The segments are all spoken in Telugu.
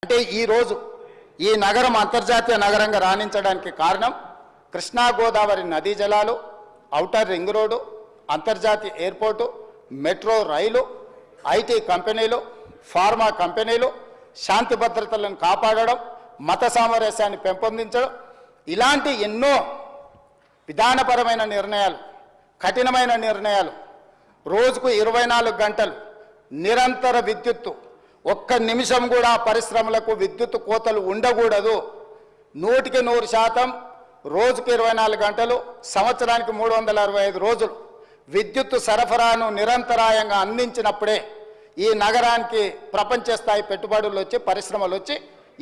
అంటే ఈరోజు ఈ నగరం అంతర్జాతీయ నగరంగా రాణించడానికి కారణం కృష్ణా గోదావరి నదీ జలాలు, ఔటర్ రింగ్ రోడ్డు, అంతర్జాతీయ ఎయిర్పోర్టు, మెట్రో రైలు, ఐటీ కంపెనీలు, ఫార్మా కంపెనీలు, శాంతి భద్రతలను కాపాడడం, మత సామరస్యాన్ని పెంపొందించడం, ఇలాంటి ఎన్నో విధానపరమైన నిర్ణయాలు, కఠినమైన నిర్ణయాలు, రోజుకు 24 గంటలు నిరంతర విద్యుత్తు, ఒక్క నిమిషం కూడా పరిశ్రమలకు విద్యుత్ కోతలు ఉండకూడదు, 100% రోజుకు 24 గంటలు, సంవత్సరానికి 365 రోజులు విద్యుత్తు సరఫరాను నిరంతరాయంగా అందించినప్పుడే ఈ నగరానికి ప్రపంచ స్థాయి పెట్టుబడులు వచ్చి పరిశ్రమలు వచ్చి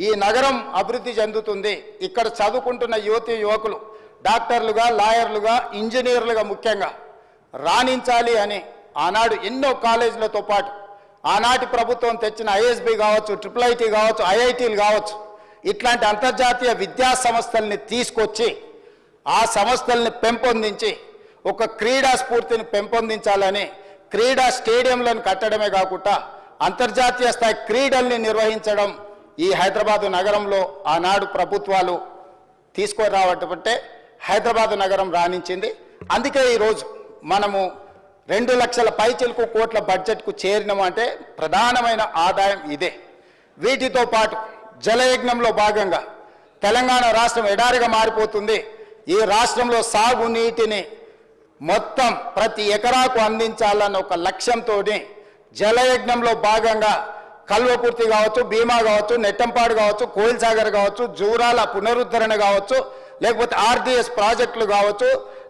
ఈ నగరం అభివృద్ధి చెందుతుంది. ఇక్కడ చదువుకుంటున్న యువతి యువకులు డాక్టర్లుగా, లాయర్లుగా, ఇంజనీర్లుగా ముఖ్యంగా రాణించాలి అని ఆనాడు ఎన్నో కాలేజీలతో పాటు ఆనాటి ప్రభుత్వం తెచ్చిన ఐఎస్బి కావచ్చు, IIIT కావచ్చు, ఐఐటీలు కావచ్చు, ఇట్లాంటి అంతర్జాతీయ విద్యా సంస్థల్ని తీసుకొచ్చి ఆ సంస్థల్ని పెంపొందించి ఒక క్రీడా స్ఫూర్తిని పెంపొందించాలని క్రీడా స్టేడియంలను కట్టడమే కాకుండా అంతర్జాతీయ స్థాయి క్రీడల్ని నిర్వహించడం ఈ హైదరాబాదు నగరంలో ఆనాడు ప్రభుత్వాలు తీసుకొని రావటంటే హైదరాబాదు నగరం రాణించింది. అందుకే ఈరోజు మనము 2 లక్షల పైచిలకు కోట్ల బడ్జెట్కు చేరినామంటే ప్రధానమైన ఆదాయం ఇదే. వీటితో పాటు జలయజ్ఞంలో భాగంగా తెలంగాణ రాష్ట్రం ఎడారిగా మారిపోతుంది. ఈ రాష్ట్రంలో సాగునీటిని మొత్తం ప్రతి ఎకరాకు అందించాలన్న ఒక లక్ష్యంతో జలయజ్ఞంలో భాగంగా కల్వకుర్తి కావచ్చు, భీమా కావచ్చు, నెట్టంపాడు కావచ్చు, కోయిల్ సాగర్ కావచ్చు, జూరాల పునరుద్ధరణ కావచ్చు, లేకపోతే RDS ప్రాజెక్టులు కావచ్చు,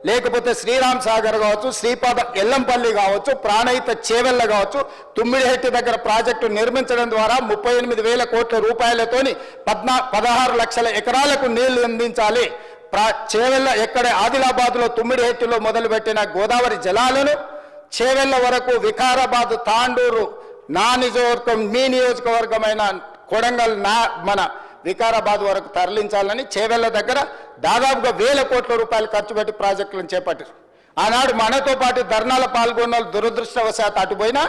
లేకపోతే శ్రీరామ్ సాగర్ కావచ్చు, శ్రీపాద ఎల్లంపల్లి కావచ్చు, ప్రాణహిత చేవెళ్ళ కావచ్చు, తుమ్మిడిహెట్టి దగ్గర ప్రాజెక్టు నిర్మించడం ద్వారా 38,000 కోట్ల రూపాయలతోని 16 లక్షల ఎకరాలకు నీళ్లు అందించాలి. చేవెళ్ళ ఎక్కడే ఆదిలాబాద్లో తుమ్మిడిహెట్టిలో మొదలుపెట్టిన గోదావరి జలాలను చేవెళ్ళ వరకు వికారాబాద్, తాండూరు నా నియోజకవర్గం, మీ నియోజకవర్గమైన కొడంగల్ మన వికారాబాద్ వరకు తరలించాలని చేవెళ్ళ దగ్గర దాదాపుగా 1,000 కోట్ల రూపాయలు ఖర్చు పెట్టి ప్రాజెక్టులను చేపట్టారు. ఆనాడు మనతో పాటు ధర్నాల పాల్గొన్న దురదృష్టవశాత్తు అటుపోయినా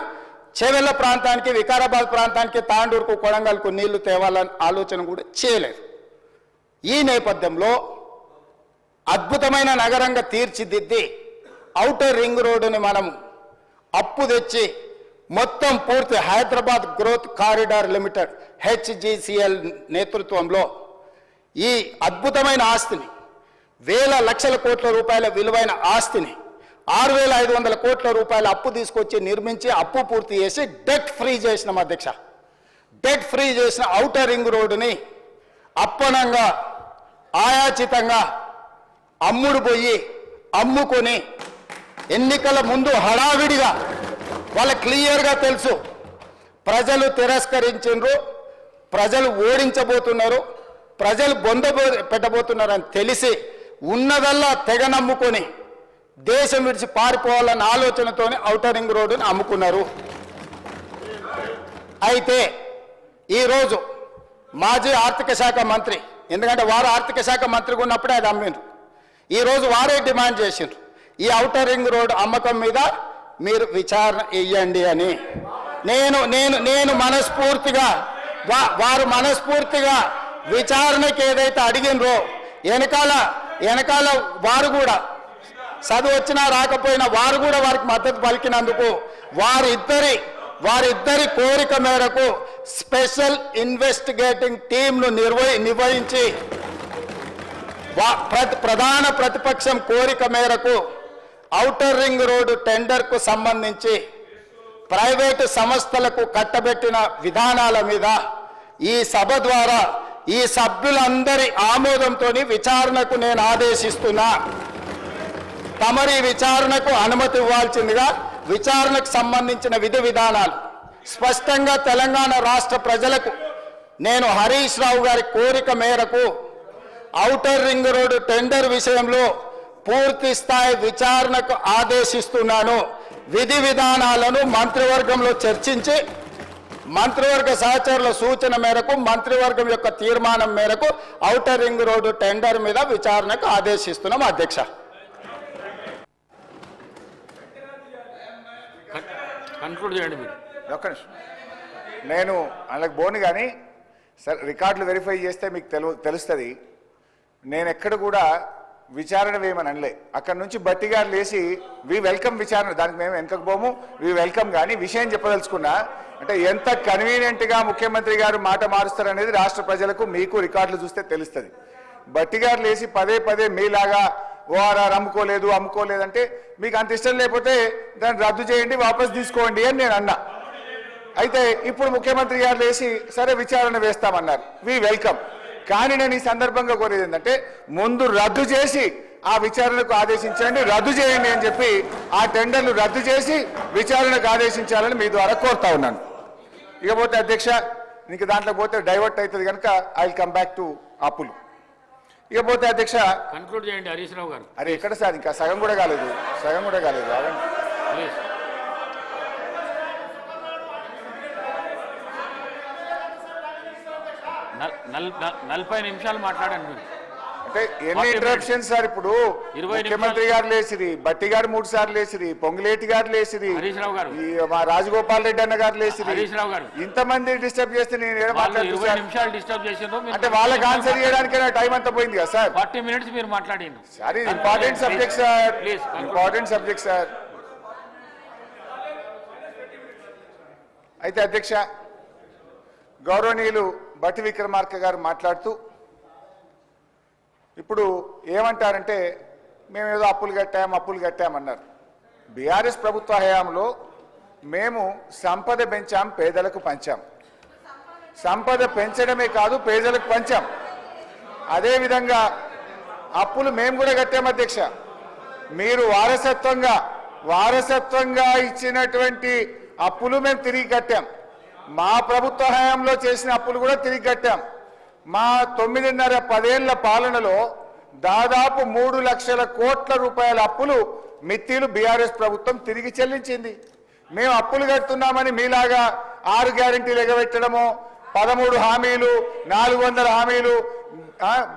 చేవెళ్ళ ప్రాంతానికి, వికారాబాద్ ప్రాంతానికి, తాండూరుకు, కొడంగల్కు నీళ్లు తేవాలని ఆలోచన కూడా చేయలేదు. ఈ నేపథ్యంలో అద్భుతమైన నగరంగా తీర్చిదిద్ది ఔటర్ రింగ్ రోడ్డుని మనం అప్పు తెచ్చి మొత్తం పూర్తి Hyderabad growth corridor limited HGCL నేతృత్వంలో ఈ అద్భుతమైన ఆస్తిని, 1,000 లక్షల కోట్ల రూపాయల విలువైన ఆస్తిని 6,500 కోట్ల రూపాయల అప్పు తీసుకొచ్చి నిర్మించి అప్పు పూర్తి చేసి డెట్ ఫ్రీ చేసిన అధ్యక్ష. డెట్ ఫ్రీ చేసిన ఔటర్ రింగ్ రోడ్డుని అప్పనంగా ఆయాచితంగా అమ్ముడు పోయి అమ్ముకొని ఎన్నికల ముందు హడావిడిగా వాళ్ళకి క్లియర్గా తెలుసు ప్రజలు తిరస్కరించారు, ప్రజలు ఓడించబోతున్నారు, ప్రజలు బొంద పెట్టబోతున్నారు అని తెలిసి ఉన్నదల్లా తెగ నమ్ముకొని దేశం విడిచి పారిపోవాలన్న ఆలోచనతోనే ఔటర్ రింగ్ రోడ్డుని అమ్ముకున్నారు. అయితే ఈరోజు మాజీ ఆర్థిక శాఖ మంత్రి, ఎందుకంటే వారు ఆర్థిక శాఖ మంత్రిగా ఉన్నప్పుడే అది అమ్మిండ్రు, ఈరోజు వారే డిమాండ్ చేసిండ్రు ఈ ఔటర్ రింగ్ రోడ్ అమ్మకం మీద మీరు విచారణ ఇయ్యండి అని. నేను మనస్ఫూర్తిగా వారు మనస్ఫూర్తిగా విచారణకి ఏదైతే అడిగినరో వెనకాల వారు కూడా చదువు వచ్చినా రాకపోయినా వారు కూడా వారికి మద్దతు పలికినందుకు వారిద్దరి కోరిక మేరకు స్పెషల్ ఇన్వెస్టిగేటింగ్ టీంను నిర్వహించి ప్రధాన ప్రతిపక్షం కోరిక మేరకు ఔటర్ రింగ్ రోడ్డు టెండర్కు సంబంధించి ప్రైవేటు సంస్థలకు కట్టబెట్టిన విధానాల మీద ఈ సభ ద్వారా ఈ సభ్యులందరి ఆమోదంతో విచారణకు నేను ఆదేశిస్తున్నా. తమరి విచారణకు అనుమతి ఇవ్వాల్సిందిగా విచారణకు సంబంధించిన విధి విధానాలు స్పష్టంగా తెలంగాణ రాష్ట్ర ప్రజలకు నేను హరీష్ రావు గారి కోరిక మేరకు ఔటర్ రింగ్ రోడ్డు టెండర్ విషయంలో పూర్తి స్థాయి విచారణకు ఆదేశిస్తున్నాను. విధి విధానాలను మంత్రివర్గంలో చర్చించి మంత్రివర్గ సహచరుల సూచన మేరకు, మంత్రివర్గం యొక్క తీర్మానం మేరకు ఔటర్ రింగ్ రోడ్డు టెండర్ మీద విచారణకు ఆదేశిస్తున్నాం అధ్యక్ష. కన్క్లూడ్ చేయండి మీరు. ఒక్క నిమిషం, నేను అలాగ బోను కానీ సరే రికార్డులు వెరిఫై చేస్తే మీకు తెలుస్తుంది. నేను ఎక్కడ కూడా విచారణ వేయమని అనలే. అక్కడ నుంచి బట్టి గారు లేచి వి వెల్కమ్ విచారణ, దానికి మేము వెనకకు పోము, వి వెల్కమ్. కానీ విషయం చెప్పదలుచుకున్నా అంటే ఎంత కన్వీనియంట్గా ముఖ్యమంత్రి గారు మాట మారుస్తారనేది రాష్ట్ర ప్రజలకు మీకు రికార్డులు చూస్తే తెలుస్తుంది. బట్టి గారు లేచి పదే పదే మీలాగా ఓఆర్ఆర్ అమ్ముకోలేదంటే మీకు అంత ఇష్టం లేకపోతే దాన్ని రద్దు చేయండి, వాపస్ తీసుకోండి అని నేను అన్నా. అయితే ఇప్పుడు ముఖ్యమంత్రి గారు లేచి సరే విచారణ వేస్తామన్నారు, వి వెల్కమ్. కానీ నేను ఈ సందర్భంగా కోరేది ఏంటంటే ముందు రద్దు చేసి ఆ విచారణకు ఆదేశించండి, రద్దు చేయండి అని చెప్పి ఆ టెండర్లు రద్దు చేసి విచారణకు ఆదేశించాలని మీ ద్వారా కోరుతా ఉన్నాను. ఇకపోతే అధ్యక్ష, ఇంక దాంట్లో పోతే డైవర్ట్ అవుతుంది కనుక I will come back to అప్పులు. ఇకపోతే అధ్యక్ష కన్క్లూడ్ చేయండి హరీష్ రావు గారు. అరే ఎక్కడ సార్, ఇంకా సగం కూడా కాలేదు. నలభై నిమిషాలు మాట్లాడండి మీరు. అంటే ఎన్ని ఇంటరప్షన్స్ సార్? ఇప్పుడు ముఖ్యమంత్రి గారు లేచిరి, బట్టి గారు 3 సార్లు లేచిరి, పొంగులేటి గారు లేచిరి, మా రాజగోపాల్ రెడ్డి అన్న గారు లేచిరి, ఇంతమంది డిస్టర్బ్ చేస్తే నేను ఏం మాట్లాడుతున్నాను అంటే వాళ్ళకి ఆన్సర్ చేయడానికి టైం అంతా పోయింది కదా సార్. 40 minutes మీరు మాట్లాడింది సార్. ఇది important subject sir, important subject sir. అయితే అధ్యక్ష, గౌరవనీయులు బట్టి విక్రమార్క గారు మాట్లాడుతూ ఇప్పుడు ఏమంటారంటే మేమేదో అప్పులు కట్టామన్నారు. బీఆర్ఎస్ ప్రభుత్వ హయాంలో మేము సంపద పెంచాం, పేదలకు పంచాం. సంపద పెంచడమే కాదు పేదలకు పంచాం. అదేవిధంగా అప్పులు మేము కూడా కట్టాం అధ్యక్ష. మీరు వారసత్వంగా ఇచ్చినటువంటి అప్పులు మేము తిరిగి కట్టాం. మా ప్రభుత్వ హయాంలో చేసిన అప్పులు కూడా తిరిగి కట్టాం. మా 9.5-10 ఏళ్ల పాలనలో దాదాపు 3 లక్షల కోట్ల రూపాయల అప్పులు మిత్తిలు బీఆర్ఎస్ ప్రభుత్వం తిరిగి చెల్లించింది. మేము అప్పులు కడుతున్నామని మీలాగా 6 గ్యారెంటీలు ఎగబెట్టడమో 13 హామీలు 400 హామీలు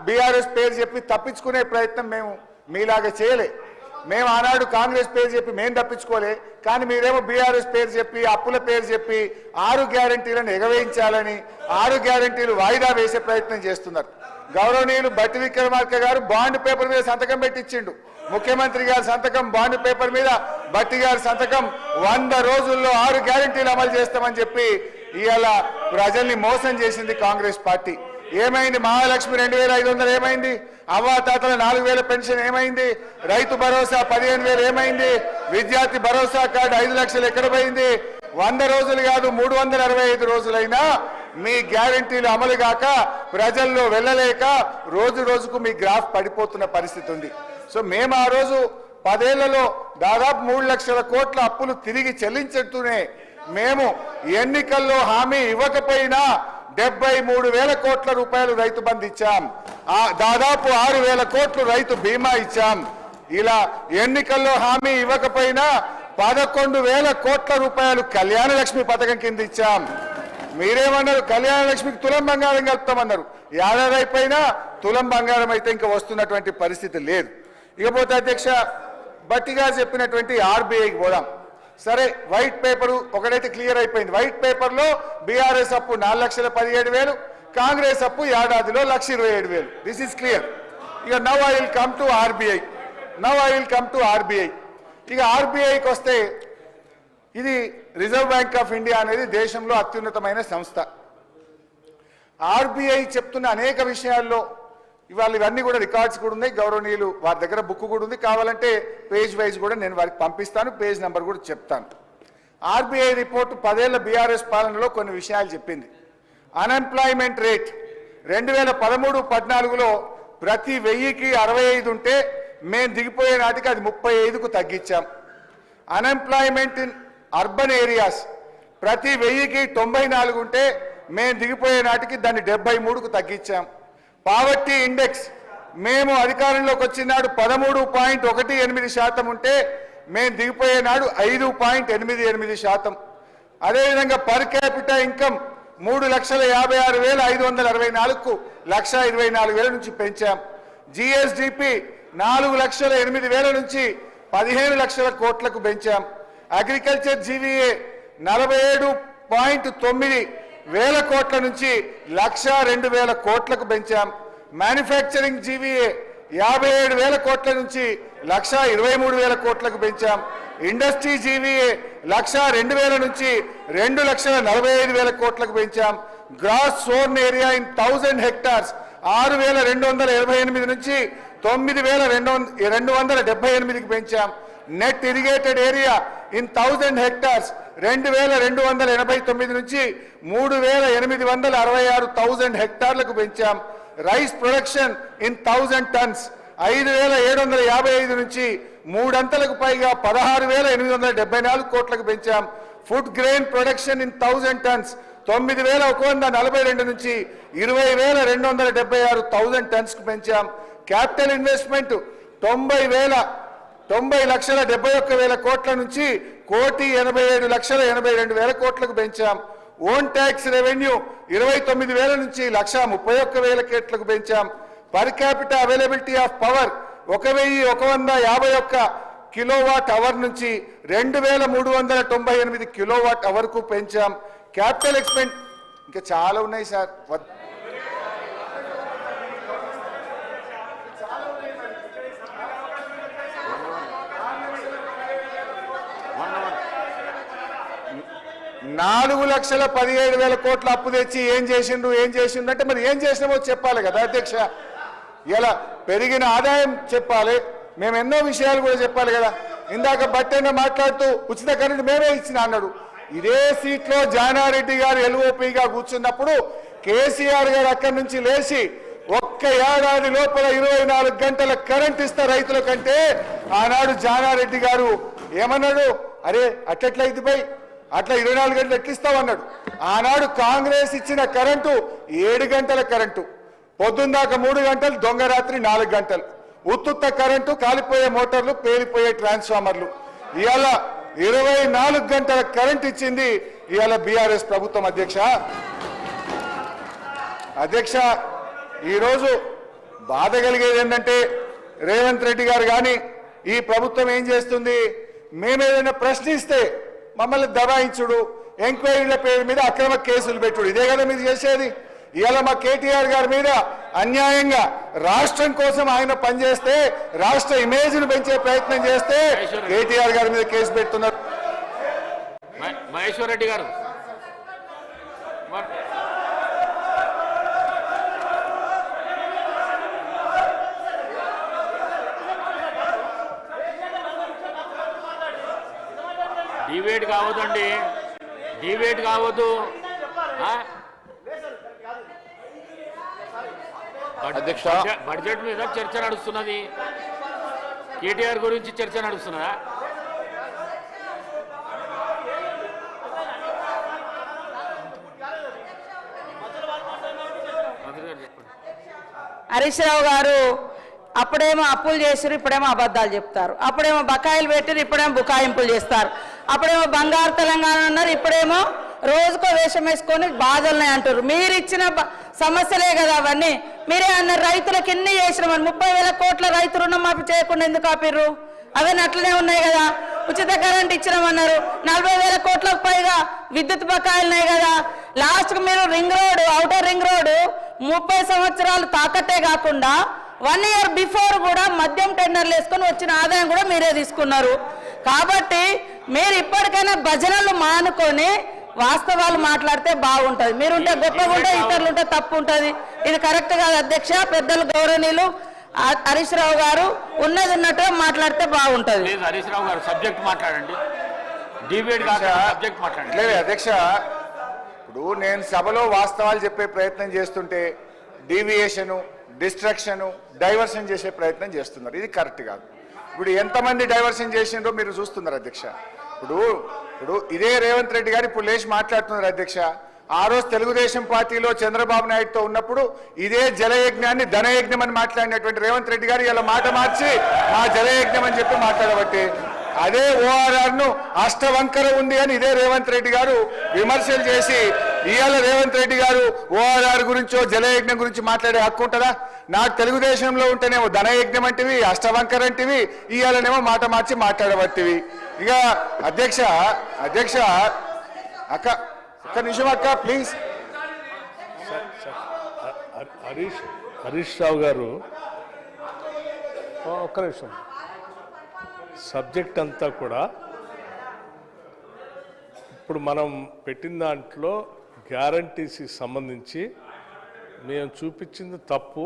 బీఆర్ఎస్ పేరు చెప్పి తప్పించుకునే ప్రయత్నం మేము మీలాగా చేయలే. మేము ఆనాడు కాంగ్రెస్ పేరు చెప్పి మేము తప్పించుకోలే. కానీ మీరేమో బీఆర్ఎస్ పేరు చెప్పి అప్పుల పేరు చెప్పి 6 గ్యారెంటీలను ఎగవేయించాలని 6 గ్యారెంటీలు వాయిదా వేసే ప్రయత్నం చేస్తున్నారు. గౌరవనీయులు బట్టి విక్రమార్క గారు బాండ్ పేపర్ మీద సంతకం పెట్టించిండు. ముఖ్యమంత్రి గారి సంతకం బాండ్ పేపర్ మీద, బట్టి గారి సంతకం 100 రోజుల్లో 6 గ్యారెంటీలు అమలు చేస్తామని చెప్పి ఇవాళ ప్రజల్ని మోసం చేసింది కాంగ్రెస్ పార్టీ. ఏమైంది? మహాలక్ష్మి 2500 ఏమైంది? అవ్వాతాతల 4000 పెన్షన్ ఏమైంది? రైతు భరోసా 15,000 ఏమైంది? విద్యార్థి భరోసా కార్డు 5 లక్షలు ఎక్కడ పోయింది? 100 రోజులు కాదు 365 రోజులైనా మీ గ్యారెంటీలు అమలు కాక ప్రజల్లో వెళ్ళలేక రోజు రోజుకు మీ గ్రాఫ్ పడిపోతున్న పరిస్థితి ఉంది. సో మేము ఆ రోజు 10 ఏళ్లలో దాదాపు 3 లక్షల కోట్ల అప్పులు తిరిగి చెల్లించుతూనే మేము ఎన్నికల్లో హామీ ఇవ్వకపోయినా 73,000 కోట్ల రూపాయలు రైతు బంధు ఇచ్చాం. దాదాపు 6,000 కోట్లు రైతు బీమా ఇచ్చాం. ఇలా ఎన్నికల్లో హామీ ఇవ్వకపోయినా 11,000 కోట్ల రూపాయలు కళ్యాణ లక్ష్మి పథకం కింద ఇచ్చాం. మీరేమన్నారు? కళ్యాణ లక్ష్మికి తులం బంగారం కలుపుతామన్నారు. ఏడాది అయిపోయినా తులం బంగారం అయితే ఇంకా వస్తున్నటువంటి పరిస్థితి లేదు. ఇకపోతే అధ్యక్ష, బట్టిగా చెప్పినటువంటి ఆర్బీఐకి పోదాం. సరే, వైట్ పేపర్ ఒకటైతే క్లియర్ అయిపోయింది. వైట్ పేపర్ లో బీఆర్ఎస్ అప్పు 4,17,000, కాంగ్రెస్ అప్పు ఏడాదిలో 1,27,000. This is clear. ఇక now I will come to RBI. ఇక ఆర్బీఐకి వస్తే ఇది రిజర్వ్ బ్యాంక్ ఆఫ్ ఇండియా అనేది దేశంలో అత్యున్నతమైన సంస్థ. ఆర్బీఐ చెప్తున్న అనేక విషయాల్లో ఇవాళ ఇవన్నీ కూడా రికార్డ్స్ కూడా ఉన్నాయి. గౌరవనీయులు వారి దగ్గర బుక్ కూడా ఉంది. కావాలంటే పేజ్ వైజ్ కూడా నేను వారికి పంపిస్తాను, పేజ్ నెంబర్ కూడా చెప్తాను. ఆర్బీఐ రిపోర్టు 10 ఏళ్ల బీఆర్ఎస్ పాలనలో కొన్ని విషయాలు చెప్పింది. అన్ఎంప్లాయ్మెంట్ రేట్ 2013-14లో ప్రతి 1000కి 65 ఉంటే మేము దిగిపోయే నాటికి అది 35కు తగ్గించాం. అన్ఎంప్లాయ్మెంట్ ఇన్ అర్బన్ ఏరియాస్ ప్రతి 1000కి 94 ఉంటే మేము దిగిపోయే నాటికి దాన్ని 73కు తగ్గించాం. పావర్టీ ఇండెక్స్ మేము అధికారంలోకి వచ్చినాడు 13.18% ఉంటే మేము దిగిపోయే నాడు 5.88%. అదేవిధంగా పర్ క్యాపిటల్ ఇన్కమ్ 3,56,564కు 1,24,000 నుంచి పెంచాం. జిఎస్డిపి 4,08,000 నుంచి 15 లక్షల కోట్లకు పెంచాం. అగ్రికల్చర్ జీవీఏ 47.9 వేల కోట్ల నుంచి 1,02,000 కోట్లకు పెంచాం. మ్యానుఫ్యాక్చరింగ్ జీవీఏ 57,000 కోట్ల నుంచి 1,23,000 కోట్లకు పెంచాం. ఇండస్ట్రీ జీవీఏ 1,02,000 నుంచి 2,45,000 కోట్లకు పెంచాం. Gross sown area in 1000 hectares 6,288 నుంచి 9,278కి పెంచాం. Net irrigated area in 1000 hectares 2,289 నుంచి 3,866 హెక్టార్లకు పెంచాం. రైస్ ప్రొడక్షన్ ఇన్ 1000 టన్స్ 5,755 నుంచి 3 అంతలకు పైగా 16,874 కోట్లకు పెంచాం. Food grain production in 1000 tonnes 9,142 నుంచి 20,276 టన్స్ కు పెంచాం. క్యాపిటల్ ఇన్వెస్ట్మెంట్ 90,71,000 కోట్ల నుంచి 1,87,82,000 కోట్లకు పెంచాం. ఓన్ ట్యాక్స్ రెవెన్యూ 29,000 నుంచి 1,31,000 కోట్లకు పెంచాం. Per capital availability of power 1,151 kilowatt hour నుంచి 2,398 కిలోవాట్ అవర్ కు పెంచాం. క్యాపిటల్ ఎక్స్పెండ్ ఇంకా చాలా ఉన్నాయి సార్. నాలుగు 4,17,000 కోట్ల అప్పు తెచ్చి ఏం చేసిండు అంటే మరి ఏం చేసినామో చెప్పాలి కదా అధ్యక్ష. ఇలా పెరిగిన ఆదాయం చెప్పాలి, మేము ఎన్నో విషయాలు కూడా చెప్పాలి కదా. ఇందాక బట్టైన మాట్లాడుతూ ఉచిత కరెంటు మేమే ఇచ్చిన అన్నాడు. ఇదే సీట్లో జానారెడ్డి గారు ఎల్ఓపిగా కూర్చున్నప్పుడు కేసీఆర్ గారు అక్కడి నుంచి లేచి ఒక్క ఏడాది లోపల 24 గంటల కరెంట్ ఇస్తా రైతుల కంటే ఆనాడు జానారెడ్డి గారు ఏమన్నాడు, అరే అట్లయితే పోయి అట్లా 24 గంటలు ఎక్కిస్తామన్నాడు. ఆనాడు కాంగ్రెస్ ఇచ్చిన కరెంటు 7 గంటల కరెంటు, పొద్దుందాకా 3 గంటలు, దొంగ రాత్రి 4 గంటలు, ఉత్తుత్త కరెంటు, కాలిపోయే మోటార్లు, పేలిపోయే ట్రాన్స్ఫార్మర్లు. ఇవాళ 24 గంటల కరెంట్ ఇచ్చింది ఇవాళ బీఆర్ఎస్ ప్రభుత్వం. అధ్యక్ష ఈరోజు బాధ కలిగేది ఏంటంటే రేవంత్ రెడ్డి గారు కానీ ఈ ప్రభుత్వం ఏం చేస్తుంది, మేమేదైనా ప్రశ్నిస్తే మమ్మల్ని దబాయించుడు, ఎంక్వైరీల పేరు మీద అక్రమ కేసులు పెట్టుడు, ఇదే కదా మీరు చేసేది. ఇవాళ మా కేటీఆర్ గారి మీద అన్యాయంగా రాష్ట్రం కోసం ఆయన పనిచేస్తే, రాష్ట్ర ఇమేజ్ ను పెంచే ప్రయత్నం చేస్తే కేటీఆర్ గారి మీద కేసు పెడుతున్నారు. మహేశ్వర్ రెడ్డి గారు డిబేట్ కావద్దండి, డిబేట్ కావద్దు. అధ్యక్ష బడ్జెట్ మీద చర్చ నడుస్తున్నది, కేటీఆర్ గురించి చర్చ నడుస్తున్నదా? హరీష్ రావు గారు అప్పుడేమో అప్పులు చేసారు, ఇప్పుడేమో అబద్ధాలు చెప్తారు. అప్పుడేమో బకాయిలు పెట్టారు, ఇప్పుడేమో బుకాయింపులు చేస్తారు. అప్పుడేమో బంగారు తెలంగాణ అన్నారు, ఇప్పుడేమో రోజుకో వేషం వేసుకొని బాధలున్నాయి అంటారు. మీరు ఇచ్చిన సమస్యలే కదా అవన్నీ. మీరే అన్నారు రైతులకు ఎన్ని చేసినామని, 30,000 కోట్ల రైతు రుణమాఫీ చేయకుండా ఎందుకు ఆపిర్రు? అవన్నీ అట్లనే ఉన్నాయి కదా. ఉచిత కరెంట్ ఇచ్చినామన్నారు, 40,000 కోట్లకు పైగా విద్యుత్ బకాయిలున్నాయి కదా. లాస్ట్కు మీరు ring road, outer ring road 30 సంవత్సరాలు తాకట్టే కాకుండా 1 ఇయర్ బిఫోర్ కూడా మద్యం టెండర్లు వేసుకొని వచ్చిన ఆదాయం కూడా మీరే తీసుకున్నారు. కాబట్టి మీరు ఇప్పటికైనా భజనలు మానుకొని వాస్తవాలు మాట్లాడితే బాగుంటుంది. మీరుంటే గొప్పగా ఉంటే, ఇతరులు ఉంటే తప్పు ఉంటుంది. ఇది కరెక్ట్ కాదు అధ్యక్ష. పెద్దలు గౌరవనీయులు హరీష్ రావు గారు ఉన్నది ఉన్నట్టుగా మాట్లాడితే బాగుంటుంది. హరీష్ రావు గారు సబ్జెక్ట్ మాట్లాడండి, డిబేట్ సబ్జెక్ట్ మాట్లాడండి. లేదు అధ్యక్ష, ఇప్పుడు నేను సభలో వాస్తవాలు చెప్పే ప్రయత్నం చేస్తుంటే డీవియేషను, డిస్ట్రాక్షను, డైవర్షన్ చేసే ప్రయత్నం చేస్తున్నారు. ఇది కరెక్ట్ కాదు. ఇప్పుడు ఎంతమంది డైవర్షన్ చేసిండ్రో మీరు చూస్తున్నారు అధ్యక్ష. ఇప్పుడు ఇదే రేవంత్ రెడ్డి గారు ఇప్పుడు లేచి మాట్లాడుతున్నారు అధ్యక్ష. ఆ రోజు తెలుగుదేశం పార్టీలో చంద్రబాబు నాయుడుతో ఉన్నప్పుడు ఇదే జలయజ్ఞాన్ని ధనయజ్ఞం అని మాట్లాడినటువంటి రేవంత్ రెడ్డి గారు ఇలా మాట మార్చి మా జలయజ్ఞం అని చెప్పి మాట్లాడబట్టి, అదే ఓఆర్ఆర్ ను అష్టవంకర ఉంది అని ఇదే రేవంత్ రెడ్డి గారు విమర్శలు చేసి, ఇవాళ రేవంత్ రెడ్డి గారు ఓఆర్ఆర్ గురించో జలయజ్ఞం గురించి మాట్లాడే హక్కు ఉంటుందా? నాకు తెలుగుదేశంలో ఉంటేనేమో ధనయజ్ఞం అంటివి, అష్టవంకర అంటివి, ఇవాళనేమో మాట మార్చి మాట్లాడబట్టివి. ఇక అధ్యక్ష ఒక్క నిమిషం అక్క ప్లీజ్. హరీష్ రావు గారు ఒక్క నిమిషం. సబ్జెక్ట్ అంతా కూడా ఇప్పుడు మనం పెట్టిన దాంట్లో గ్యారంటీస్కి సంబంధించి మేము చూపించింది తప్పు,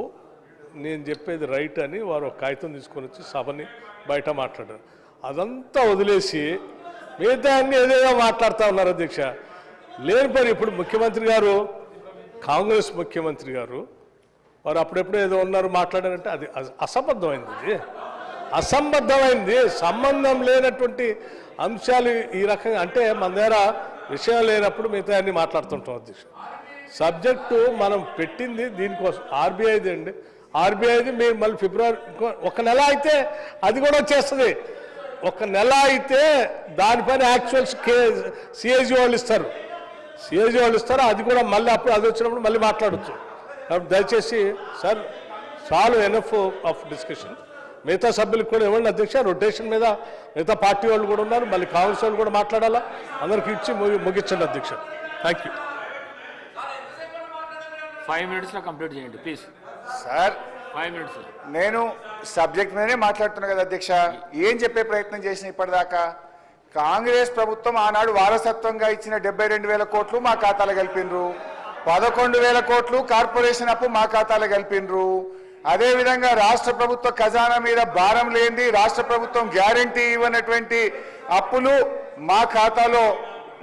నేను చెప్పేది రైట్ అని వారు ఒక కాగితం తీసుకొని వచ్చి సభని బయట మాట్లాడారు. అదంతా వదిలేసి మిగతా అన్ని ఏదేదో మాట్లాడుతూ ఉన్నారు అధ్యక్ష. లేని పని ఇప్పుడు ముఖ్యమంత్రి గారు, కాంగ్రెస్ ముఖ్యమంత్రి గారు వారు అప్పుడెప్పుడు ఏదో ఉన్నారు మాట్లాడారంటే అది అసంబద్ధమైంది. ఇది అసంబద్ధమైంది, సంబంధం లేనటువంటి అంశాలు ఈ రకంగా అంటే మన దగ్గర విషయం లేనప్పుడు మిగతా అన్ని మాట్లాడుతుంటాం అధ్యక్ష. సబ్జెక్టు మనం పెట్టింది దీనికోసం ఆర్బీఐది అండి. ఆర్బీఐది మీరు మళ్ళీ ఫిబ్రవరి ఒక నెల అయితే అది కూడా వచ్చేస్తుంది. ఒక నెల అయితే దానిపైన యాక్చువల్స్ సిఏజీ వాళ్ళు ఇస్తారు, అది కూడా మళ్ళీ అప్పుడు అది వచ్చినప్పుడు మళ్ళీ మాట్లాడచ్చు. కాబట్టి దయచేసి సార్ చాలు, ఎనఫ్ ఆఫ్ డిస్కషన్. మిగతా సభ్యులకు కూడా ఇవ్వండి అధ్యక్ష. రొటేషన్ మీద మిగతా పార్టీ వాళ్ళు కూడా ఉన్నారు, మళ్ళీ కాంగ్రెస్ వాళ్ళు కూడా మాట్లాడాలా, అందరికి ఇచ్చి ముగించండి అధ్యక్ష. Thank you. 5 minutesలో కంప్లీట్ చేయండి ప్లీజ్ సార్. 5 minutes. నేను సబ్జెక్ట్ మీదనే మాట్లాడుతున్నా కదా అధ్యక్ష. ఏం చెప్పే ప్రయత్నం చేసిన ఇప్పటిదాకా? కాంగ్రెస్ ప్రభుత్వం ఆనాడు వారసత్వంగా ఇచ్చిన 72,000 కోట్లు మా ఖాతాలో కలిపినరు, 11,000 కోట్లు కార్పొరేషన్ అప్పు మా ఖాతాలో కలిపినరు. అదేవిధంగా రాష్ట్ర ప్రభుత్వ ఖజానా మీద భారం లేనిది, రాష్ట్ర ప్రభుత్వం గ్యారంటీ ఇవ్వనటువంటి అప్పులు మా ఖాతాలో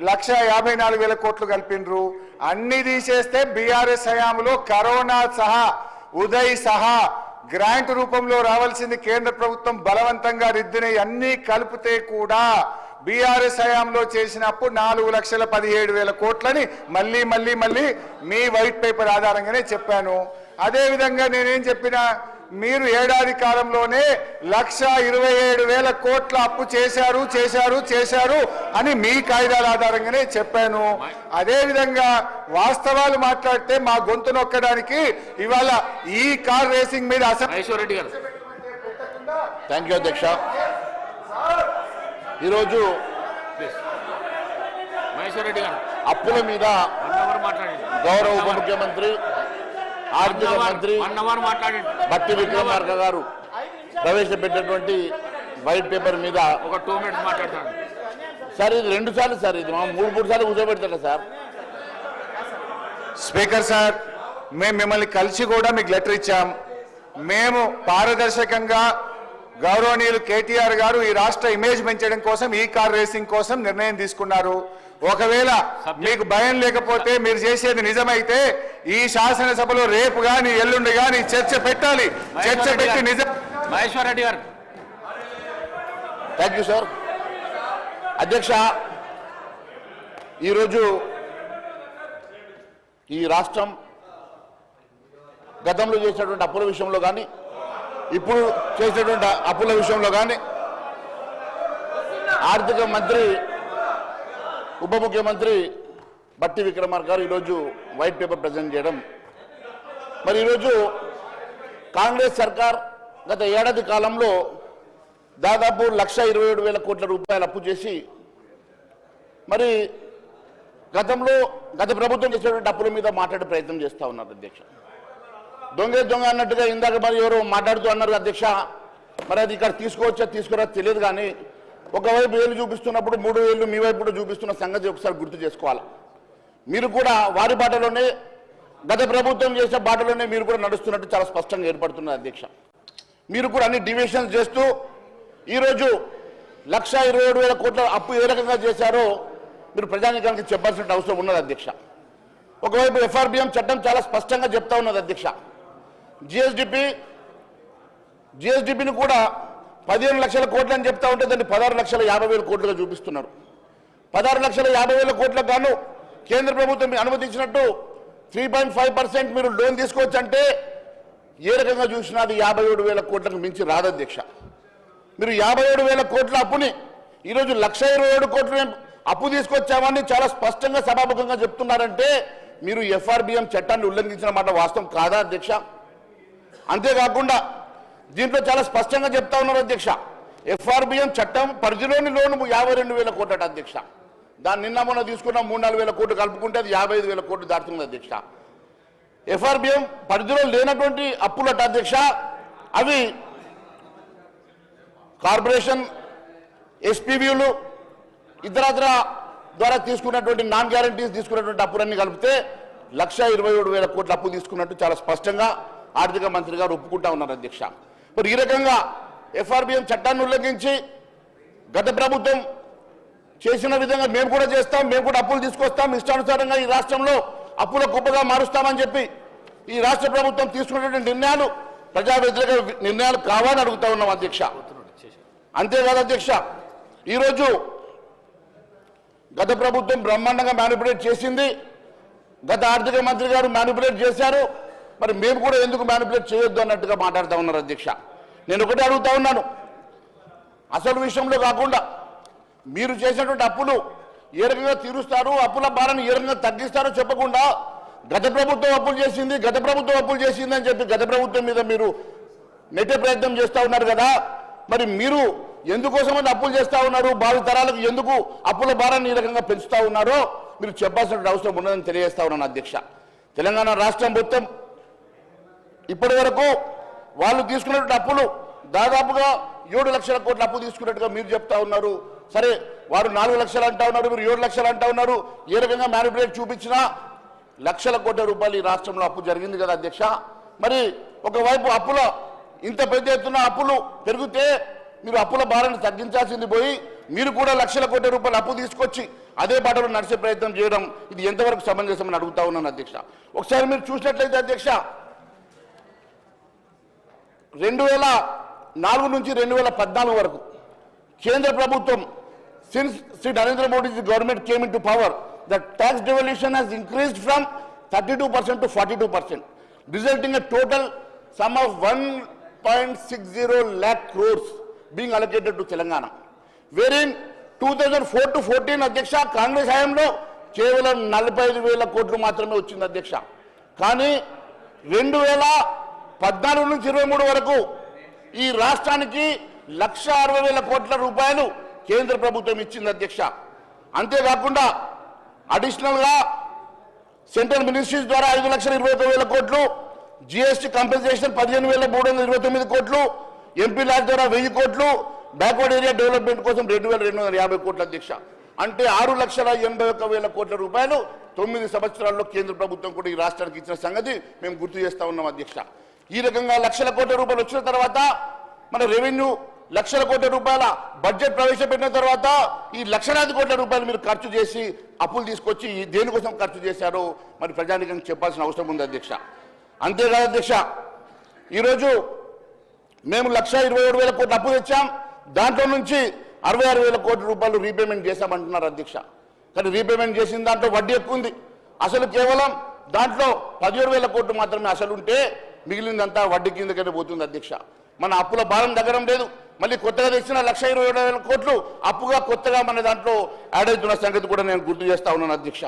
1,54,000 కోట్లు కలిపినరు. అన్ని తీసేస్తే బీఆర్ఎస్ హయాంలో కరోనా సహా, ఉదయ్ సహా గ్రాంట్ రూపంలో రావాల్సింది కేంద్ర ప్రభుత్వం బలవంతంగా రిద్దిన అన్ని కలిపితే కూడా బీఆర్ఎస్ హయాంలో చేసిన అప్పు 4,17,000 కోట్లని మళ్ళీ మీ వైట్ పేపర్ ఆధారంగానే చెప్పాను. అదేవిధంగా నేనేం చెప్పినా, మీరు ఏడాది కాలంలోనే 1,27,000 కోట్ల అప్పు చేశారు అని మీ కాయిదాల ఆధారంగానే చెప్పాను. అదేవిధంగా వాస్తవాలు మాట్లాడితే మా గొంతు నొక్కడానికి ఇవాళ ఈ కార్ రేసింగ్ మీద మహేశ్వరరెడ్డి గారు. థ్యాంక్ యూ అధ్యక్ష. ఈరోజు మహేశ్వరరెడ్డి గారు అప్పుల మీద 1 hour మాట్లాడండి. గౌరవ ఉప ముఖ్యమంత్రి ఆర్థిక మంత్రి 1 hour మాట్లాడండి. బట్టి విక్రమార్క గారు ప్రవేశపెట్టినటువంటి వైట్ పేపర్ మీద ఒక 2 minutes మాట్లాడతాను సార్. ఇది 2 సార్లు సార్, ఇది మా 3 సార్లు కూర్చోబెడతారా సార్? స్పీకర్ సార్, మేము మిమ్మల్ని కలిసి కూడా మీకు లెటర్ ఇచ్చాం. మేము పారదర్శకంగా గౌరవనీయులు కేటీఆర్ గారు ఈ రాష్ట్ర ఇమేజ్ పెంచడం కోసం ఈ కార్ రేసింగ్ కోసం నిర్ణయం తీసుకున్నారు. ఒకవేళ మీకు భయం లేకపోతే, మీరు చేసేది నిజమైతే ఈ శాసనసభలో రేపు గాని ఎల్లుండి గాని చర్చ పెట్టాలి. చర్చ పెట్టి నిజం. మహేశ్వరరెడ్డి గారు. Thank you sir. అధ్యక్ష, ఈరోజు ఈ రాష్ట్రం గతంలో చేసినటువంటి అప్పుల విషయంలో కానీ, ఇప్పుడు చేసినటువంటి అప్పుల విషయంలో కానీ ఆర్థిక మంత్రి ఉప ముఖ్యమంత్రి బట్టి విక్రమార్క గారు ఈరోజు వైట్ పేపర్ ప్రజెంట్ చేయడం, మరి ఈరోజు కాంగ్రెస్ సర్కార్ గత ఏడాది కాలంలో దాదాపు 1,27,000 కోట్ల రూపాయలు అప్పు చేసి, మరి గత ప్రభుత్వం చేసినటువంటి అప్పుల మీద మాట్లాడే ప్రయత్నం చేస్తూ ఉన్నారు అధ్యక్ష. దొంగ అన్నట్టుగా ఇందాక మరి ఎవరు మాట్లాడుతూ అన్నారు అధ్యక్ష. మరి అది ఇక్కడ తీసుకోవచ్చా తీసుకురా తెలియదు, కానీ ఒకవైపు వేలు చూపిస్తున్నప్పుడు 3 వేలు మీ వైపు కూడా చూపిస్తున్న సంగతి ఒకసారి గుర్తు చేసుకోవాలి. మీరు కూడా వారి బాటలోనే, గత ప్రభుత్వం చేసే బాటలోనే మీరు కూడా నడుస్తున్నట్టు చాలా స్పష్టంగా ఏర్పడుతున్నది అధ్యక్ష. మీరు కూడా అన్ని డివిజన్స్ చేస్తూ ఈరోజు 1,27,000 కోట్ల అప్పు ఏ రకంగా చేశారో మీరు ప్రజానీకానికి చెప్పాల్సిన అవసరం ఉన్నది అధ్యక్ష. ఒకవైపు ఎఫ్ఆర్బిఎం చట్టం చాలా స్పష్టంగా చెప్తా ఉన్నది అధ్యక్ష. జిఎస్డిపిని కూడా 15 లక్షల కోట్లు అని చెప్తా ఉంటే దాన్ని 16,50,000 కోట్లుగా చూపిస్తున్నారు. 16,50,000 కోట్లకు గాను కేంద్ర ప్రభుత్వం అనుమతించినట్టు 3.5% మీరు లోన్ తీసుకోవచ్చు అంటే ఏ రకంగా చూసినా అది 57,000 కోట్లకు మించి రాదు అధ్యక్ష. మీరు 57,000 కోట్ల అప్పుని ఈరోజు 1,27,000 కోట్ల అప్పు తీసుకొచ్చామని చాలా స్పష్టంగా సభాముఖంగా చెప్తున్నారంటే మీరు ఎఫ్ఆర్బిఎం చట్టాన్ని ఉల్లంఘించిన మాట వాస్తవం కాదా అధ్యక్ష? అంతేకాకుండా దీంట్లో చాలా స్పష్టంగా చెప్తా ఉన్నారు అధ్యక్ష, ఎఫ్ఆర్బిఎం చట్టం పరిధిలోని లోను 52,000 కోట్ల అధ్యక్ష. దాన్ని నిన్న మొన్న తీసుకున్న 3-4 వేల కోట్లు కలుపుకుంటే అది 55,000 కోట్లు దాటుతుంది అధ్యక్ష. ఎఫ్ఆర్బిఎం పరిధిలో లేనటువంటి అప్పులట అధ్యక్ష. అవి కార్పొరేషన్, ఎస్పీబీలు, ఇతరత్ర ద్వారా తీసుకున్నటువంటి నాన్ గ్యారంటీస్ తీసుకున్నటువంటి అప్పులన్నీ కలిపితే 1,27,000 కోట్ల అప్పు తీసుకున్నట్టు చాలా స్పష్టంగా ఆర్థిక మంత్రి గారు ఒప్పుకుంటా ఉన్నారు అధ్యక్ష. మరి ఈ రకంగా ఎఫ్ఆర్బిఎం చట్టాన్ని ఉల్లంఘించి గత ప్రభుత్వం చేసిన విధంగా మేము కూడా చేస్తాం, మేము కూడా అప్పులు తీసుకొస్తాం, ఇష్టానుసారంగా ఈ రాష్ట్రంలో అప్పుల కుప్పగా మారుస్తామని చెప్పి ఈ రాష్ట్ర ప్రభుత్వం తీసుకున్నటువంటి నిర్ణయాలు ప్రజా వ్యతిరేక నిర్ణయాలు కావాలని అడుగుతా ఉన్నాం అధ్యక్ష. అంతేకాదు అధ్యక్ష, ఈరోజు గత ప్రభుత్వం బ్రహ్మాండంగా మ్యానిపులేట్ చేసింది, గత ఆర్థిక మంత్రి గారు మ్యానిపులేట్ చేశారు, మరి మేము కూడా ఎందుకు మ్యానిపులేట్ చేయొద్దు అన్నట్టుగా మాట్లాడుతూ ఉన్నారు అధ్యక్ష. నేను ఒకటే అడుగుతా ఉన్నాను, అసలు విషయంలో కాకుండా మీరు చేసినటువంటి అప్పులు ఏ రకంగా తీరుస్తారు, అప్పుల భారాన్ని ఏ రకంగా తగ్గిస్తారో చెప్పకుండా గత ప్రభుత్వం అప్పులు చేసింది, గత ప్రభుత్వం అప్పులు చేసింది అని చెప్పి గత ప్రభుత్వం మీద మీరు నెట్టే ప్రయత్నం చేస్తూ ఉన్నారు కదా. మరి మీరు ఎందుకోసమని అప్పులు చేస్తూ ఉన్నారు, భావి తరాలకు ఎందుకు అప్పుల భారాన్ని ఈ రకంగా పెంచుతూ ఉన్నారో మీరు చెప్పాల్సిన అవసరం ఉన్నదని తెలియజేస్తా ఉన్నాను అధ్యక్ష. తెలంగాణ రాష్ట్రం మొత్తం ఇప్పటి వరకు వాళ్ళు తీసుకున్నటువంటి అప్పులు దాదాపుగా 7 లక్షల కోట్ల అప్పు తీసుకున్నట్టుగా మీరు చెప్తా ఉన్నారు. సరే, వారు 4 లక్షలు అంటా ఉన్నారు, మీరు 7 లక్షలు అంటా ఉన్నారు. ఏ రకంగా మ్యానిపులేట్ చూపించినా లక్షల కోట్ల రూపాయలు ఈ రాష్ట్రంలో అప్పు జరిగింది కదా అధ్యక్ష. మరి ఒకవైపు అప్పుల ఇంత పెద్ద ఎత్తున అప్పులు పెరిగితే మీరు అప్పుల భారాన్ని తగ్గించాల్సింది పోయి మీరు కూడా లక్షల కోట్ల రూపాయలు అప్పు తీసుకొచ్చి అదే బాటలో నడిచే ప్రయత్నం చేయడం ఇది ఎంతవరకు సమంజసమని అడుగుతా ఉన్నాను అధ్యక్ష. ఒకసారి మీరు చూసినట్లయితే అధ్యక్ష, 2004 నుంచి 2014 వరకు కేంద్ర ప్రభుత్వం, since Sri Narendra Modi's government came into power, the tax devolution has increased from 32% to 42%, resulting in a total sum of 1.60 lakh crores being allocated to Telangana. Wherein 2004 to 14 అధ్యక్ష కాంగ్రెస్ హయాంలో కేవలం 45,000 కోట్లు మాత్రమే వచ్చింది అధ్యక్ష. కానీ 2014 నుంచి 23 వరకు ఈ రాష్ట్రానికి 1,60,000 కోట్ల రూపాయలు కేంద్ర ప్రభుత్వం ఇచ్చింది అధ్యక్ష. అంతేకాకుండా అడిషనల్గా సెంట్రల్ మినిస్ట్రీస్ ద్వారా 5,21,000 కోట్లు, జిఎస్టీ కంపెన్సేషన్ 15,329 కోట్లు, ఎంపీ లాజ్ ద్వారా 1000 కోట్లు, బ్యాక్వర్డ్ ఏరియా డెవలప్మెంట్ కోసం 2,250 కోట్ల అధ్యక్ష. అంటే 6,81,000 కోట్ల రూపాయలు 9 సంవత్సరాల్లో కేంద్ర ప్రభుత్వం కూడా ఈ రాష్ట్రానికి ఇచ్చిన సంగతి మేము గుర్తు చేస్తా ఉన్నాం అధ్యక్ష. ఈ రకంగా లక్షల కోట్ల రూపాయలు వచ్చిన తర్వాత మన రెవెన్యూ లక్షల కోట్ల రూపాయల బడ్జెట్ ప్రవేశపెట్టిన తర్వాత ఈ లక్షలాది కోట్ల రూపాయలు మీరు ఖర్చు చేసి అప్పులు తీసుకొచ్చి దేనికోసం ఖర్చు చేశారో మరి ప్రజానికానికి చెప్పాల్సిన అవసరం ఉంది అధ్యక్ష. అంతేకాదు అధ్యక్ష, ఈరోజు మేము 1,27,000 కోట్ల అప్పు తెచ్చాం, దాంట్లో నుంచి 66,000 కోట్ల రూపాయలు రీపేమెంట్ చేశామంటున్నారు అధ్యక్ష. కానీ రీపేమెంట్ చేసిన దాంట్లో వడ్డీ ఎక్కువ ఉంది. అసలు కేవలం దాంట్లో 17,000 కోట్లు మాత్రమే అసలు ఉంటే మిగిలిందంతా వడ్డీ కిందకనే పోతుంది అధ్యక్ష. మన అప్పుల భారం తగ్గడం లేదు. మళ్ళీ కొత్తగా తెచ్చిన 1,27,000 కోట్లు అప్పుగా కొత్తగా మన దాంట్లో యాడ్ అవుతున్న సంగతి కూడా నేను గుర్తు చేస్తా ఉన్నాను అధ్యక్ష.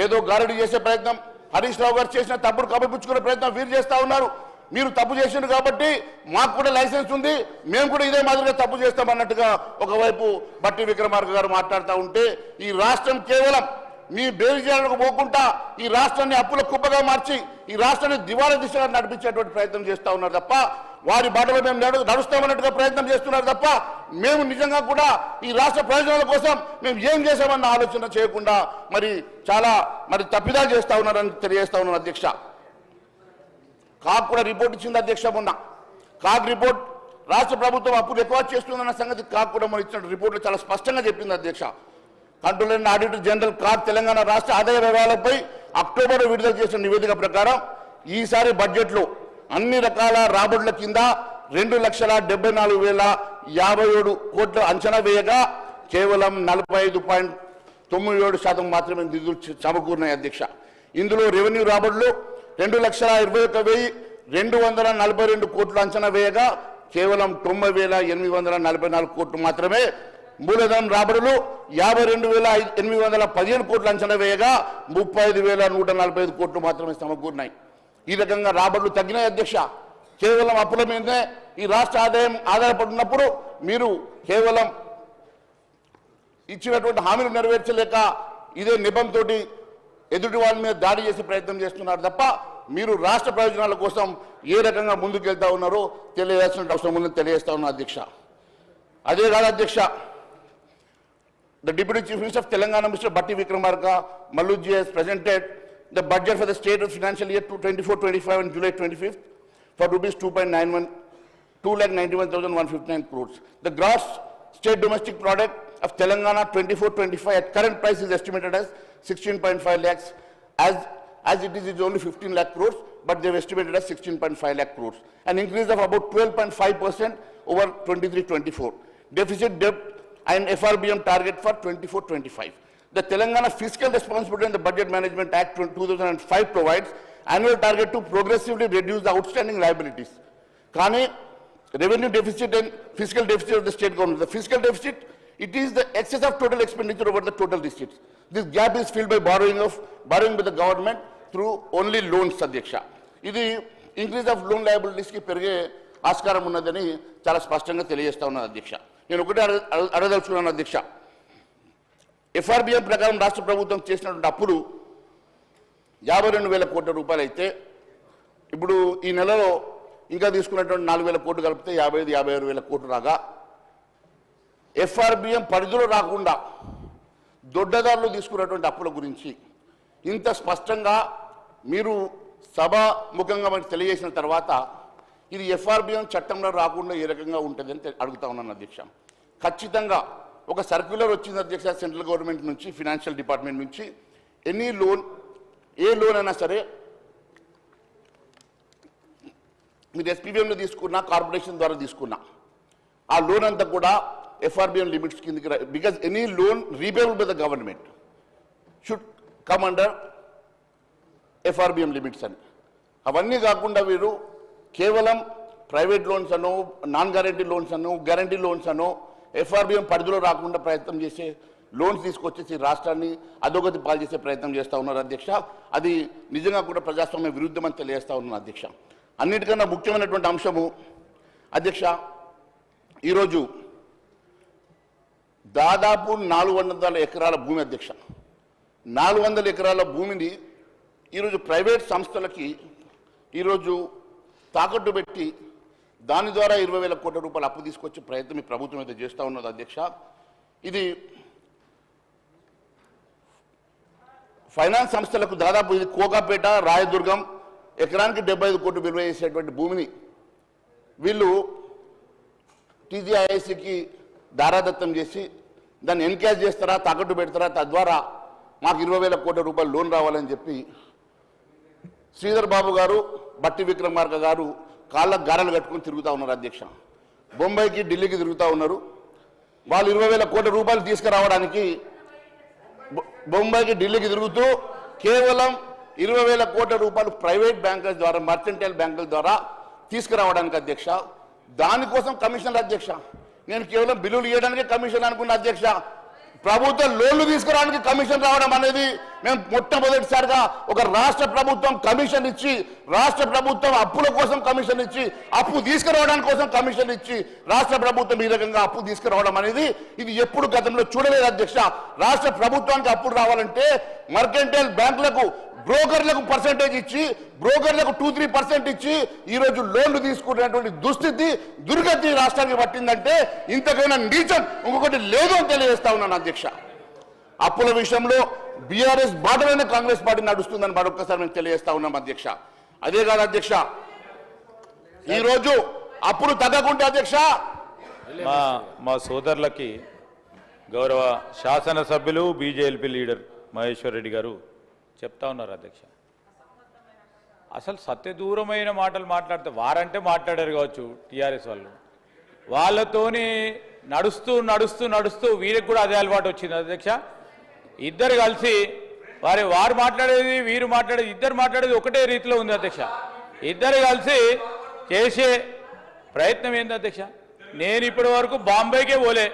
ఏదో గారడీ చేసే ప్రయత్నం, హరీష్ రావు గారు చేసిన తప్పుడు కప్పిపుచ్చుకునే ప్రయత్నం వీరు చేస్తా ఉన్నారు. మీరు తప్పు చేసిండ్రు కాబట్టి మాకు కూడా లైసెన్స్ ఉంది, మేము కూడా ఇదే మాదిరిగా తప్పు చేస్తామన్నట్టుగా ఒకవైపు బట్టి విక్రమార్క గారు మాట్లాడుతూ ఉంటే ఈ రాష్ట్రం కేవలం మీ బేరిజాలకు పోకుండా ఈ రాష్ట్రాన్ని అప్పుల కుప్పగా మార్చి ఈ రాష్ట్రాన్ని దివాళా దిశగా నడిపించేటువంటి ప్రయత్నం చేస్తూ ఉన్నారు తప్ప వారి బాటలో మేము నడుస్తామన్నట్టుగా ప్రయత్నం చేస్తున్నారు తప్ప మేము నిజంగా కూడా ఈ రాష్ట్ర ప్రయోజనాల కోసం మేము ఏం చేసామన్న ఆలోచన చేయకుండా మరి చాలా తప్పిదాలు చేస్తూ ఉన్నారని తెలియజేస్తా ఉన్నాను అధ్యక్ష. కాగ్ కూడా రిపోర్ట్ ఇచ్చింది అధ్యక్ష. మొన్న కాగ్ రిపోర్ట్ రాష్ట్ర ప్రభుత్వం అప్పులు ఎక్కువ చేస్తుందన్న సంగతి కాగ్ కూడా మనం ఇచ్చిన రిపోర్ట్లో చాలా స్పష్టంగా చెప్పింది అధ్యక్ష. Controller and auditor general CAG Telangana రాష్ట్ర ఆదాయ వ్యవహారాలపై అక్టోబర్ విడుదల చేసిన నివేదిక ప్రకారం ఈసారి బడ్జెట్లో అన్ని రకాల రాబడుల కింద 2,74,057 కోట్ల అంచనా వేయగా కేవలం 45.97% మాత్రమే నిధులు సమకూరినాయి అధ్యక్ష. ఇందులో రెవెన్యూ రాబడులు 2,21,242 కోట్లు అంచనా వేయగా కేవలం 90,844 కోట్లు మాత్రమే, మూలధనం రాబడులు 52,815 కోట్లు అంచనా వేయగా 35,145 కోట్లు మాత్రమే సమకూరినాయి. ఈ రకంగా రాబడులు తగ్గినాయి అధ్యక్ష. కేవలం అప్పుల మీదనే ఈ రాష్ట్ర ఆదాయం ఆధారపడినప్పుడు మీరు కేవలం ఇచ్చినటువంటి హామీలు నెరవేర్చలేక ఇదే నిబంధనతో ఎదుటి వాళ్ళ మీద దాడి చేసే ప్రయత్నం చేస్తున్నారు తప్ప మీరు రాష్ట్ర ప్రయోజనాల కోసం ఏ రకంగా ముందుకెళ్తా ఉన్నారో తెలియజేయాల్సిన అవసరం ఉందని తెలియజేస్తా ఉన్నా అధ్యక్ష. అదే కాదు అధ్యక్ష, the Deputy Chief Minister of Telangana, Mr. Batti Vikramarka Malluji, has presented the budget for the state of financial year 24-25 on July 25th for rupees 2,91,159 crores. The gross state domestic product of Telangana 24-25 at current price is estimated as 16.5 lakhs. As it is only 15 lakh crores, but they've estimated as 16.5 lakh crores. An increase of about 12.5% over 23-24. Deficit debt and FRBM target for 24-25. The Telangana Fiscal Responsibility and the Budget Management Act 2005 provides annual target to progressively reduce the outstanding liabilities. Kane, revenue deficit and fiscal deficit of the state government. The fiscal deficit, it is the excess of total expenditure over the total receipts. This gap is filled by borrowing by the government through only loans, Adhyaksha. This increase of loan liabilities ki perige ఆస్కారం ఉన్నదని చాలా స్పష్టంగా తెలియజేస్తా ఉన్నాను అధ్యక్ష. నేను ఒకటే అడగదలుచుకున్నాను అధ్యక్ష. ఎఫ్ఆర్బిఎం ప్రకారం రాష్ట్ర ప్రభుత్వం చేసినటువంటి అప్పులు 52,000 కోట్ల రూపాయలు అయితే ఇప్పుడు ఈ నెలలో ఇంకా తీసుకున్నటువంటి 4,000 కోట్లు కలిపితే 55,000 కోట్లు రాగా ఎఫ్ఆర్బిఎం పరిధిలో రాకుండా దొడ్డదారులు తీసుకున్నటువంటి అప్పుల గురించి ఇంత స్పష్టంగా మీరు సభాముఖంగా మనకు తెలియజేసిన తర్వాత ఇది ఎఫ్ఆర్బిఎం చట్టంలో రాకుండా ఏ రకంగా ఉంటుందని అడుగుతా ఉన్నాను అధ్యక్ష. ఖచ్చితంగా ఒక సర్క్యులర్ వచ్చింది అధ్యక్ష సెంట్రల్ గవర్నమెంట్ నుంచి, ఫినాన్షియల్ డిపార్ట్మెంట్ నుంచి. ఎనీ లోన్, ఏ లోన్ అయినా సరే మీరు ఎస్పీబీఎంలో తీసుకున్నా, కార్పొరేషన్ ద్వారా తీసుకున్నా ఆ లోన్ అంతా కూడా FRBM limits కిందకి because any loan repayable by the government should come under FRBM limits అని. అవన్నీ కాకుండా వీరు కేవలం ప్రైవేట్ లోన్స్ అనో, నాన్ గ్యారంటీ లోన్స్ అనో, గ్యారంటీ లోన్స్ అనో FRBM పరిధిలో రాకుండా ప్రయత్నం చేసే లోన్స్ తీసుకొచ్చేసి రాష్ట్రాన్ని అధోగతి పాలు చేసే ప్రయత్నం చేస్తూ ఉన్నారు అధ్యక్ష. అది నిజంగా కూడా ప్రజాస్వామ్య విరుద్ధం అని తెలియజేస్తా ఉన్నాను అధ్యక్ష. అన్నిటికన్నా ముఖ్యమైనటువంటి అంశము అధ్యక్ష, ఈరోజు దాదాపు 400 ఎకరాల భూమి అధ్యక్ష, 400 ఎకరాల భూమిని ఈరోజు ప్రైవేట్ సంస్థలకి ఈరోజు తాకట్టు పెట్టి దాని ద్వారా 20,000 కోట్ల రూపాయలు అప్పు తీసుకొచ్చే ప్రయత్నం ఈ ప్రభుత్వం అయితే చేస్తూ ఉన్నది అధ్యక్ష. ఇది ఫైనాన్స్ సంస్థలకు దాదాపు ఇది కోకాపేట, రాయదుర్గం ఎకరానికి 75 కోట్లు విలువ చేసేటువంటి భూమిని వీళ్ళు TGIICకి దారాదత్తం చేసి దాన్ని ఎన్కాష్ చేస్తారా, తాకట్టు పెడతారా, తద్వారా మాకు 20,000 కోట్ల రూపాయలు లోన్ రావాలని చెప్పి శ్రీధర్ బాబు గారు, బట్టి విక్రమార్క గారు కాళ్ళకు గారెలు కట్టుకుని తిరుగుతూ ఉన్నారు అధ్యక్ష. బొంబాయికి, ఢిల్లీకి తిరుగుతూ ఉన్నారు. వాళ్ళు 20,000 కోట్ల రూపాయలు తీసుకురావడానికి బొంబాయికి, ఢిల్లీకి తిరుగుతూ కేవలం 20,000 కోట్ల రూపాయలు ప్రైవేట్ బ్యాంకుల ద్వారా, మర్చెంటైల్ బ్యాంకుల ద్వారా తీసుకురావడానికి అధ్యక్ష. దానికోసం కమిషనర్ అధ్యక్ష. నేను కేవలం బిల్లులు ఇవ్వడానికి కమిషన్ అనుకున్న అధ్యక్ష. ప్రభుత్వ లోన్లు తీసుకురావడానికి కమిషన్ రావడం అనేది మేము మొట్టమొదటిసారిగా ఒక రాష్ట్ర ప్రభుత్వం కమిషన్ ఇచ్చి, రాష్ట్ర ప్రభుత్వం అప్పుల కోసం కమిషన్ ఇచ్చి, అప్పు తీసుకురావడానికి కోసం కమిషన్ ఇచ్చి రాష్ట్ర ప్రభుత్వం ఈ రకంగా అప్పు తీసుకురావడం అనేది ఇది ఎప్పుడు గతంలో చూడలేదు అధ్యక్ష. రాష్ట్ర ప్రభుత్వానికి అప్పులు రావాలంటే మర్కెంటైల్ బ్యాంకులకు, బ్రోకర్లకు పర్సెంటేజ్ ఇచ్చి, బ్రోకర్లకు 2-3% ఇచ్చి ఈరోజు లోన్లు తీసుకునేటువంటి దుస్థితి, దుర్గతి రాష్ట్రానికి పట్టిందంటే ఇంతకైనా నీచం ఇంకొకటి లేదు అని తెలియజేస్తా ఉన్నాను అధ్యక్ష. అప్పుల విషయంలో బీఆర్ఎస్ బాటలోనే కాంగ్రెస్ పార్టీ నడుస్తుందని మరొకసారి మేము తెలియజేస్తా ఉన్నాం అధ్యక్ష. అదే కాదు అధ్యక్ష, ఈరోజు అప్పులు తగ్గకుంటే అధ్యక్ష మా సోదరులకి గౌరవ శాసనసభ్యులు బీజేపీ లీడర్ మహేశ్వర్ రెడ్డి గారు చెప్తా ఉన్నారు అధ్యక్ష. అసలు సత్యదూరమైన మాటలు మాట్లాడితే వారంటే మాట్లాడారు కావచ్చు టీఆర్ఎస్ వాళ్ళు, వాళ్ళతోని నడుస్తూ నడుస్తూ నడుస్తూ వీరికి కూడా అదే అలవాటు వచ్చింది అధ్యక్ష. ఇద్దరు కలిసి వారు మాట్లాడేది, వీరు మాట్లాడేది, ఇద్దరు మాట్లాడేది ఒకటే రీతిలో ఉంది అధ్యక్ష. ఇద్దరు కలిసి చేసే ప్రయత్నం ఏంది అధ్యక్ష? నేను ఇప్పటి వరకు బాంబేకే పోలే,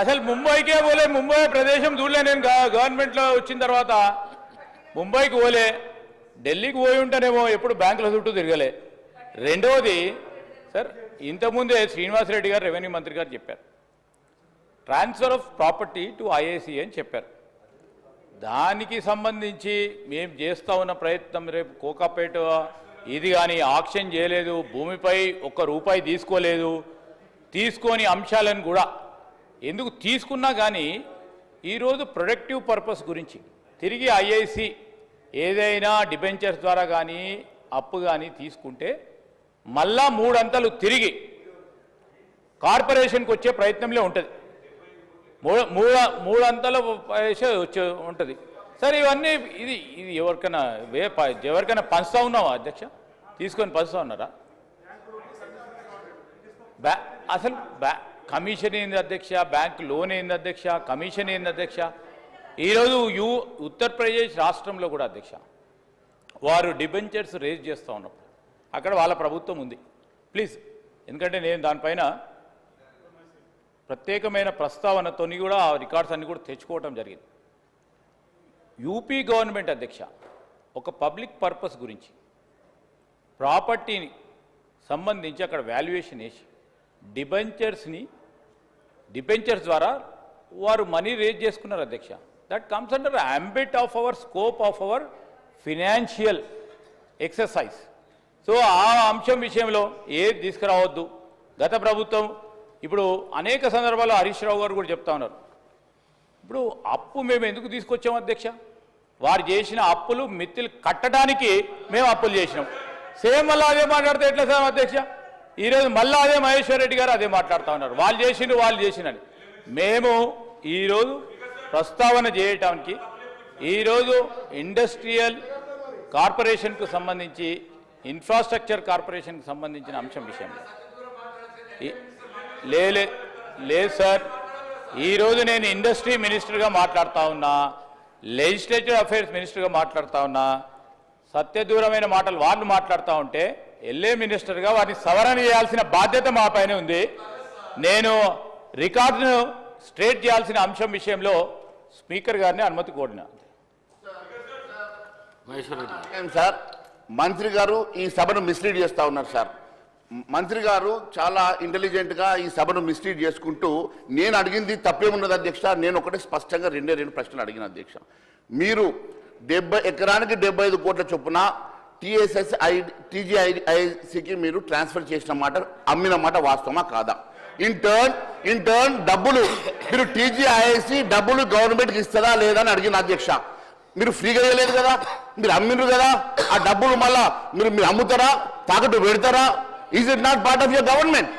అసలు ముంబైకే పోలే. ముంబై ప్రదేశం చూడలే నేను. గవర్నమెంట్లో వచ్చిన తర్వాత ముంబైకి పోలే, ఢిల్లీకి పోయి ఉంటానేమో, ఎప్పుడు బ్యాంకుల చుట్టూ తిరగలే. రెండవది సార్, ఇంతకుముందే శ్రీనివాసరెడ్డి గారు రెవెన్యూ మంత్రి గారు చెప్పారు transfer of property to IIC అని చెప్పారు. దానికి సంబంధించి మేము చేస్తూ ఉన్న ప్రయత్నం రేపు కోకాపేట ఇది కానీ ఆక్షన్ చేయలేదు, భూమిపై ఒక్క రూపాయి తీసుకోలేదు, తీసుకొని అంశాలను కూడా ఎందుకు తీసుకున్నా కానీ ఈరోజు ప్రొడక్టివ్ పర్పస్ గురించి తిరిగి ఐఐసి ఏదైనా డిబెంచర్స్ ద్వారా కానీ అప్పు కానీ తీసుకుంటే మళ్ళా 3 అంతలు తిరిగి కార్పొరేషన్కి వచ్చే ప్రయత్నంలో ఉంటుంది. మూడు అంతలు వచ్చే ఉంటుంది. సరే ఇవన్నీ ఇది ఎవరికైనా పంచుతా ఉన్నావా అధ్యక్ష? తీసుకొని పంచుతా ఉన్నారా? అసలు కమిషన్ ఏంది అధ్యక్ష? బ్యాంక్ లోన్ ఏంది అధ్యక్ష? కమిషన్ ఏంది అధ్యక్ష? ఈరోజు ఉత్తరప్రదేశ్ రాష్ట్రంలో కూడా అధ్యక్ష వారు డిబెంచర్స్ రేజ్ చేస్తూ ఉన్నప్పుడు అక్కడ వాళ్ళ ప్రభుత్వం ఉంది. ప్లీజ్, ఎందుకంటే నేను దానిపైన ప్రత్యేకమైన ప్రస్తావనతో కూడా ఆ రికార్డ్స్ అన్ని కూడా తెచ్చుకోవటం జరిగింది. యూపీ గవర్నమెంట్ అధ్యక్ష ఒక పబ్లిక్ పర్పస్ గురించి ప్రాపర్టీని సంబంధించి అక్కడ వాల్యుయేషన్ వేసి డిబెంచర్స్ ద్వారా వారు మనీ రేజ్ చేసుకున్నారు అధ్యక్ష. That comes under ambit of our scope of our financial exercise. So ఆ అంశం విషయంలో ఏది తీసుకురావద్దు. గత ప్రభుత్వం ఇప్పుడు అనేక సందర్భాల్లో హరీష్ రావు గారు కూడా చెప్తా ఉన్నారు. ఇప్పుడు అప్పు మేము ఎందుకు తీసుకొచ్చాం అధ్యక్ష? వారు చేసిన అప్పులు మిత్తులు కట్టడానికి మేము అప్పులు చేసినాం. సేమ్ మళ్ళీ అదే మాట్లాడితే ఎట్లా సార్ అధ్యక్ష? ఈరోజు మళ్ళీ అదే మహేశ్వర్ రెడ్డి గారు అదే మాట్లాడుతూ ఉన్నారు. వాళ్ళు చేసినని మేము ఈరోజు ప్రస్తావన చేయటానికి ఈరోజు ఇండస్ట్రియల్ కార్పొరేషన్కు సంబంధించి ఇన్ఫ్రాస్ట్రక్చర్ కార్పొరేషన్కి సంబంధించిన అంశం విషయంలో లేదు సార్. ఈరోజు నేను ఇండస్ట్రీ మినిస్టర్గా మాట్లాడుతూ ఉన్నా, లెజిస్లేటివ్ అఫైర్స్ మినిస్టర్గా మాట్లాడుతూ ఉన్నా. సత్యదూరమైన మాటలు వాళ్ళు మాట్లాడుతూ ఉంటే ఎల్ఏ మినిస్టర్గా వారిని సవరణ చేయాల్సిన బాధ్యత మా పైన ఉంది. నేను రికార్డును స్ట్రేట్ చేయాల్సిన అంశం విషయంలో స్పీకర్ గారిని అనుమతి కోరిన. సార్, మంత్రి గారు ఈ సభను మిస్లీడ్ చేస్తూ ఉన్నారు సార్. మంత్రి గారు చాలా ఇంటెలిజెంట్గా ఈ సభను మిస్లీడ్ చేసుకుంటూ నేను అడిగింది తప్పేమున్నది అధ్యక్ష? నేను ఒకటే స్పష్టంగా రెండు ప్రశ్నలు అడిగిన అధ్యక్ష. మీరు ఎకరానికి 75 కోట్ల చొప్పున టీజీఐసికి మీరు ట్రాన్స్ఫర్ చేసిన మాట, అమ్మిన మాట వాస్తవమా కాదా? ఇన్ టర్న్ డబ్బులు మీరు టీజీఐసి డబ్బులు గవర్నమెంట్కి ఇస్తుందా లేదా అని అడిగిన అధ్యక్ష. మీరు ఫ్రీగా ఇవ్వలేదు కదా, మీరు అమ్మిండ్రు కదా, ఆ డబ్బులు మళ్ళా మీరు అమ్ముతారా, తాకట్టు పెడతారా? Is it not part of your government?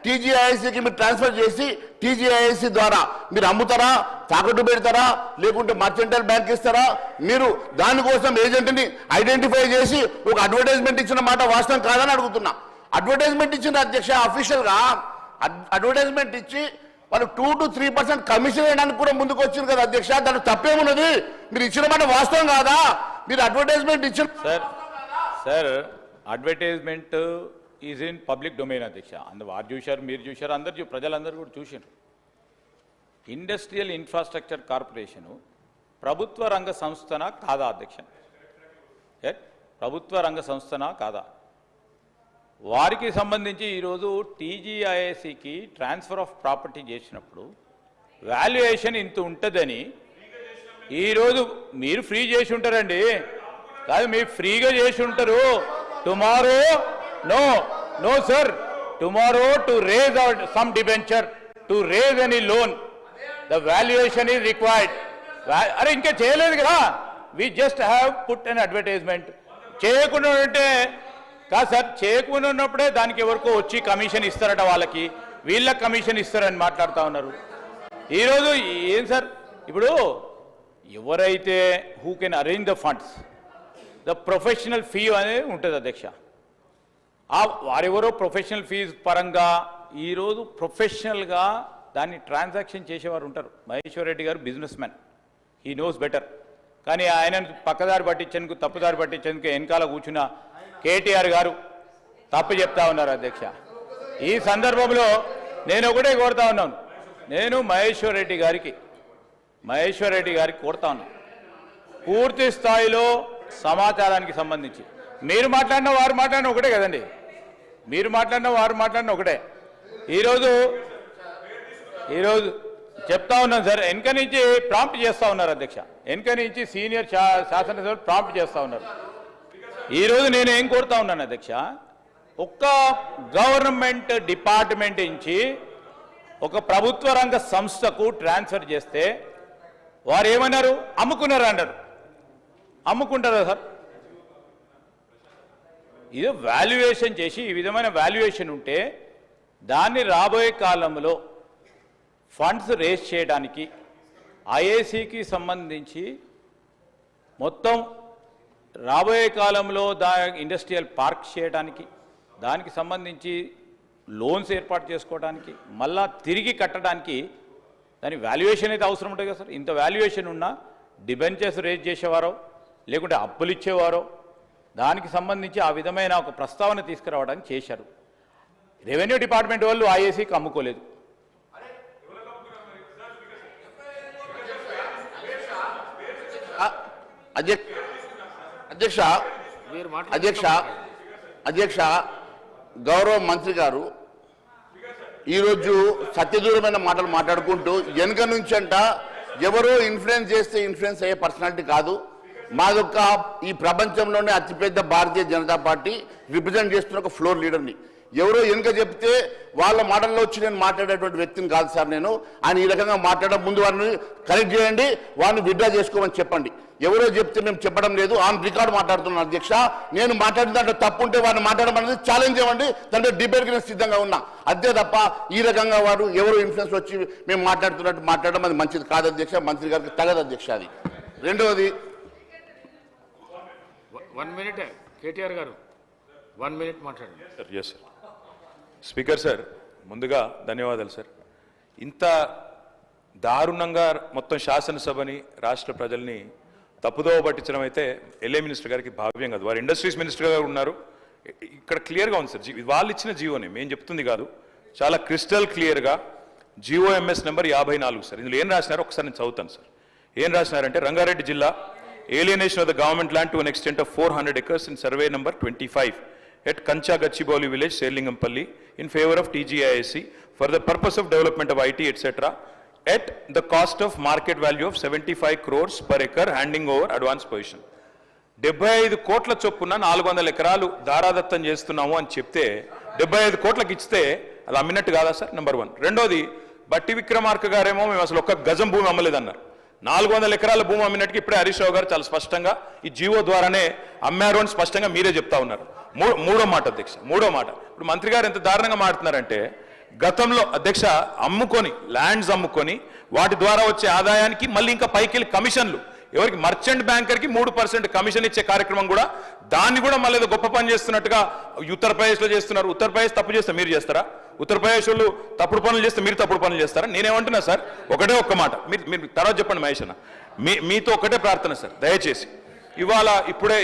టీజీఐసికి మీరు ట్రాన్స్ఫర్ చేసి టీజీఐసి ద్వారా మీరు అమ్ముతారా, తాకట్టు పెడతారా, లేకుంటే మర్చెంటైల్ బ్యాంక్ ఇస్తారా? మీరు దానికోసం ఏజెంట్ని ఐడెంటిఫై చేసి ఒక అడ్వర్టైజ్మెంట్ ఇచ్చిన మాట వాస్తవం కాదని అడుగుతున్నా. అడ్వర్టైజ్మెంట్ ఇచ్చిన అధ్యక్ష అఫీషియల్గా అడ్వర్టైజ్మెంట్ ఇచ్చి వాళ్ళు 2 to 3% కమిషన్ వేయడానికి కూడా ముందుకు వచ్చింది కదా అధ్యక్ష. దానికి తప్పేమున్నది? మీరు ఇచ్చిన మాట వాస్తవం కాదా? మీరు అడ్వర్టైజ్మెంట్ ఇచ్చిన sir advertisement is in public domain అధ్యక్ష. వారు చూశారు, మీరు చూశారు, ప్రజలందరూ కూడా చూశారు. ఇండస్ట్రియల్ ఇన్ఫ్రాస్ట్రక్చర్ కార్పొరేషను ప్రభుత్వ రంగ సంస్థనా కాదా అధ్యక్ష? ప్రభుత్వ రంగ సంస్థనా కాదా? వారికి సంబంధించి ఈరోజు టీజీఐఎస్సికి ట్రాన్స్ఫర్ ఆఫ్ ప్రాపర్టీ చేసినప్పుడు వాల్యుయేషన్ ఇంత ఉంటుందని ఈరోజు మీరు ఫ్రీ చేసి ఉంటారండి. కాదు, మీరు ఫ్రీగా చేసి ఉంటారు. Tomorrow no sir, tomorrow to raise some debenture, to raise any loan, the valuation is required. అరే ఇంకా చేయలేదు కదా, we just have put an advertisement. చేయకుండా ఉంటే కాదు సార్, చేయకుండా ఉన్నప్పుడే దానికి ఎవరికో వచ్చి కమిషన్ ఇస్తారట, వాళ్ళకి వీళ్ళకి కమిషన్ ఇస్తారని మాట్లాడుతూ ఉన్నారు. ఈరోజు ఏం సార్, ఇప్పుడు ఎవరైతే who can arrange the funds, the professional fee అనేది ఉంటుంది అధ్యక్ష. వారెవరో ప్రొఫెషనల్ ఫీజ్ పరంగా ఈరోజు ప్రొఫెషనల్గా దాన్ని ట్రాన్సాక్షన్ చేసేవారు ఉంటారు. మహేశ్వర్ రెడ్డి గారు business man, he knows better. కానీ ఆయనను పక్కదారి పట్టించేందుకు, తప్పుదారి పట్టించేందుకు వెనకాల కూర్చున్న కేటీఆర్ గారు తప్పు చెప్తా ఉన్నారు అధ్యక్ష. ఈ సందర్భంలో నేను ఒకటే కోరుతా ఉన్నాను, నేను మహేశ్వర్ రెడ్డి గారికి కోరుతా ఉన్నాను, పూర్తి స్థాయిలో సమాచారానికి సంబంధించి మీరు మాట్లాడిన వారు మాట్లాడిన ఒకటే కదండి, మీరు మాట్లాడిన వారు మాట్లాడిన ఒకటే. ఈరోజు చెప్తా ఉన్నాను సార్. వెనక నుంచి ప్రాంప్ట్ చేస్తా ఉన్నారు అధ్యక్ష. వెనక నుంచి సీనియర్ శాసనసభ్యులు ప్రాంప్ట్ చేస్తా ఉన్నారు. ఈరోజు నేను ఏం కోరుతా ఉన్నాను అధ్యక్ష, ఒక్క గవర్నమెంట్ డిపార్ట్మెంట్ నుంచి ఒక ప్రభుత్వ రంగ సంస్థకు ట్రాన్స్ఫర్ చేస్తే వారు ఏమన్నారు, అమ్ముకున్నారు అన్నారు. అమ్ముకుంటారా సార్? ఇది వాల్యుయేషన్ చేసి ఈ విధమైన వాల్యుయేషన్ ఉంటే దాన్ని రాబోయే కాలంలో ఫండ్స్ రేస్ చేయడానికి ఐఏసీకి సంబంధించి మొత్తం రాబోయే కాలంలో ఇండస్ట్రియల్ పార్క్ చేయడానికి, దానికి సంబంధించి లోన్స్ ఏర్పాటు చేసుకోవడానికి, మళ్ళా తిరిగి కట్టడానికి దాని వాల్యుయేషన్ అయితే అవసరం ఉంటుంది కదా సార్. ఇంత వాల్యుయేషన్ ఉన్నా డిబెంచర్స్ రేజ్ చేసేవారో లేకుంటే అప్పులు ఇచ్చేవారో దానికి సంబంధించి ఆ విధమైన ఒక ప్రస్తావన తీసుకురావడానికి చేశారు. రెవెన్యూ డిపార్ట్మెంట్ వాళ్ళు ఐఏసీకి అమ్ముకోలేదు. అధ్యక్ష గౌరవ మంత్రి గారు ఈరోజు సత్యదూరమైన మాటలు మాట్లాడుకుంటూ వెనుక నుంచి అంట ఎవరో ఇన్ఫ్లుయెన్స్ చేస్తే ఇన్ఫ్లుయెన్స్ అయ్యే పర్సనాలిటీ కాదు, మాదొక్క ఈ ప్రపంచంలోనే అతిపెద్ద భారతీయ జనతా పార్టీ రిప్రజెంట్ చేస్తున్న ఒక ఫ్లోర్ లీడర్ని. ఎవరో వెనుక చెప్తే వాళ్ళ మాటల్లో వచ్చి నేను మాట్లాడేటువంటి వ్యక్తిని కాదు సార్ నేను. ఆయన ఈ రకంగా మాట్లాడడం ముందు వారిని కరెక్ట్ చేయండి, వారిని విత్డ్రా చేసుకోమని చెప్పండి. ఎవరో చెప్తే మేము చెప్పడం లేదు, ఆన్ రికార్డు మాట్లాడుతున్నాను అధ్యక్ష. నేను మాట్లాడిన దాంట్లో తప్పు ఉంటే వారిని మాట్లాడడం అనేది ఛాలెంజ్ ఇవ్వండి, దాంట్లో డిబేట్కి నేను సిద్ధంగా ఉన్నా. అంతే తప్ప ఈ రకంగా వారు ఎవరో ఇన్ఫ్లుయెన్స్ వచ్చి మేము మాట్లాడుతున్నట్టు మాట్లాడడం అది మంచిది కాదు అధ్యక్ష, మంత్రి గారికి తగదు అధ్యక్ష. అది రెండవది 1 minute కేటీఆర్ గారు 1 minute మాట్లాడండి. Yes sir. స్పీకర్ సార్, ముందుగా ధన్యవాదాలు సార్. ఇంత దారుణంగా మొత్తం శాసనసభని రాష్ట్ర ప్రజల్ని తప్పుదోవ పట్టించడం అయితే ఎల్ఏ మినిస్టర్ గారికి భావ్యం కాదు. వారు ఇండస్ట్రీస్ మినిస్టర్ గారు ఉన్నారు. ఇక్కడ క్లియర్గా ఉంది సార్, వాళ్ళు ఇచ్చిన జీవోని మేము చెప్తుంది కాదు, చాలా క్రిస్టల్ క్లియర్గా జీఓఎంఎస్ నెంబర్ 54 సార్. ఇందులో ఏం రాసినారో ఒకసారి నేను చదువుతాను సార్. ఏం రాసినారంటే, రంగారెడ్డి జిల్లా alienation of the government land to an extent of 400 acres in survey number 25 at Kancha Gachibowli village, Serlingampalli, in favor of TGISC for the purpose of development of IT, etc. at the cost of market value of 75 crores per acre, handing over advance position. 75 కోట్ల చొప్పున 400 ఎకరాలు దారాదత్తం చేస్తున్నాము అని చెప్తే 75 కోట్లకు ఇస్తే అది అమ్మినట్టు కాదా సార్? నెంబర్ 1. రెండోది, బట్టి విక్రమార్క గారేమో మేము అసలు ఒక్క గజం భూమి అమ్మలేదన్నారు. 400 ఎకరాల భూమి అమ్మినట్టుగా ఇప్పుడే హరీష్ రావు గారు చాలా స్పష్టంగా ఈ జీవో ద్వారానే అమ్మారు అని స్పష్టంగా మీరే చెప్తా ఉన్నారు. మూడో మాట అధ్యక్ష, మూడో మాట, ఇప్పుడు మంత్రి గారు ఎంత దారుణంగా మాట్లాడుతున్నారంటే, గతంలో అధ్యక్ష అమ్ముకొని ల్యాండ్స్ అమ్ముకొని వాటి ద్వారా వచ్చే ఆదాయానికి మళ్ళీ ఇంకా పైకి కమిషన్లు, ఎవరికి మర్చెంట్ బ్యాంకర్కి 3% కమిషన్ ఇచ్చే కార్యక్రమం కూడా, దాన్ని కూడా మళ్ళీ ఏదో గొప్ప పని చేస్తున్నట్టుగా ఉత్తరప్రదేశ్లో చేస్తున్నారు. ఉత్తరప్రదేశ్ తప్పు చేస్తే మీరు చేస్తారా? ఉత్తరప్రదేశ్ వాళ్ళు తప్పుడు పనులు చేస్తే మీరు తప్పుడు పనులు చేస్తారా? నేనేమంటున్నా సార్, ఒకటే ఒక్క మాట, మీరు తర్వాత చెప్పండి మహేష్ అన్న, మీతో ఒకటే ప్రార్థన సార్, దయచేసి ఇవాళ ఇప్పుడే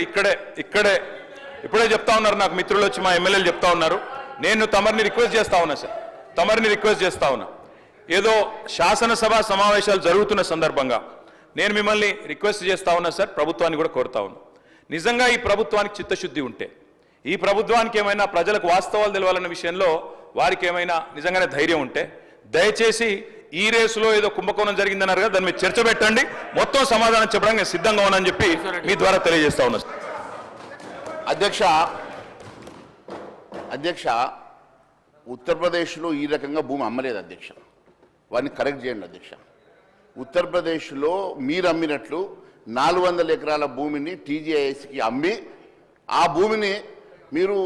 చెప్తా ఉన్నారు, నాకు మిత్రులు వచ్చి మా ఎమ్మెల్యేలు చెప్తా ఉన్నారు, నేను తమరిని రిక్వెస్ట్ చేస్తా ఉన్నా సార్, తమరిని రిక్వెస్ట్ చేస్తా ఉన్నా, ఏదో శాసనసభ సమావేశాలు జరుగుతున్న సందర్భంగా నేను మిమ్మల్ని రిక్వెస్ట్ చేస్తా ఉన్నా సార్, ప్రభుత్వాన్ని కూడా కోరుతా ఉన్నా, నిజంగా ఈ ప్రభుత్వానికి చిత్తశుద్ధి ఉంటే, ఈ ప్రభుత్వానికి ఏమైనా ప్రజలకు వాస్తవాలు తెలవాలన్న విషయంలో వారికి ఏమైనా నిజంగానే ధైర్యం ఉంటే, దయచేసి ఈ రేసులో ఏదో కుంభకోణం జరిగిందన్నారు కదా, దాని మీద చర్చ పెట్టండి, మొత్తం సమాధానం చెప్పడానికి నేను సిద్ధంగా ఉన్నానని చెప్పి మీ ద్వారా తెలియజేస్తా ఉన్నా. అధ్యక్ష ఉత్తరప్రదేశ్లో ఈ రకంగా భూమి అమ్మలేదు అధ్యక్ష, వారిని కరెక్ట్ చేయండి అధ్యక్ష. ఉత్తరప్రదేశ్లో మీరు అమ్మినట్లు 400 ఎకరాల భూమిని టీజీఐఎస్కి అమ్మి, ఆ భూమిని మీరు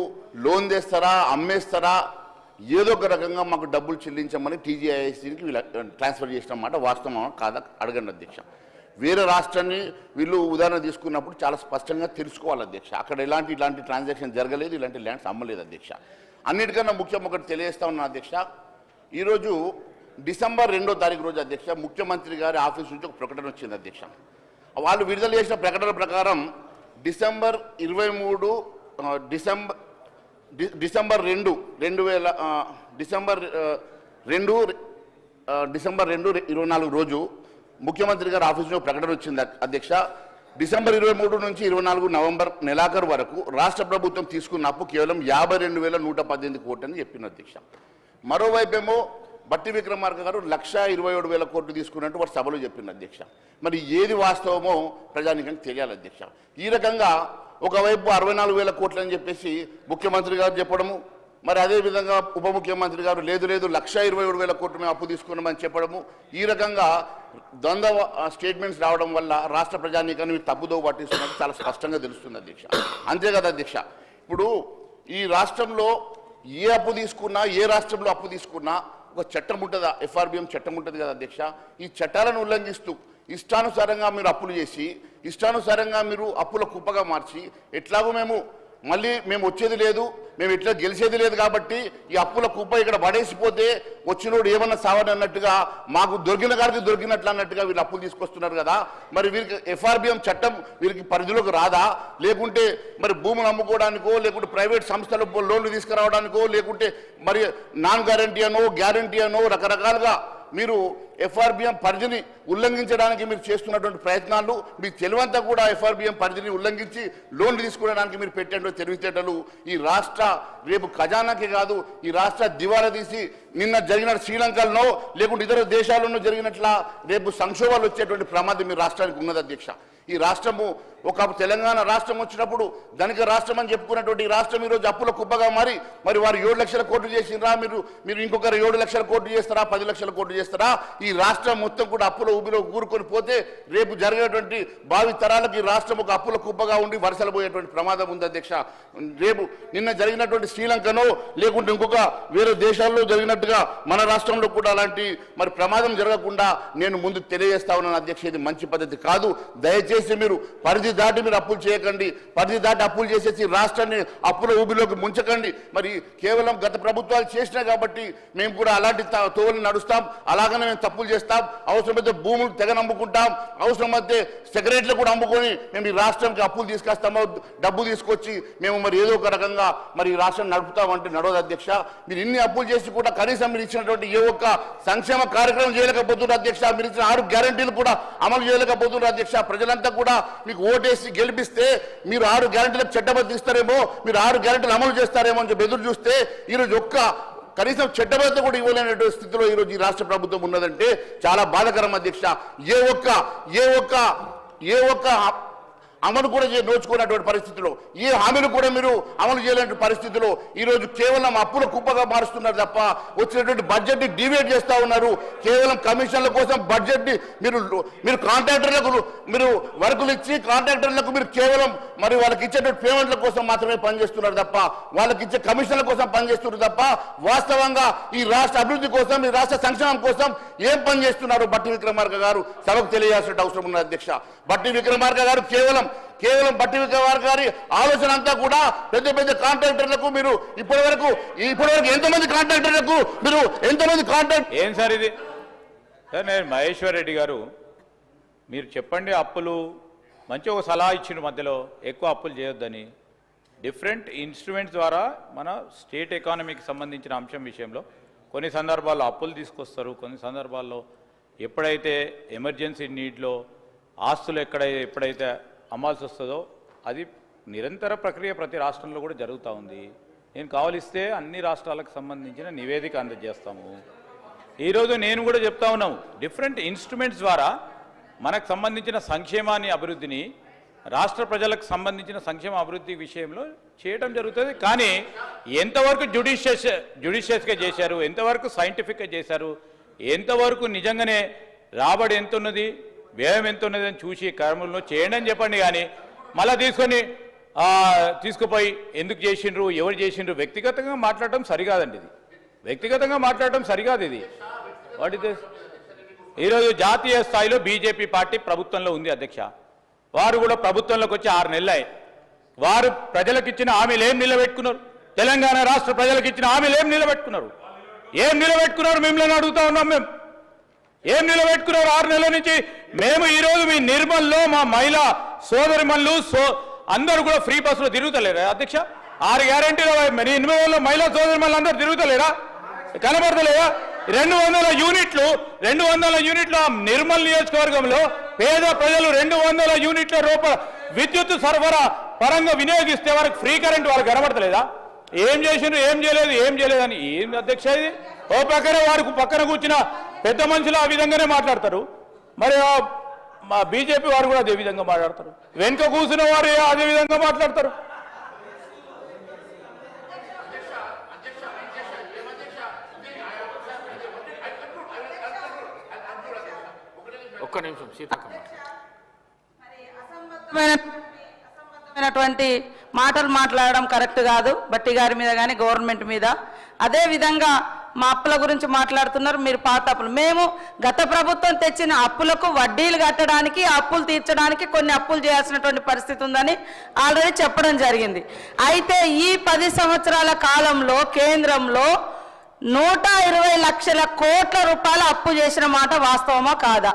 లోన్ తెస్తారా, అమ్మేస్తారా, ఏదో ఒక రకంగా మాకు డబ్బులు చెల్లించమని టీజీఐఎస్కి ట్రాన్స్ఫర్ చేసిన మాట వాస్తవం కాదా అడగండి అధ్యక్ష. వేరే రాష్ట్రాన్ని వీళ్ళు ఉదాహరణ తీసుకున్నప్పుడు చాలా స్పష్టంగా తెలుసుకోవాలి అధ్యక్ష, అక్కడ ఇలాంటి ట్రాన్సాక్షన్ జరగలేదు, ఇలాంటి ల్యాండ్స్ అమ్మలేదు అధ్యక్ష. అన్నిటికన్నా ముఖ్యం ఒకటి తెలియజేస్తా ఉన్నా అధ్యక్ష, ఈరోజు డిసెంబర్ 2వ తారీఖు రోజు అధ్యక్ష ముఖ్యమంత్రి గారి ఆఫీస్ నుంచి ఒక ప్రకటన వచ్చింది అధ్యక్ష. వాళ్ళు విడుదల చేసిన ప్రకటన ప్రకారం డిసెంబర్ 2 2024 రోజు ముఖ్యమంత్రి గారి ఆఫీస్ నుంచి ప్రకటన వచ్చింది అధ్యక్ష. డిసెంబర్ 23 నుంచి 24 నవంబర్ నెలాఖరు వరకు రాష్ట్ర ప్రభుత్వం తీసుకున్న అప్పు కేవలం 52,118 కోట్లు అని చెప్పింది అధ్యక్ష. మరోవైపేమో బట్టి విక్రమార్క గారు 1,27,000 కోట్లు తీసుకున్నట్టు వాడు సభలో చెప్పింది అధ్యక్ష. మరి ఏది వాస్తవమో ప్రజానికానికి తెలియాలి అధ్యక్ష. ఈ రకంగా ఒకవైపు 64,000 కోట్లు అని చెప్పేసి ముఖ్యమంత్రి గారు చెప్పడము, మరి అదేవిధంగా ఉప ముఖ్యమంత్రి గారు లేదు 1,27,000 కోట్లు మేము అప్పు తీసుకున్నామని చెప్పడము, ఈ రకంగా ద్వంద్వ స్టేట్మెంట్స్ రావడం వల్ల రాష్ట్ర ప్రజానీకాన్ని తప్పుదో పట్టిస్తున్నట్టు చాలా స్పష్టంగా తెలుస్తుంది అధ్యక్ష. అంతే కదా అధ్యక్ష, ఇప్పుడు ఈ రాష్ట్రంలో ఏ అప్పు తీసుకున్నా, ఏ రాష్ట్రంలో అప్పు తీసుకున్నా ఒక చట్టం ఉంటుందా, FRBM చట్టం ఉంటుంది కదా అధ్యక్ష. ఈ చట్టాలను ఉల్లంఘిస్తూ ఇష్టానుసారంగా మీరు అప్పులు చేసి, ఇష్టానుసారంగా మీరు అప్పుల కుప్పగా మార్చి, ఎట్లాగో మేము వచ్చేది లేదు, మేము ఇట్లా గెలిచేది లేదు కాబట్టి ఈ అప్పుల కుప్ప ఇక్కడ పడేసిపోతే వచ్చినోడు ఏమన్నా సావని అన్నట్టుగా, మాకు దొరికిన కాడికి దొరికినట్లు అన్నట్టుగా వీళ్ళు అప్పులు తీసుకొస్తున్నారు కదా. మరి వీరికి FRBM చట్టం వీరికి పరిధిలోకి రాదా? లేకుంటే మరి భూములు అమ్ముకోవడానికో, లేకుంటే ప్రైవేట్ సంస్థలు లోన్లు తీసుకురావడానికో, లేకుంటే మరి నాన్ గ్యారంటీ అనో గ్యారంటీ అనో రకరకాలుగా మీరు FRBM పరిధిని ఉల్లంఘించడానికి మీరు చేస్తున్నటువంటి ప్రయత్నాలు, మీ తెలివంతా కూడా FRBM పరిధిని ఉల్లంఘించి లోన్లు తీసుకోవడానికి మీరు పెట్టేటువంటి తెలివితేటలు ఈ రాష్ట్ర రేపు ఖజానాకి కాదు, ఈ రాష్ట్ర దివాలా తీసి నిన్న జరిగిన శ్రీలంకలో లేకుంటే ఇతర దేశాల్లోనూ జరిగినట్ల రేపు సంక్షోభాలు వచ్చేటువంటి ప్రమాదం మీ రాష్ట్రానికి ఉన్నది అధ్యక్ష. ఈ రాష్ట్రము ఒక తెలంగాణ రాష్ట్రం వచ్చినప్పుడు ధనిక రాష్ట్రం అని చెప్పుకున్నటువంటి ఈ రాష్ట్రం ఈరోజు అప్పుల కుప్పగా మారి, మరి వారు 7 లక్షల కోట్లు చేసినరా, మీరు ఇంకొకరు 7 లక్షల కోట్లు చేస్తారా, 10 లక్షల కోట్లు చేస్తారా? ఈ రాష్ట్రం మొత్తం కూడా అప్పుల ఊబిలో ఊరుకొని పోతే రేపు జరిగేటువంటి భావి తరాలకు ఈ రాష్ట్రం ఒక అప్పుల కుప్పగా ఉండి వరుసలు పోయేటువంటి ప్రమాదం ఉంది అధ్యక్ష. రేపు నిన్న జరిగినటువంటి శ్రీలంకనో లేకుంటే ఇంకొక వేరే దేశాల్లో జరిగినట్టుగా మన రాష్ట్రంలో కూడా అలాంటి మరి ప్రమాదం జరగకుండా నేను ముందు తెలియజేస్తా ఉన్నాను అధ్యక్ష. ఇది మంచి పద్ధతి కాదు. దయచేసి మీరు పరిధి దాటి మీరు అప్పులు చేయకండి, పరిధి దాటి అప్పులు చేసేసి రాష్ట్రాన్ని అప్పుల ఊబిలోకి ముంచకండి. మరి కేవలం గత ప్రభుత్వాలు చేసినాయి కాబట్టి మేము కూడా అలాంటి తోవలు నడుస్తాం, అలాగనే మేము తప్పులు చేస్తాం. అవసరమైతే భూములు తెగ నమ్ముకుంటాం, అవసరమైతే సెక్రటరీలు కూడా అమ్ముకొని మేము ఈ రాష్ట్రానికి అప్పులు తీసుకొస్తామో, డబ్బు తీసుకొచ్చి మేము మరి ఏదో ఒక రకంగా మరి ఈ రాష్ట్రం నడుపుతామంటే నడవదు అధ్యక్ష. మీరు ఇన్ని అప్పులు చేసి కూడా కనీసం మీరు ఇచ్చినటువంటి ఏ ఒక్క సంక్షేమ కార్యక్రమం చేయలేకపోతున్నారు అధ్యక్ష. మీరు ఇచ్చిన 6 గ్యారంటీలు కూడా అమలు చేయలేకపోతున్నారు అధ్యక్ష. ప్రజలంతా కూడా మీకు ఓటేసి గెలిపిస్తే మీరు 6 గ్యారంటీలకు చట్టబద్ధ ఇస్తారేమో, మీరు 6 గ్యారంటీలు అమలు చేస్తారేమో అని చెప్పి ఎదురు చూస్తే ఈరోజు ఒక్క కనీసం చట్టబద్ధ కూడా ఇవ్వలేనటువంటి స్థితిలో ఈరోజు ఈ రాష్ట్ర ప్రభుత్వం ఉన్నదంటే చాలా బాధాకరం అధ్యక్ష. ఏ ఒక్క అమలు కూడా నోచుకున్నటువంటి పరిస్థితిలో, ఏ హామీలు కూడా మీరు అమలు చేయలేని పరిస్థితిలో ఈరోజు కేవలం అప్పుల కుప్పగా మారుస్తున్నారు తప్ప వచ్చినటువంటి బడ్జెట్ని డివేట్ చేస్తూ ఉన్నారు. కేవలం కమిషన్ల కోసం బడ్జెట్ని మీరు కాంట్రాక్టర్లకు మీరు వర్కులు ఇచ్చి కాంట్రాక్టర్లకు మీరు కేవలం మరి వాళ్ళకి ఇచ్చేటువంటి పేమెంట్ల కోసం మాత్రమే పనిచేస్తున్నారు తప్ప, వాళ్ళకి ఇచ్చే కమిషన్ల కోసం పనిచేస్తున్నారు తప్ప వాస్తవంగా ఈ రాష్ట్ర అభివృద్ధి కోసం, ఈ రాష్ట్ర సంక్షేమం కోసం ఏం పనిచేస్తున్నారు బట్టి విక్రమార్క గారు సభకు తెలియాల్సిన అవసరం ఉన్నది అధ్యక్ష. బట్టి విక్రమార్క గారు కేవలం బట్టి విక్రమార్క గారి ఆలోచన అంతా కూడా పెద్ద కాంట్రాక్టర్లకు మీరు ఇప్పటివరకు ఎంతమంది కాంట్రాక్టర్లకు మీరు ఎంతమంది కాంట్రాక్ట్ ఏం సార్ ఇది? సార్ నేను మహేశ్వర్ రెడ్డి గారు మీరు చెప్పండి, అప్పులు మంచి ఒక సలహా ఇచ్చిన మధ్యలో ఎక్కువ అప్పులు చేయొద్దని. డిఫరెంట్ ఇన్స్ట్రుమెంట్స్ ద్వారా మన స్టేట్ ఎకానమీకి సంబంధించిన అంశం విషయంలో కొన్ని సందర్భాల్లో అప్పులు తీసుకొస్తారు, కొన్ని సందర్భాల్లో ఎప్పుడైతే ఎమర్జెన్సీ నీడ్లో ఆస్తులు ఎప్పుడైతే అమ్మాల్సి వస్తుందో అది నిరంతర ప్రక్రియ ప్రతి రాష్ట్రంలో కూడా జరుగుతూ ఉంది. నేను కావలిస్తే అన్ని రాష్ట్రాలకు సంబంధించిన నివేదిక అందజేస్తాము. ఈరోజు నేను కూడా చెప్తా ఉన్నాము, డిఫరెంట్ ఇన్స్ట్రుమెంట్స్ ద్వారా మనకు సంబంధించిన సంక్షేమాన్ని అభివృద్ధిని రాష్ట్ర ప్రజలకు సంబంధించిన సంక్షేమ అభివృద్ధి విషయంలో చేయడం జరుగుతుంది. కానీ ఎంతవరకు జ్యుడిషియస్గా చేశారు, ఎంతవరకు సైంటిఫిక్గా చేశారు, ఎంతవరకు నిజంగానే రాబడి ఎంత ఉన్నది, వ్యయం ఎంత ఉన్నది అని చూసి కర్మలను చేయండి అని చెప్పండి. కానీ మళ్ళీ తీసుకుపోయి ఎందుకు చేసిండ్రు, ఎవరు చేసిండ్రు వ్యక్తిగతంగా మాట్లాడటం సరికాదండి. ఇది వ్యక్తిగతంగా మాట్లాడటం సరికాదు. ఇది వాట్ ఇస్ దిస్? ఈరోజు జాతీయ స్థాయిలో బీజేపీ పార్టీ ప్రభుత్వంలో ఉంది అధ్యక్ష. వారు కూడా ప్రభుత్వంలోకి వచ్చి 6 నెలలే. వారు ప్రజలకు ఇచ్చిన హామీలు ఏం నిలబెట్టుకున్నారు? తెలంగాణ రాష్ట్ర ప్రజలకు ఇచ్చిన హామీలు ఏం నిలబెట్టుకున్నారు? మిమ్మల్ని అడుగుతా ఉన్నాం. మేము ఏం నిలబెట్టుకున్నారు 6 నెలల నుంచి? మేము ఈరోజు మీ నిర్మల్లో మా మహిళా సోదరిమణులు అందరూ కూడా ఫ్రీ బస్సులో తిరుగుతలేరా అధ్యక్ష? 6 గ్యారెంటీల నిర్మల్లో మహిళా సోదరిమణులు అందరూ తిరుగుతలేరా? కనబడతలేదా? 200 యూనిట్లు నిర్మల్ నియోజకవర్గంలో పేద ప్రజలు 200 యూనిట్ల రూపాయల విద్యుత్ సరఫరా పరంగా వినియోగిస్తే వారికి ఫ్రీ కరెంట్ వాళ్ళకి కనబడతలేదా? ఏం చేసిండ్రు, ఏం చేయలేదు అని ఏం అధ్యక్ష ఇది? ఓ పక్కన వారికి పక్కన కూర్చున్న పెద్ద మనుషులు ఆ విధంగానే మాట్లాడతారు, మరి మా బీజేపీ వారు కూడా అదే విధంగా మాట్లాడతారు, వెనుక కూర్చున్న వారు అదే విధంగా మాట్లాడతారు. ఒక్క నిమిషం సీతక్క. అసంబద్ధమైనటువంటి మాటలు మాట్లాడడం కరెక్ట్ కాదు, బట్టి గారి మీద కానీ గవర్నమెంట్ మీద. అదే విధంగా మా అప్పుల గురించి మాట్లాడుతున్నారు మీరు, పాత అప్పులు. మేము గత ప్రభుత్వం తెచ్చిన అప్పులకు వడ్డీలు కట్టడానికి, అప్పులు తీర్చడానికి కొన్ని అప్పులు చేయాల్సినటువంటి పరిస్థితి ఉందని ఆల్రెడీ చెప్పడం జరిగింది. అయితే ఈ 10 సంవత్సరాల కాలంలో కేంద్రంలో 120 లక్షల కోట్ల రూపాయల అప్పు చేసిన మాట వాస్తవమా కాదా?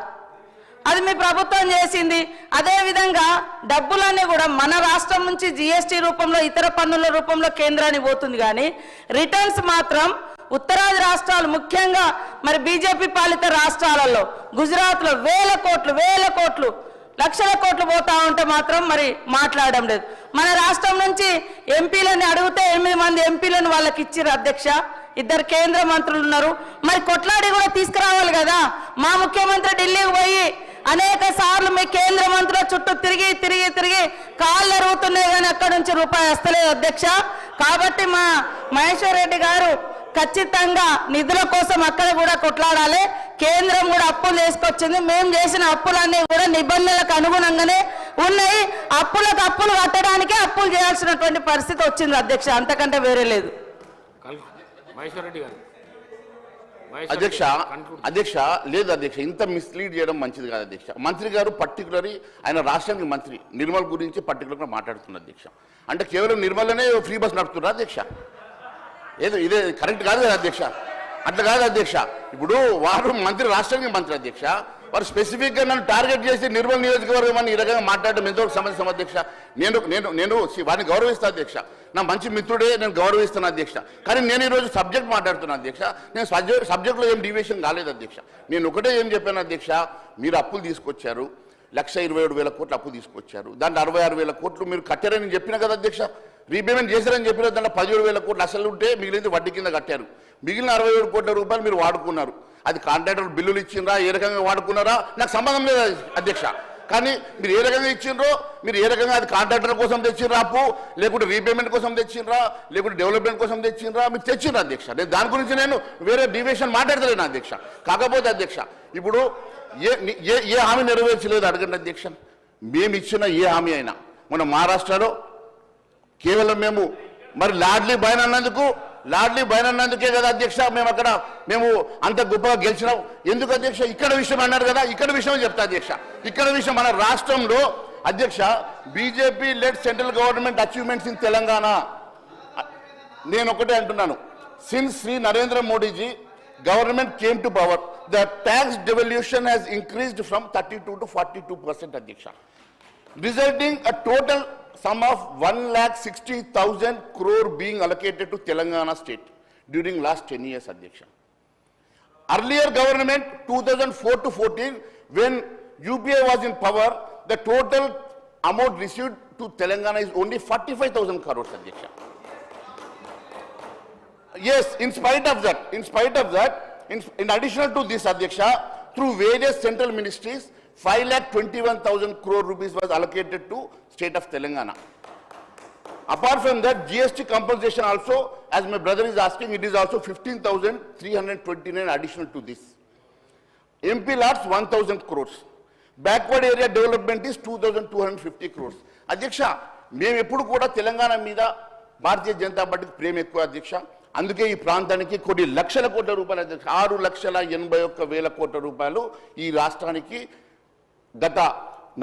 అది మీ ప్రభుత్వం చేసింది. అదేవిధంగా డబ్బులన్నీ కూడా మన రాష్ట్రం నుంచి జిఎస్టీ రూపంలో, ఇతర పన్నుల రూపంలో కేంద్రానికి పోతుంది, కానీ రిటర్న్స్ మాత్రం ఉత్తరాది రాష్ట్రాలు, ముఖ్యంగా మరి బీజేపీ పాలిత రాష్ట్రాలలో గుజరాత్లో వేల కోట్లు లక్షల కోట్లు పోతా ఉంటే మాత్రం మరి మాట్లాడడం లేదు. మన రాష్ట్రం నుంచి ఎంపీలని అడిగితే 8 మంది ఎంపీలను వాళ్ళకి ఇచ్చిర్రు అధ్యక్ష, 2 కేంద్ర మంత్రులు ఉన్నారు. మరి కొట్లాడి కూడా తీసుకురావాలి కదా. మా ముఖ్యమంత్రి ఢిల్లీకి పోయి అనేక సార్లు మీ కేంద్ర మంత్రుల చుట్టూ తిరిగి కాళ్ళు ఎరుగుతున్నాయి, కానీ అక్కడి నుంచి రూపాయి వస్తలేదు అధ్యక్ష. కాబట్టి మా మహేశ్వర్ రెడ్డి గారు ఖచ్చితంగా నిధుల కోసం అక్కడ కూడా కొట్లాడాలి. కేంద్రం కూడా అప్పులు తీసుకొచ్చింది, మేము చేసిన అప్పులన్నీ కూడా నిబంధనలకు అనుగుణంగానే ఉన్నాయి. అప్పులకు అప్పులు కట్టడానికే అప్పులు చేయాల్సినటువంటి పరిస్థితి వచ్చింది అధ్యక్ష, అంతకంటే వేరే లేదు. మహేశ్వర్ రెడ్డి గారు. అధ్యక్ష లేదు అధ్యక్ష, ఇంత మిస్లీడ్ చేయడం మంచిది కాదు అధ్యక్ష. మంత్రి గారు పర్టికులర్లీ ఆయన రాష్ట్రానికి మంత్రి నిర్మల్ గురించి పర్టికులర్గా మాట్లాడుతున్నారు అధ్యక్ష. అంటే కేవలం నిర్మల్లోనే ఫ్రీ బస్ నడుపుతున్నారు అధ్యక్ష. ఏదో ఇదే కరెక్ట్ కాదు కదా అధ్యక్ష, అట్లా కాదు అధ్యక్ష. ఇప్పుడు వారు మంత్రి, రాష్ట్రానికి మంత్రి అధ్యక్ష, వారు స్పెసిఫిక్గా నన్ను టార్గెట్ చేసి నిర్మల్ నియోజకవర్గం అని ఈ రకంగా మాట్లాడడం ఎంతవరకు సమస్య అధ్యక్ష. నేను వారిని గౌరవిస్తాను అధ్యక్ష, నా మంచి మిత్రుడే, నేను గౌరవిస్తాను అధ్యక్ష. కానీ నేను ఈరోజు సబ్జెక్ట్ మాట్లాడుతున్నాను అధ్యక్ష. నేను సబ్జెక్ట్లో ఏం డివియేషన్ కాలేదు అధ్యక్ష. నేను ఒకటే ఏం చెప్పాను అధ్యక్ష, మీరు అప్పులు తీసుకొచ్చారు, 1,27,000 కోట్లు అప్పు తీసుకొచ్చారు, దాంట్లో 66,000 కోట్లు మీరు కట్టారని చెప్పిన కదా అధ్యక్ష. రీపేమెంట్ చేశారని చెప్పిన దాంట్లో 17,000 కోట్లు అసలు ఉంటే మిగిలింది వడ్డీ కింద కట్టారు. మిగిలిన 67 కోట్ల రూపాయలు మీరు వాడుకున్నారు. అది కాంట్రాక్టర్ బిల్లులు ఇచ్చిండ్రా, ఏ రకంగా వాడుకున్నారా నాకు సంబంధం లేదు అధ్యక్ష. కానీ మీరు ఏ రకంగా ఇచ్చిండ్రో, మీరు ఏ రకంగా అది కాంట్రాక్టర్ కోసం తెచ్చిండ్రా అప్పు, లేకుంటే రీపేమెంట్ కోసం తెచ్చిండ్రా, లేకుంటే డెవలప్మెంట్ కోసం తెచ్చిండ్రా, మీరు తెచ్చిండ్రా అధ్యక్ష. నేను దాని గురించి నేను వేరే డివియేషన్ మాట్లాడతలేను అధ్యక్ష. కాకపోతే అధ్యక్ష ఇప్పుడు ఏ హామీ నెరవేర్చలేదు అడగండి అధ్యక్ష. మేము ఇచ్చిన ఏ హామీ అయినా మన మహారాష్ట్రలో కేవలం మేము మరి లాడ్లీ బైన్ అన్నందుకే కదా అధ్యక్ష మేము అంత గొప్పగా గెలిచినాం. ఎందుకు అధ్యక్ష? ఇక్కడ విషయం అన్నారు కదా, ఇక్కడ విషయం చెప్తా అధ్యక్ష. ఇక్కడ విషయం మన రాష్ట్రంలో అధ్యక్ష BJP led central government achievements in Telangana. నేను ఒకటే అంటున్నాను, since Shri Narendra Modiji government came to power, the tax devolution has increased from 32 to 42% అధ్యక్ష, resulting a total sum of 1,60,000 crore being allocated to Telangana state during last 10 years అధ్యక్ష. Earlier government 2004 to 14 when UPA was in power, the total amount received to Telangana is only 45,000 crores అధ్యక్ష. Yes, in spite of that, in addition to this Adhyaksha, through various central ministries, 5,21,000 crore rupees was allocated to state of Telangana. Apart from that, GST compensation also, as my brother is asking, it is also 15,329 additional to this. MP lots 1,000 crores. Backward area development is 2,250 crores. Adhyaksha, మేము ఎప్పుడు కూడా తెలంగాణ మీద భారతీయ జనతా పార్టీకి ప్రేమ ఎక్కువ అధ్యక్ష. అందుకే ఈ ప్రాంతానికి కొన్ని లక్షల కోట్ల రూపాయలు అధ్యక్ష, 6,81,000 కోట్ల రూపాయలు ఈ రాష్ట్రానికి గత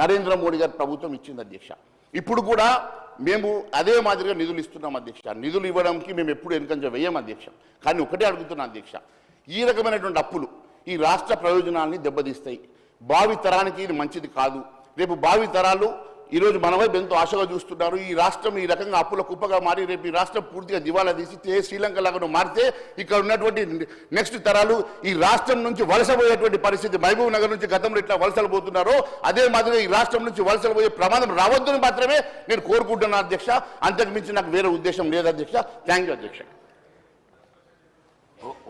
నరేంద్ర మోడీ గారి ప్రభుత్వం ఇచ్చింది అధ్యక్ష. ఇప్పుడు కూడా మేము అదే మాదిరిగా నిధులు ఇస్తున్నాం అధ్యక్ష. నిధులు ఇవ్వడానికి మేము ఎప్పుడు వెనుకంజ వేయం అధ్యక్ష. కానీ ఒకటే అడుగుతున్నాం అధ్యక్ష, ఈ రకమైనటువంటి అప్పులు ఈ రాష్ట్ర ప్రయోజనాల్ని దెబ్బతీస్తాయి. భావి తరానికి ఇది మంచిది కాదు. రేపు భావి తరాలు ఈరోజు మన వైపు ఎంతో ఆశగా చూస్తున్నారు. ఈ రాష్ట్రం ఈ రకంగా అప్పుల కుప్పగా మారి రేపు ఈ రాష్ట్రం పూర్తిగా దివాలా తీసి శ్రీలంక లాగా మారితే ఇక్కడ ఉన్నటువంటి నెక్స్ట్ తరాలు ఈ రాష్ట్రం నుంచి వలసపోయేటువంటి పరిస్థితి, మహబూబ్ నగర్ నుంచి గతంలో ఇట్లా వలసలు పోతున్నారో అదే మాదిరిగా ఈ రాష్ట్రం నుంచి వలసలు పోయే ప్రమాదం రావద్దని మాత్రమే నేను కోరుకుంటున్నాను అధ్యక్ష. అంతకు మించి నాకు వేరే ఉద్దేశం లేదు అధ్యక్ష. థ్యాంక్ యూ అధ్యక్ష.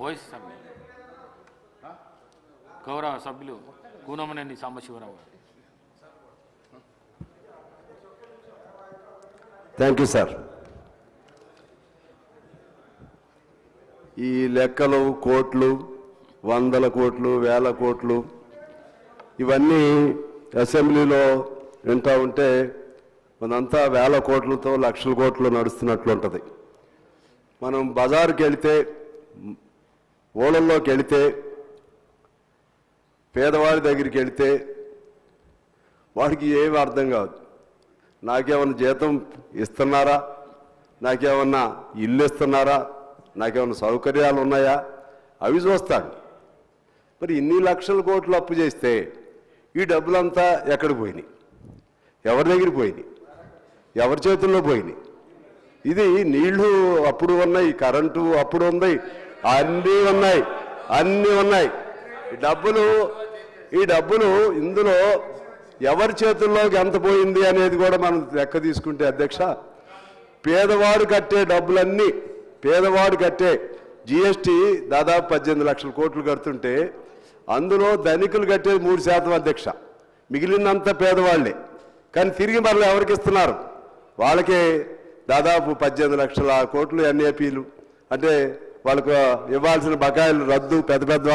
ఓఎస్ సభ్యులు గౌరవ సభ్యులు Kunamneni Sambasivarao. Thank you sir. ఈ లెక్కలు, కోట్లు, వందల కోట్లు, వేల కోట్లు ఇవన్నీ అసెంబ్లీలో వింటూ ఉంటే మనంతా వేల కోట్లతో లక్షల కోట్లు నడుస్తున్నట్లు ఉంటుంది. మనం బజారుకి వెళితే, ఊళ్ళల్లోకి వెళితే, పేదవాడి దగ్గరికి వెళితే వాడికి ఏమి అర్థం కాదు. నాకేమన్నా జీతం ఇస్తున్నారా, నాకేమన్నా ఇల్లు ఇస్తున్నారా, నాకేమన్నా సౌకర్యాలు ఉన్నాయా, అవి చూస్తాడు. మరి ఇన్ని లక్షల కోట్లు అప్పు చేస్తే ఈ డబ్బులంతా ఎక్కడికి పోయినాయి, ఎవరి దగ్గరికి పోయినాయి, ఎవరి చేతుల్లో పోయినాయి? ఇది నీళ్లు అప్పుడు ఉన్నాయి, కరెంటు అప్పుడు ఉంది, అన్నీ ఉన్నాయి, అన్నీ ఉన్నాయి. ఈ డబ్బులు ఇందులో ఎవరి చేతుల్లోకి ఎంత పోయింది అనేది కూడా మనం లెక్క తీసుకుంటే అధ్యక్ష, పేదవాడు కట్టే డబ్బులన్నీ, పేదవాడు కట్టే జిఎస్టీ దాదాపు 18 లక్షల కోట్లు కడుతుంటే అందులో ధనికులు కట్టేది 3% అధ్యక్ష, మిగిలినంత పేదవాళ్లే. కానీ తిరిగి మరలా ఎవరికి ఇస్తున్నారు? వాళ్ళకే దాదాపు 18 లక్షల కోట్లు ఎన్ఏపీలు, అంటే వాళ్ళకు ఇవ్వాల్సిన బకాయిలు రద్దు, పెద్ద పెద్ద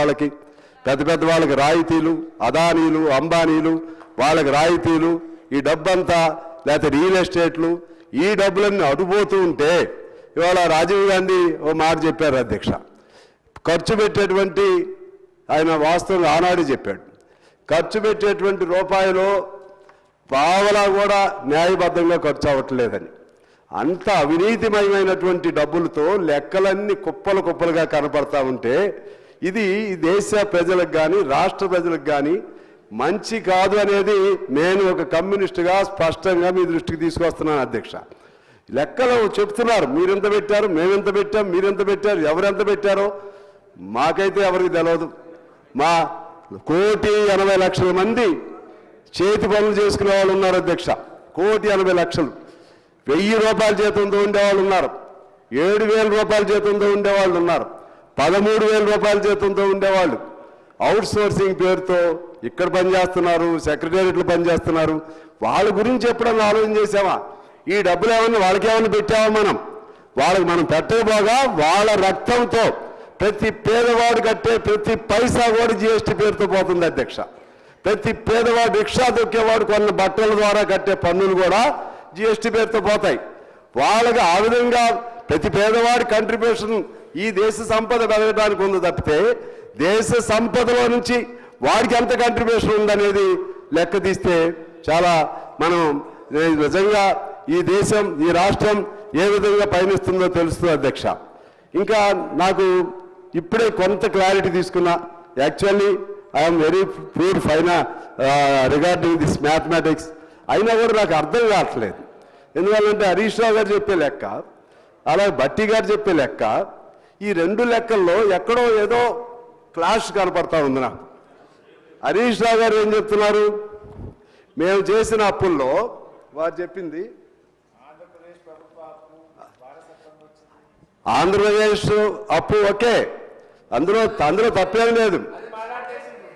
వాళ్ళకి రాయితీలు, అదానీలు, అంబానీలు వాళ్ళకి రాయితీలు, ఈ డబ్బంతా లేకపోతే రియల్ ఎస్టేట్లు, ఈ డబ్బులన్నీ అడుపోతూ ఉంటే ఇవాళ రాజీవ్ గాంధీ ఓ మాట చెప్పారు అధ్యక్ష, ఖర్చు పెట్టేటువంటి, ఆయన వాస్తవంగా ఆనాడు చెప్పాడు, ఖర్చు పెట్టేటువంటి రూపాయలు పావలా కూడా న్యాయబద్ధంగా ఖర్చు అవ్వట్లేదని. అంత అవినీతిమయమైనటువంటి డబ్బులతో లెక్కలన్నీ కుప్పలు కుప్పలుగా కనపడతా ఉంటే ఇది దేశ ప్రజలకు కానీ రాష్ట్ర ప్రజలకు కానీ మంచి కాదు అనేది నేను ఒక కమ్యూనిస్టుగా స్పష్టంగా మీ దృష్టికి తీసుకొస్తున్నాను అధ్యక్ష. లెక్కలు చెప్తున్నారు, మీరెంత పెట్టారు, మేమెంత పెట్టాం, మీరెంత పెట్టారు, ఎవరెంత పెట్టారో మాకైతే ఎవరికి తెలియదు. మా 1,80,00,000 మంది చేతి పనులు చేసుకునే వాళ్ళు ఉన్నారు అధ్యక్ష. 1,80,00,000. 1,000 రూపాయల జీతంతో ఉండేవాళ్ళు ఉన్నారు, 7,000 రూపాయల జీతంతో ఉండేవాళ్ళు ఉన్నారు, 13,000 రూపాయల జీతంతో ఉండేవాళ్ళు అవుట్ సోర్సింగ్ పేరుతో ఇక్కడ పనిచేస్తున్నారు, సెక్రటేరియట్లు పనిచేస్తున్నారు. వాళ్ళ గురించి ఎప్పుడన్నా ఆలోచన చేసామా? ఈ డబ్బులు ఏమన్నా వాళ్ళకేమన్నా పెట్టామా? వాళ్ళకి మనం పెట్టకపోగా వాళ్ళ రక్తంతో ప్రతి పేదవాడు కట్టే ప్రతి పైసా కూడా జిఎస్టీ పేరుతో పోతుంది అధ్యక్ష. ప్రతి పేదవాడు, రిక్షా దొక్కేవాడు కొన్న బట్టల ద్వారా కట్టే పన్నులు కూడా జిఎస్టీ పేరుతో పోతాయి. వాళ్ళకి ఆ విధంగా ప్రతి పేదవాడి కంట్రిబ్యూషన్ ఈ దేశ సంపద పెరగడానికి ఉంది తప్పితే దేశ సంపదలో నుంచి వాడికి ఎంత కంట్రిబ్యూషన్ ఉందనేది లెక్క తీస్తే చాలా మనం నిజంగా ఈ దేశం, ఈ రాష్ట్రం ఏ విధంగా పయనిస్తుందో తెలుస్తుంది అధ్యక్ష. ఇంకా నాకు ఇప్పుడే కొంత క్లారిటీ తీసుకున్నా. Actually I'm very poor regarding this mathematics, అయినా కూడా నాకు అర్థం కావట్లేదు. ఎందువల్లంటే హరీష్ రావు గారు చెప్పే లెక్క, అలాగే భట్టి గారు చెప్పే లెక్క, ఈ రెండు లెక్కల్లో ఎక్కడో ఏదో క్లాష్ కనపడతా ఉంది నాకు. హరీష్ రావు గారు ఏం చెప్తున్నారు? మేము చేసిన అప్పుల్లో వారు చెప్పింది ఆంధ్రప్రదేశ్ అప్పు ఓకే, అందులో తప్పేం లేదు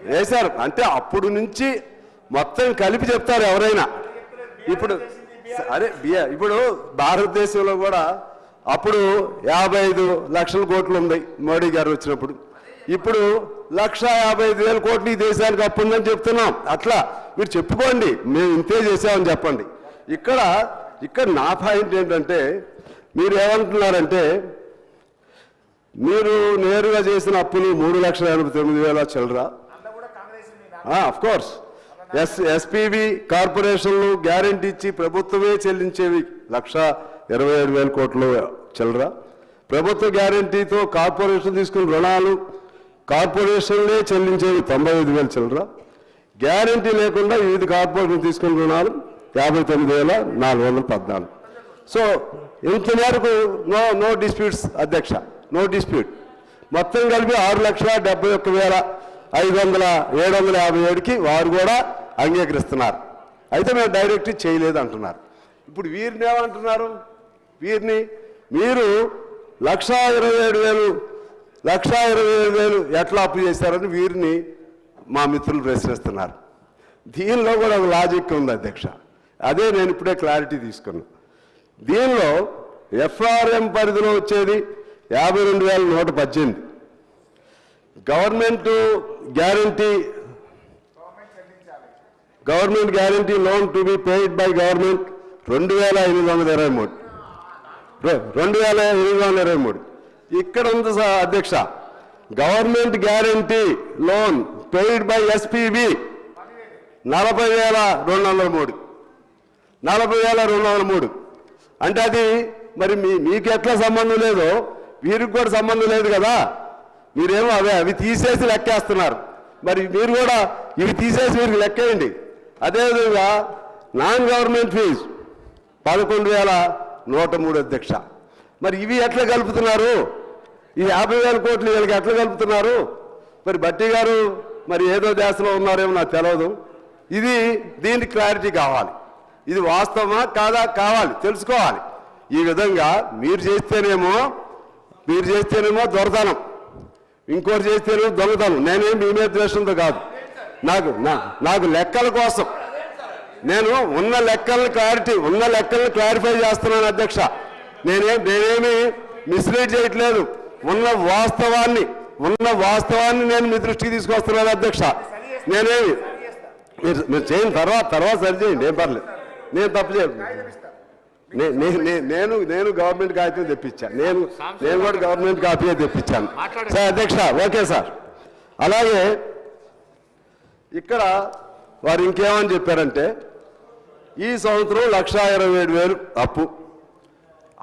వేశారు. అంటే అప్పుడు నుంచి మొత్తం కలిపి చెప్తారు ఎవరైనా. ఇప్పుడు ఇప్పుడు భారతదేశంలో కూడా అప్పుడు 55 లక్షల కోట్లు ఉంది మోడీ గారు వచ్చినప్పుడు, ఇప్పుడు 1,55,000 కోట్లు ఈ దేశానికి అప్పు ఉందని చెప్తున్నాం. అట్లా మీరు చెప్పుకోండి, మేము ఇంతే చేసామని చెప్పండి. ఇక్కడ నా పాయింట్ ఏంటంటే, మీరు ఏమంటున్నారంటే మీరు నేరుగా చేసిన అప్పులు 3,89,000 చిల్లరా. ఆఫ్ కోర్స్ ఎస్పీవి కార్పొరేషన్లు గ్యారెంటీ ఇచ్చి ప్రభుత్వమే చెల్లించేవి 1,27,000 కోట్లు చిల్లరా. ప్రభుత్వ గ్యారెంటీతో కార్పొరేషన్ తీసుకున్న రుణాలు కార్పొరేషన్లే చెల్లించేవి 95,000 చిల్లరా. గ్యారెంటీ లేకుండా వివిధ కార్పొరేషన్ తీసుకున్న రుణాలు 59,414. సో ఇంత మేరకు నో డిస్ప్యూట్స్ అధ్యక్ష, నో డిస్ప్యూట్. మొత్తం కలిపి 6,71,557కి వారు కూడా అంగీకరిస్తున్నారు. అయితే మేము డైరెక్ట్ చేయలేదు అంటున్నారు. ఇప్పుడు వీరిని ఏమంటున్నారు? వీరిని మీరు 1,27,000 1,20,000 ఎట్లా అప్పు చేశారని వీరిని మా మిత్రులు ప్రశ్నిస్తున్నారు. దీనిలో కూడా ఒక లాజిక్ ఉంది అధ్యక్ష. అదే నేను ఇప్పుడే క్లారిటీ తీసుకున్నా. దీనిలో ఎఫ్ఆర్ఎం పరిధిలో వచ్చేది 52,118. Government guarantee loan to be paid by government 2,823. ఇక్కడ ఉంది అధ్యక్ష, government guarantee loan paid by SPB 40,203. అంటే అది మరి మీకు ఎట్లా సంబంధం లేదో వీరికి కూడా సంబంధం లేదు కదా. మీరేమో అవి తీసేసి లెక్కేస్తున్నారు. మరి మీరు కూడా ఇవి తీసేసి వీరికి లెక్కేయండి. అదేవిధంగా నాన్ గవర్నమెంట్ ఫీజు 11,103 అధ్యక్ష. మరి ఇవి ఎట్లా కలుపుతున్నారు? ఈ 50,000 కోట్లు వీళ్ళకి ఎట్లా కలుపుతున్నారు? మరి భట్టి గారు మరి ఏదో దేశంలో ఉన్నారేమో నాకు తెలియదు. దీనికి క్లారిటీ కావాలి. ఇది వాస్తవమా కాదా కావాలి, తెలుసుకోవాలి. ఈ విధంగా మీరు చేస్తేనేమో దొరతనం, ఇంకోటి చేస్తేనేమో దొంగతనం. నేనేం మీ మీద ద్వేషంతో కాదు, నాకు లెక్కల కోసం నేను ఉన్న లెక్కలను క్లారిఫై చేస్తున్నాను అధ్యక్ష. నేనేమి మిస్లీడ్ చేయట్లేదు. ఉన్న వాస్తవాన్ని నేను మీ దృష్టికి తీసుకొస్తున్నాను అధ్యక్ష. నేనేమి మీరు చేయండి, తర్వాత సరి చేయండి, ఏం పర్లేదు. నేను తప్పు చేయను. నేను గవర్నమెంట్ కాపీ తెప్పించాను. నేను కూడా గవర్నమెంట్ కాపీ తెప్పించాను సార్ అధ్యక్ష. Okay sir. అలాగే ఇక్కడ వారు ఇంకేమని చెప్పారంటే ఈ సంవత్సరం 1,27,000 అప్పు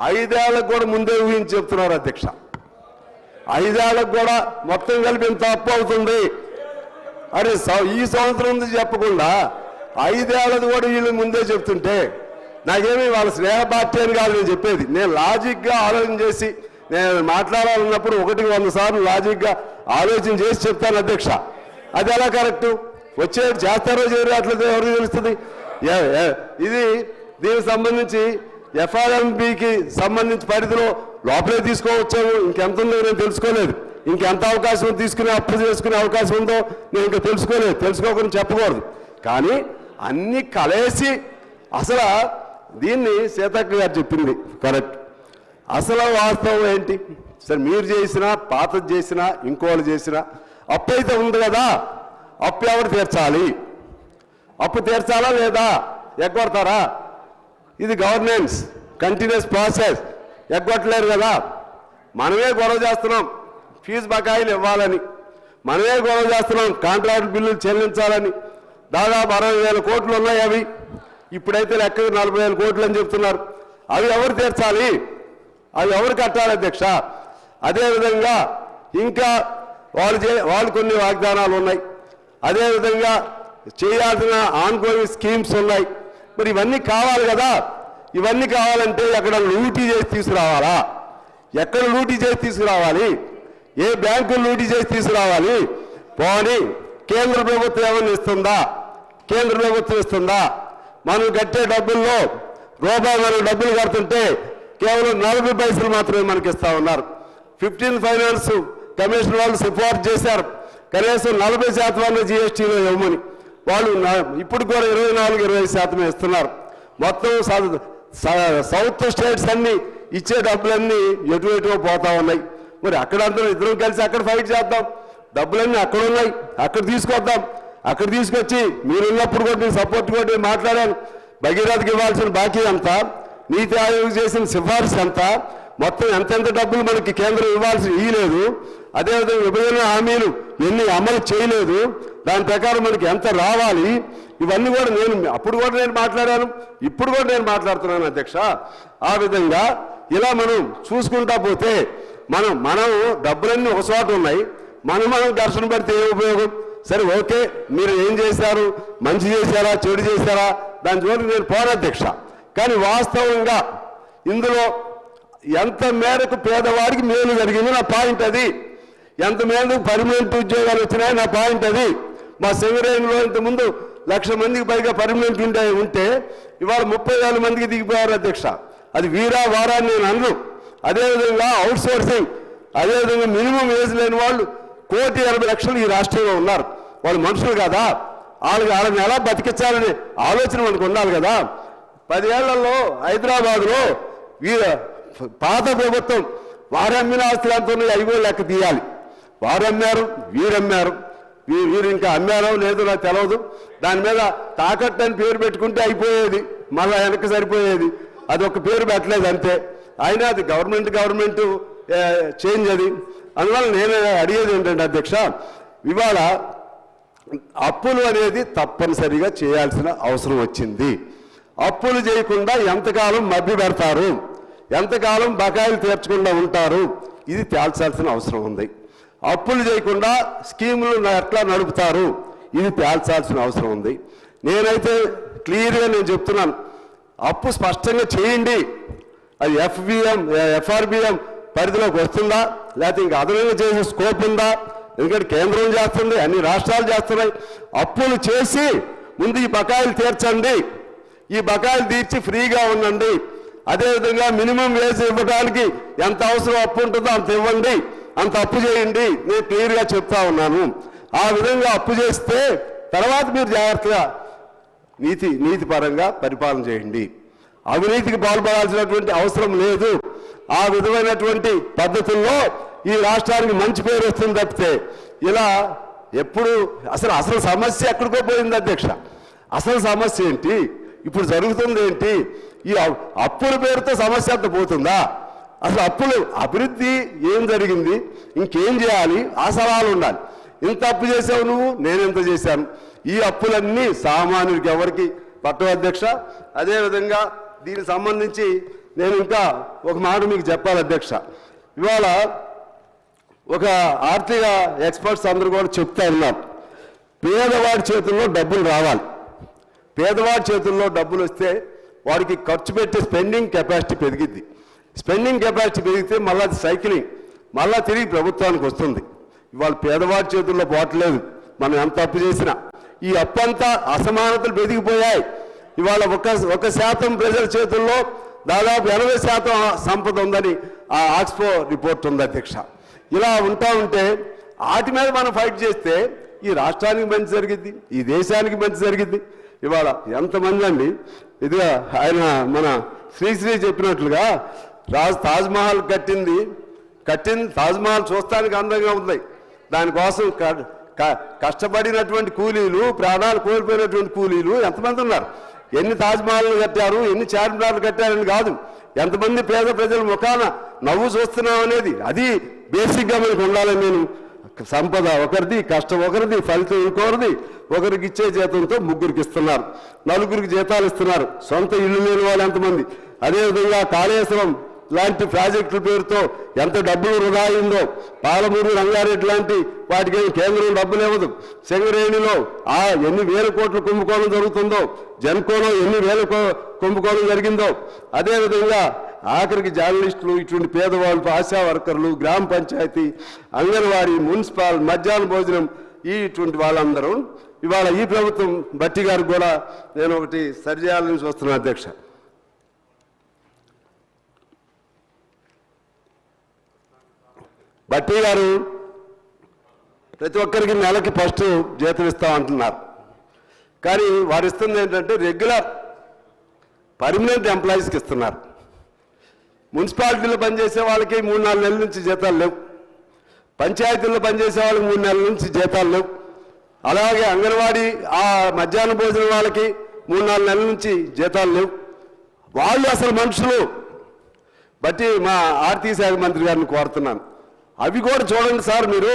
5 ఏళ్లకు కూడా ముందే ఊహించి చెప్తున్నారు అధ్యక్ష. 5 ఏళ్లకు కూడా మొత్తం కలిపి ఇంత అప్పు అవుతుంది అరే ఈ సంవత్సరం చెప్పకుండా 5 ఏళ్ళది కూడా వీళ్ళు ముందే చెప్తుంటే నాకేమి వాళ్ళ స్నేహ పార్టీ అని కాదు నేను చెప్పేది. నేను లాజిక్గా ఆలోచన చేసి నేను మాట్లాడాలన్నప్పుడు 100 సార్లు లాజిక్గా ఆలోచన చేసి చెప్తాను అధ్యక్ష. అది ఎలా కరెక్టు? వచ్చేది చేస్తారో చేయరో అట్లయితే ఎవరికి తెలుస్తుంది? దీనికి సంబంధించి ఎఫ్ఆర్ఎంబికి సంబంధించి పరిధిలో లోపలే తీసుకోవచ్చాము. ఇంకెంత ఉందో నేను తెలుసుకోలేదు. ఇంకెంత అవకాశం తీసుకునే అప్పు చేసుకునే అవకాశం ఉందో నేను ఇంకా తెలుసుకోలేదు. తెలుసుకోకుండా చెప్పకూడదు. కానీ అన్ని కలేసి అసలు దీన్ని సీతక్క గారు చెప్పింది కరెక్ట్. అసలు వాస్తవం ఏంటి? సరే మీరు చేసినా పాతది చేసినా ఇంకోళ్ళు చేసినా అప్పు అయితే ఉంది కదా, అప్పు ఎవరు తీర్చాలి? అప్పు తీర్చాలా లేదా? ఎగ్గొడతారా? ఇది గవర్నెన్స్ కంటిన్యూస్ ప్రాసెస్. ఎగ్గొట్టలేరు కదా. మనమే గొడవ చేస్తున్నాం ఫీజు బకాయిలు ఇవ్వాలని, మనమే గొడవ చేస్తున్నాం కాంట్రాక్ట్ బిల్లులు చెల్లించాలని. దాదాపు 60,000 కోట్లు ఉన్నాయి. అవి ఇప్పుడైతే లెక్క 40,000 కోట్లు అని చెప్తున్నారు. అవి ఎవరు తీర్చాలి? అవి ఎవరు కట్టాలి అధ్యక్ష? అదేవిధంగా ఇంకా వాళ్ళు కొన్ని వాగ్దానాలు ఉన్నాయి. అదేవిధంగా చేయాల్సిన ఆన్గోయింగ్ స్కీమ్స్ ఉన్నాయి. మరి ఇవన్నీ కావాలి కదా. ఇవన్నీ కావాలంటే ఎక్కడ లూటీ చేసి తీసుకురావాలా? ఎక్కడ లూటీ చేసి తీసుకురావాలి? ఏ బ్యాంకులు లూటీ చేసి తీసుకురావాలి? పోనీ కేంద్ర ప్రభుత్వం ఏమన్నా ఇస్తుందా? కేంద్ర ప్రభుత్వం ఇస్తుందా? మనం కట్టే డబ్బుల్లో రూపాయి మనం డబ్బులు కడుతుంటే కేవలం 40 పైసలు మాత్రమే మనకి ఇస్తా ఉన్నారు. 15th ఫైనాన్స్ కమిషన్ వాళ్ళు సిఫార్సు చేశారు కనీసం 40% జీఎస్టీలో ఇవ్వమని. వాళ్ళు ఇప్పుడు కూడా 24-20% ఇస్తున్నారు. మొత్తం సౌత్ స్టేట్స్ అన్ని ఇచ్చే డబ్బులన్నీ ఎటువైటుగా పోతా ఉన్నాయి. మరి అక్కడంతా ఇద్దరం కలిసి అక్కడ ఫైట్ చేద్దాం. డబ్బులన్నీ అక్కడ ఉన్నాయి, అక్కడ తీసుకొద్దాం. అక్కడ తీసుకొచ్చి మీరున్నప్పుడు కూడా నేను సపోర్ట్ కూడా మాట్లాడాను. భగీరథకి ఇవ్వాల్సిన బాకీ ఎంత, నీతి ఆయోగ్ చేసిన సిఫార్సు ఎంత, మొత్తం ఎంతెంత డబ్బులు మనకి కేంద్రం ఇవ్వాల్సి ఇవ్వలేదు. అదేవిధంగా విభజన హామీలు ఎన్ని అమలు చేయలేదు, దాని ప్రకారం మనకి ఎంత రావాలి, ఇవన్నీ కూడా అప్పుడు కూడా నేను మాట్లాడాను, ఇప్పుడు కూడా నేను మాట్లాడుతున్నాను అధ్యక్ష. ఆ విధంగా ఇలా మనం చూసుకుంటా పోతే మనం డబ్బులన్నీ ఒక చోట ఉన్నాయి. మనం ఘర్షణ పడితే ఏ ఉపయోగం? సరే ఓకే, మీరు ఏం చేశారు, మంచి చేశారా చెడు చేశారా దాని జోలికి నేను పోను అధ్యక్ష. కానీ వాస్తవంగా ఇందులో ఎంత మేరకు పేదవాడికి మేలు జరిగింది నా పాయింట్ అది. ఎంత మేరకు పర్మనెంట్ ఉద్యోగాలు వచ్చినాయి నా పాయింట్ అది. మా సింగరేణిలో ఇంతకుముందు 1,00,000 మందికి పైగా పర్మనెంట్ ఉంటే ఇవాళ 30,000 మందికి దిగిపోయారు అధ్యక్ష. అది వీరా వారా నేను అన్ను. అదేవిధంగా అవుట్ సోర్సింగ్ అదేవిధంగా మినిమం ఏజ్ లేని వాళ్ళు 1,80,00,000 ఈ రాష్ట్రంలో ఉన్నారు. వాళ్ళు మనుషులు కదా, వాళ్ళని ఎలా బతికించాలనే ఆలోచన మనకు ఉండాలి కదా. 10 ఏళ్లలో హైదరాబాద్లో పాత ప్రభుత్వం వారు అమ్మిన ఆస్తులు ఎంత ఉన్నాయి అవి కూడా లెక్క తీయాలి. వారు అమ్మారు, వీరమ్మారు, వీరు ఇంకా అమ్మారో లేదో నాకు తెలియదు. దాని మీద తాకట్టు అని పేరు పెట్టుకుంటే అయిపోయేది, మళ్ళీ వెనక్కి సరిపోయేది. అది ఒక పేరు పెట్టలేదు అంతే. అయినా అది గవర్నమెంట్ చేంజ్ అది. అందువల్ల నేను అడిగేది ఏంటంటే అధ్యక్ష, ఇవాళ అప్పులు అనేది తప్పనిసరిగా చేయాల్సిన అవసరం వచ్చింది. అప్పులు చేయకుండా ఎంతకాలం మభ్య పెడతారు, ఎంతకాలం బకాయిలు తీర్చకుండా ఉంటారు, ఇది తేల్చాల్సిన అవసరం ఉంది. అప్పులు చేయకుండా స్కీములు ఎట్లా నడుపుతారు, ఇది తేల్చాల్సిన అవసరం ఉంది. నేనైతే క్లియర్గా నేను చెప్తున్నాను, అప్పు స్పష్టంగా చేయండి. అది ఎఫ్ఆర్బిఎం పరిధిలోకి వస్తుందా, లేకపోతే ఇంకా అదనంగా చేసే స్కోప్ ఉందా? ఎందుకంటే కేంద్రం చేస్తుంది, అన్ని రాష్ట్రాలు చేస్తున్నాయి. అప్పులు చేసి ముందు ఈ బకాయిలు తీర్చండి, ఈ బకాయిలు తీర్చి ఫ్రీగా ఉండండి. అదేవిధంగా మినిమం వేజ్ ఇవ్వడానికి ఎంత అవసరం అప్పు ఉంటుందో అంత ఇవ్వండి, అంత అప్పు చేయండి. నేను క్లియర్గా చెప్తా ఉన్నాను. ఆ విధంగా అప్పు చేస్తే తర్వాత మీరు జాగ్రత్తగా నీతిపరంగా పరిపాలన చేయండి. అవినీతికి పాల్పడాల్సినటువంటి అవసరం లేదు. ఆ విధమైనటువంటి పద్ధతుల్లో ఈ రాష్ట్రానికి మంచి పేరు వస్తుంది తప్పితే ఇలా ఎప్పుడు అసలు సమస్య ఎక్కడికో పోయింది అధ్యక్ష. అసలు సమస్య ఏంటి, ఇప్పుడు జరుగుతుంది ఏంటి? ఈ అప్పుల పేరుతో సమస్య అంత పోతుందా? అసలు అప్పులు అభివృద్ధి ఏం జరిగింది, ఇంకేం చేయాలి, ఆ సవాలు ఉండాలి. ఇంత అప్పు చేసావు నువ్వు, నేను ఎంత చేశాను, ఈ అప్పులన్నీ సామాన్యుడికి ఎవరికి పట్టవు అధ్యక్ష. అదేవిధంగా దీనికి సంబంధించి నేను ఇంకా ఒక మాట మీకు చెప్పాలి అధ్యక్ష. ఇవాళ ఒక ఆర్థిక ఎక్స్పర్ట్స్ అందరూ కూడా చెప్తా ఉన్నారు, పేదవాడి చేతుల్లో డబ్బులు రావాలి. పేదవాడి చేతుల్లో డబ్బులు వస్తే వాడికి ఖర్చు పెట్టే స్పెండింగ్ కెపాసిటీ పెరిగిద్ది. స్పెండింగ్ కెపాసిటీ పెరిగితే మళ్ళీ సైక్లింగ్ మళ్ళీ తిరిగి ప్రభుత్వానికి వస్తుంది. ఇవాళ పేదవాడి చేతుల్లో పోవట్లేదు. మనం ఎంత అప్పు చేసినా ఈ అప్పు అంతా అసమానతలు పెరిగిపోయాయి. ఇవాళ 1% ప్రజల చేతుల్లో దాదాపు 80% సంపద ఉందని ఆ ఆక్స్ఫో రిపోర్ట్ ఉంది అధ్యక్ష. ఇలా ఉంటా ఉంటే వాటి మీద మనం ఫైట్ చేస్తే ఈ రాష్ట్రానికి మంచి జరిగిద్ది, ఈ దేశానికి మంచి జరిగిద్ది. ఇవాళ ఎంతమంది అండి, ఇదిగా ఆయన మన శ్రీశ్రీ చెప్పినట్లుగా తాజ్మహల్ కట్టింది తాజ్మహల్ చూస్తానికి అందంగా ఉంది. దానికోసం కష్టపడినటువంటి కూలీలు, ప్రాణాలు కోల్పోయినటువంటి కూలీలు ఎంతమంది ఉన్నారు? ఎన్ని తాజ్మహల్లు కట్టారు, ఎన్ని చార్మినార్లు కట్టారని కాదు, ఎంతమంది పేద ప్రజల ముఖాన నవ్వు చూస్తున్నాం అనేది అది బేసిక్గా మనకు ఉండాలని నేను. సంపద ఒకరిది, కష్టం ఒకరిది, ఫలితం ఇంకొకరిది. ఒకరికి ఇచ్చే జీతంతో ముగ్గురికి ఇస్తున్నారు, నలుగురికి జీతాలు ఇస్తున్నారు. సొంత ఇల్లు లేని వాళ్ళు ఎంతమంది? అదేవిధంగా కాళేశ్వరం లాంటి ప్రాజెక్టుల పేరుతో ఎంత డబ్బులు వృధా అయిందో, పాలమూరు, రంగారెడ్డి లాంటి వాటికి కేంద్రం డబ్బులు ఇవ్వదు. సింగరేణిలో ఎన్ని వేల కోట్ల కుంభకోణం జరుగుతుందో, జెన్కోలో ఎన్ని వేల కుంభకోణం జరిగిందో. అదేవిధంగా ఆఖరికి జర్నలిస్టులు, ఇటువంటి పేదవాళ్ళు, ఆశా వర్కర్లు, గ్రామ పంచాయతీ, అంగన్వాడీ, మున్సిపల్, మధ్యాహ్న భోజనం, ఇటువంటి వాళ్ళందరూ ఇవాళ ఈ ప్రభుత్వం బట్టి గారికి కూడా నేను ఒకటి సరిచేయాలని చూస్తున్నాను అధ్యక్ష. బట్టి గారు ప్రతి ఒక్కరికి నెలకి ఫస్ట్ జీతం ఇస్తామంటున్నారు. కానీ వారు ఇస్తుంది ఏంటంటే రెగ్యులర్ పర్మనెంట్ ఎంప్లాయీస్కి ఇస్తున్నారు. మున్సిపాలిటీలో పనిచేసే వాళ్ళకి 3-4 నెలల నుంచి జీతాలు లేవు. పంచాయతీల్లో పనిచేసే వాళ్ళకి 3 నెలల నుంచి జీతాలు లేవు. అలాగే అంగన్వాడీ మధ్యాహ్న భోజనం వాళ్ళకి 3-4 నెలల నుంచి జీతాలు లేవు. వాళ్ళు అసలు మనుషులు. బట్టి మా ఆర్థిక శాఖ మంత్రి గారిని కోరుతున్నాను, అవి కూడా చూడండి సార్, మీరు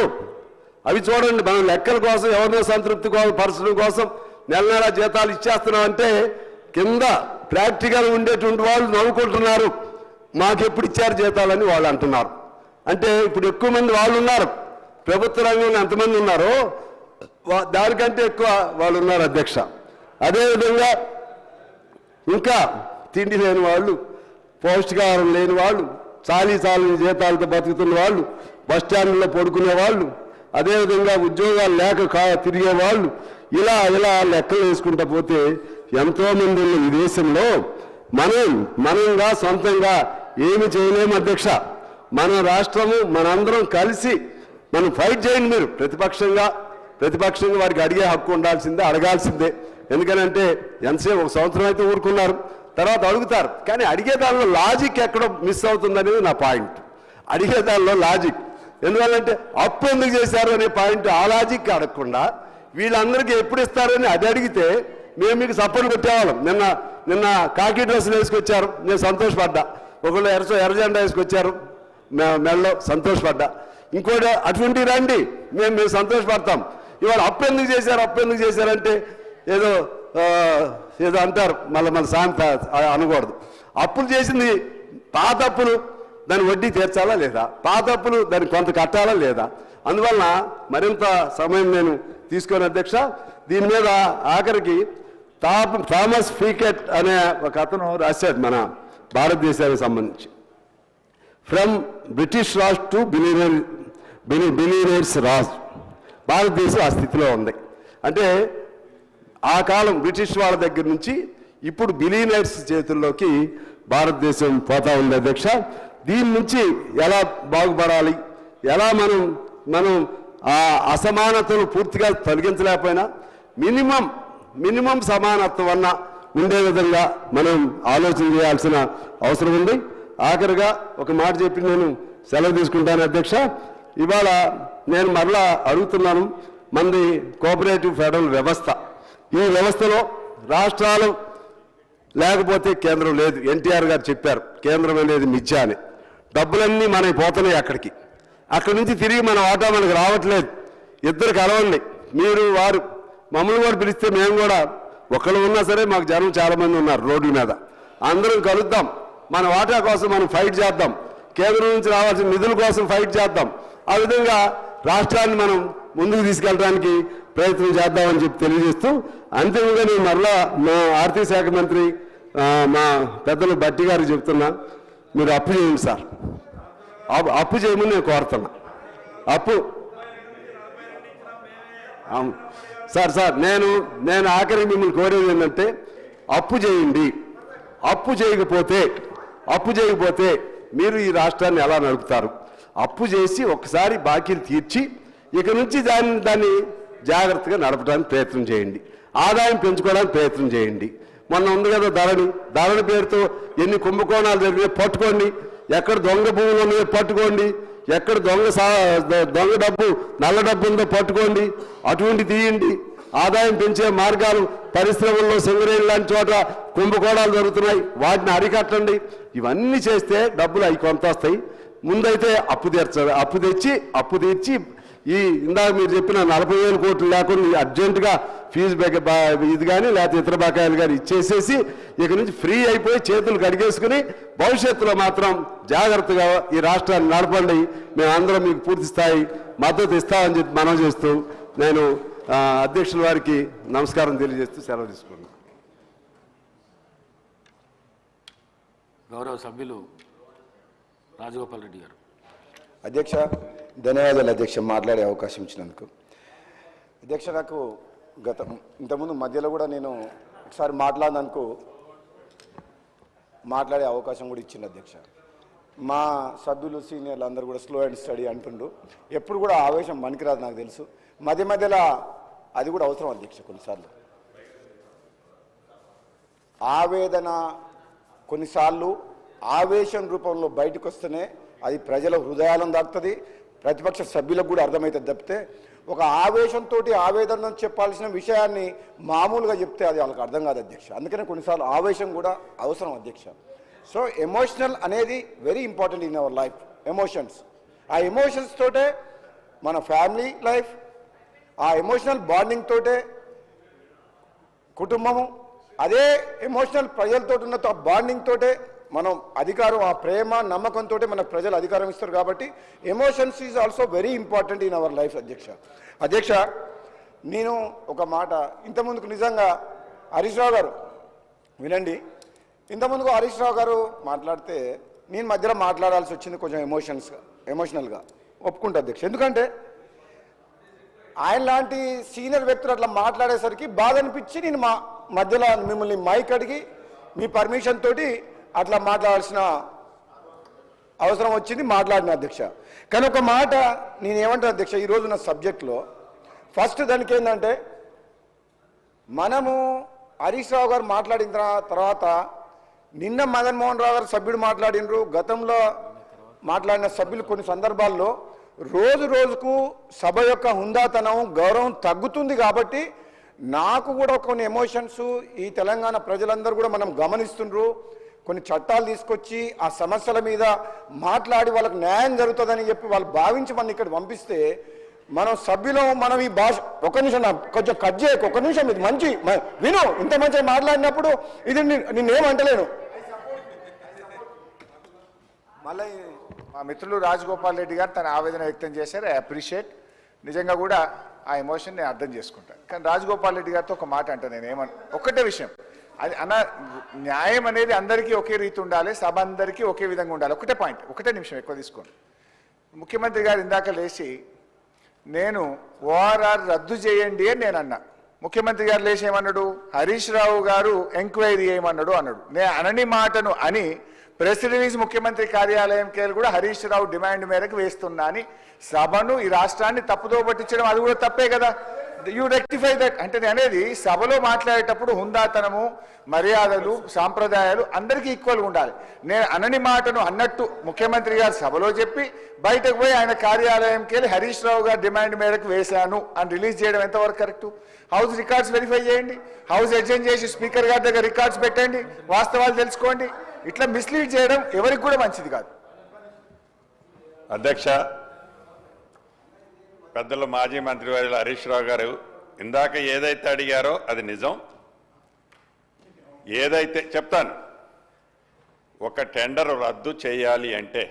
అవి చూడండి. మనం లెక్కల కోసం, ఎవరినో సంతృప్తి కోసం, పర్సన్ కోసం నెల జీతాలు ఇచ్చేస్తున్నామంటే కింద ప్రాక్టికల్ ఉండేటువంటి వాళ్ళు నవ్వుకుంటున్నారు, మాకెప్పుడు ఇచ్చారు జీతాలని వాళ్ళు అంటున్నారు. అంటే ఇప్పుడు ఎక్కువ మంది వాళ్ళు ఉన్నారు, ప్రభుత్వ రంగంలో ఎంతమంది ఉన్నారో దానికంటే ఎక్కువ వాళ్ళు ఉన్నారు అధ్యక్ష. అదేవిధంగా ఇంకా తిండి లేని వాళ్ళు, పౌష్టికాహారం లేని వాళ్ళు, చాలీ జీతాలతో బతుకుతున్న వాళ్ళు, బస్టాండ్లో పడుకునే వాళ్ళు, అదేవిధంగా ఉద్యోగాలు లేక తిరిగే వాళ్ళు, ఇలా లెక్కలు వేసుకుంటా పోతే ఎంతోమంది ఉన్న ఈ దేశంలో మనంగా సొంతంగా ఏమి చేయలేము అధ్యక్ష. మన రాష్ట్రము మనందరం కలిసి మనం ఫైట్ చేయండి. మీరు ప్రతిపక్షంగా వారికి అడిగే హక్కు ఉండాల్సిందే, అడగాల్సిందే. ఎందుకనంటే ఎంతసేపు 1 సంవత్సరం అయితే ఊరుకున్నారు, తర్వాత అడుగుతారు. కానీ అడిగే దానిలో లాజిక్ ఎక్కడో మిస్ అవుతుందనేది నా పాయింట్. అడిగే దానిలో లాజిక్ ఎందువల్లంటే అప్పు ఎందుకు చేశారు అనే పాయింట్, ఆ లాజిక్ అడగకుండా వీళ్ళందరికీ ఎప్పుడు ఇస్తారని అది అడిగితే మేము మీకు సపోర్ట్ పెట్టేవాళ్ళం. నిన్న కాకి డ్రెస్సులు వేసుకొచ్చారు, నేను సంతోషపడ్డా. ఒకళ్ళు ఎర్ర జెండా వేసుకొచ్చారు మెడలో, సంతోషపడ్డా. ఇంకోటి అటువంటి రండి, మేము సంతోషపడతాం. ఇవాళ అప్పు ఎందుకు చేశారంటే ఏదో అంటారు, మళ్ళీ సాంత అనకూడదు. అప్పులు చేసింది పాత అప్పులు, దాని వడ్డీ తీర్చాలా లేదా, పాత అప్పులు దాన్ని కొంత కట్టాలా లేదా. అందువలన మరింత సమయం నేను తీసుకుని అధ్యక్ష, దీని మీద ఆఖరికి థామస్ ఫీకెట్ అనే ఒక అతను రాశాడు మన భారతదేశానికి సంబంధించి, from British Raj to billionaires Raj. భారతదేశం ఆ స్థితిలో ఉంది. అంటే ఆ కాలం బ్రిటిష్ వాళ్ళ దగ్గర నుంచి ఇప్పుడు బిలియనర్స్ చేతుల్లోకి భారతదేశం పోతా ఉంది అధ్యక్ష. దీని నుంచి ఎలా బాగుపడాలి, ఎలా మనం ఆ అసమానతలు పూర్తిగా తొలగించలేకపోయినా మినిమం సమానత్వం అన్న ఉండే విధంగా మనం ఆలోచన చేయాల్సిన అవసరం ఉంది. ఆఖరిగా ఒక మాట చెప్పి నేను సెలవు తీసుకుంటాను అధ్యక్ష. ఇవాళ నేను మరలా అడుగుతున్నాను, మనది కోఆపరేటివ్ ఫెడరల్ వ్యవస్థ. ఈ వ్యవస్థలో రాష్ట్రాలు లేకపోతే కేంద్రం లేదు. ఎన్టీఆర్ గారు చెప్పారు, కేంద్రం అనేది మిథ్య అని. డబ్బులన్నీ మనకి పోతున్నాయి అక్కడి నుంచి తిరిగి మన వాటా మనకు రావట్లేదు. ఇద్దరు కలవండి, మీరు వారు. మమ్మల్ని కూడా పిలిస్తే మేము కూడా, ఒకళ్ళు ఉన్నా సరే మాకు జనం చాలామంది ఉన్నారు రోడ్ల మీద, అందరం కలుద్దాం. మన వాటా కోసం మనం ఫైట్ చేద్దాం, కేంద్రం నుంచి రావాల్సిన నిధుల కోసం ఫైట్ చేద్దాం. ఆ విధంగా రాష్ట్రాన్ని మనం ముందుకు తీసుకెళ్ళడానికి ప్రయత్నం చేద్దామని చెప్పి తెలియజేస్తూ, అంతిమంగా నేను మరలా మా ఆర్థిక శాఖ మంత్రి మా పెద్దలు బట్టి గారికి చెప్తున్నా, మీరు అప్పు చేయండి సార్, అప్పు చేయమని నేను కోరుతున్నా. అప్పు సార్ నేను ఆఖరికి మిమ్మల్ని కోరేది ఏంటంటే, అప్పు చేయండి. అప్పు చేయకపోతే మీరు ఈ రాష్ట్రాన్ని ఎలా నడుపుతారు? అప్పు చేసి ఒకసారి బాకీలు తీర్చి ఇక నుంచి దాన్ని జాగ్రత్తగా నడపడానికి ప్రయత్నం చేయండి, ఆదాయం పెంచుకోవడానికి ప్రయత్నం చేయండి. మొన్న ఉంది కదా ధరణి పేరుతో ఎన్ని కుంభకోణాలు జరిగినాయి పట్టుకోండి, ఎక్కడ దొంగ భూములు ఉన్నాయో పట్టుకోండి, ఎక్కడ దొంగ డబ్బు నల్ల డబ్బు ఉందో పట్టుకోండి, అటువంటి తీయండి. ఆదాయం పెంచే మార్గాలు, పరిశ్రమల్లో సింగరేణి లాంటి చోట కుంభకోణాలు జరుగుతున్నాయి, వాటిని అరికట్టండి. ఇవన్నీ చేస్తే డబ్బులు అవి కొంత వస్తాయి. ముందైతే అప్పు తెచ్చి ఈ ఇందాక మీరు చెప్పిన 40,000 కోట్లు లేకుండా అర్జెంటుగా ఫీజు ఇది కానీ లేకపోతే ఇతర బకాయిలు కానీ ఇచ్చేసేసి ఇక నుంచి ఫ్రీ అయిపోయి చేతులు కడిగేసుకుని భవిష్యత్తులో మాత్రం జాగ్రత్తగా ఈ రాష్ట్రాన్ని నడపండి. మేమందరం మీకు పూర్తి స్థాయి మద్దతు ఇస్తామని చెప్పి మనం చేస్తూ నేను అధ్యక్షుల వారికి నమస్కారం తెలియజేస్తూ సెలవు తీసుకున్నాను. గౌరవ సభ్యులు రాజగోపాల్ రెడ్డి గారు. అధ్యక్ష, ధన్యవాదాలు అధ్యక్ష, మాట్లాడే అవకాశం ఇచ్చినందుకు. అధ్యక్ష, నాకు ఇంతకుముందు మధ్యలో కూడా నేను ఒకసారి మాట్లాడే అవకాశం కూడా ఇచ్చింది అధ్యక్ష. మా సభ్యులు సీనియర్లు అందరూ కూడా స్లో అండ్ స్టడీ అంటుండ్రు. ఎప్పుడు కూడా ఆవేశం పనికిరాదు నాకు తెలుసు. మధ్యలో అది కూడా అవసరం అధ్యక్ష. కొన్నిసార్లు ఆవేదన, కొన్నిసార్లు ఆవేశం రూపంలో బయటకు వస్తేనే అది ప్రజల హృదయాలను దాటుతుంది, ప్రతిపక్ష సభ్యులకు కూడా అర్థమవుతుంది. తప్పితే ఒక ఆవేశంతో ఆవేదన చెప్పాల్సిన విషయాన్ని మామూలుగా చెప్తే అది వాళ్ళకి అర్థం కాదు అధ్యక్ష. అందుకనే కొన్నిసార్లు ఆవేశం కూడా అవసరం అధ్యక్ష. సో ఎమోషనల్ అనేది very important in our life. Emotions, ఆ ఎమోషన్స్ తోటే మన ఫ్యామిలీ లైఫ్, ఆ ఎమోషనల్ బాండింగ్ తోటే కుటుంబము, అదే ఎమోషనల్ ప్రజలతో ఉన్న బాండింగ్ తోటే మనం అధికారం, ఆ ప్రేమ నమ్మకంతో మనకు ప్రజలు అధికారం ఇస్తారు. కాబట్టి emotions is also very important in our life అధ్యక్ష. నేను ఒక మాట ఇంతకుముందుకు నిజంగా హరీష్ రావు గారు వినండి, ఇంతకుముందుకు హరీష్ రావు గారు మాట్లాడితే నేను మధ్యలో మాట్లాడాల్సి వచ్చింది కొంచెం ఎమోషనల్గా ఒప్పుకుంటా అధ్యక్ష. ఎందుకంటే ఆయన లాంటి సీనియర్ వ్యక్తులు అట్లా మాట్లాడేసరికి బాధ అనిపించి నేను మధ్యలో మిమ్మల్ని మైక్ అడిగి మీ పర్మిషన్ తోటి అట్లా మాట్లాడాల్సిన అవసరం వచ్చింది మాట్లాడిన అధ్యక్ష. కానీ ఒక మాట నేనేమంటాను అధ్యక్ష, ఈరోజు నా సబ్జెక్ట్లో ఫస్ట్ దానికి ఏంటంటే, మనము హరీష్ రావు గారు మాట్లాడిన తర్వాత నిన్న మదన్ మోహన్ రావు గారు సభ్యుడు మాట్లాడినరు, గతంలో మాట్లాడిన సభ్యులు కొన్ని సందర్భాల్లో రోజు రోజుకు సభ యొక్క హుందాతనం గౌరవం తగ్గుతుంది. కాబట్టి నాకు కూడా కొన్ని ఎమోషన్స్ ఈ తెలంగాణ ప్రజలందరూ కూడా మనం గమనిస్తుండ్రు. కొన్ని చట్టాలు తీసుకొచ్చి ఆ సమస్యల మీద మాట్లాడి వాళ్ళకి న్యాయం జరుగుతుందని చెప్పి వాళ్ళు భావించి మన ఇక్కడ పంపిస్తే మనం సభ్యులు మనం ఈ భాష ఒక నిమిషం కొంచెం కట్ చేయకు, ఒక నిమిషం ఇది మంచి విను, ఇంత మంచిగా మాట్లాడినప్పుడు ఇది నేనేమంటలేను. మళ్ళీ మా మిత్రులు రాజగోపాల్ రెడ్డి గారు తన ఆవేదన వ్యక్తం చేశారు. I appreciate. నిజంగా కూడా ఆ ఎమోషన్ నేను అర్థం చేసుకుంటాను. కానీ రాజగోపాల్ రెడ్డి గారితో ఒక మాట అంటాను నేను. ఒక్కటే విషయం, అది న్యాయం అనేది అందరికీ ఒకే రీతి ఉండాలి, సభ అందరికీ ఒకే విధంగా ఉండాలి. ఒకటే పాయింట్, ఒకటే నిమిషం ఎక్కువ తీసుకోండి. ముఖ్యమంత్రి గారు ఇందాక లేచి నేను ఓఆర్ఆర్ రద్దు చేయండి అని నేను అన్నా. ముఖ్యమంత్రి గారు లేచి ఏమన్నాడు, హరీష్ రావు గారు ఎంక్వైరీ చేయమన్నాడు అన్నాడు. నేను అనని మాటను అని ప్రెస్ రిలీజ్ ముఖ్యమంత్రి కార్యాలయంకి కూడా హరీష్ రావు డిమాండ్ మేరకు వేస్తున్నా అని సభను ఈ రాష్ట్రాన్ని తప్పుదో పట్టించడం అది కూడా తప్పే కదా. You rectify that. అంటే నేను అనేది సభలో మాట్లాడేటప్పుడు హుందాతనము, మర్యాదలు, సాంప్రదాయాలు అందరికీ ఈక్వల్గా ఉండాలి. నేను అనని మాటను అన్నట్టు ముఖ్యమంత్రి గారు సభలో చెప్పి బయటకు పోయి ఆయన కార్యాలయంకి వెళ్ళి హరీష్ రావు గారు డిమాండ్ మేరకు వేశాను అని రిలీజ్ చేయడం ఎంతవరకు కరెక్టు? హౌస్ రికార్డ్స్ వెరిఫై చేయండి, హౌస్ అడ్జెంట్ చేసి స్పీకర్ గారి దగ్గర రికార్డ్స్ పెట్టండి, వాస్తవాలు తెలుసుకోండి. ఇట్లా మిస్లీడ్ చేయడం ఎవరికి కూడా మంచిది కాదు. అధ్యక్ష, పెద్దలు మాజీ మంత్రివర్యులు హరీష్ రావు గారు ఇందాక ఏదైతే అడిగారో అది నిజం. ఏదైతే చెప్తాను, ఒక టెండర్ రద్దు చేయాలి అంటే,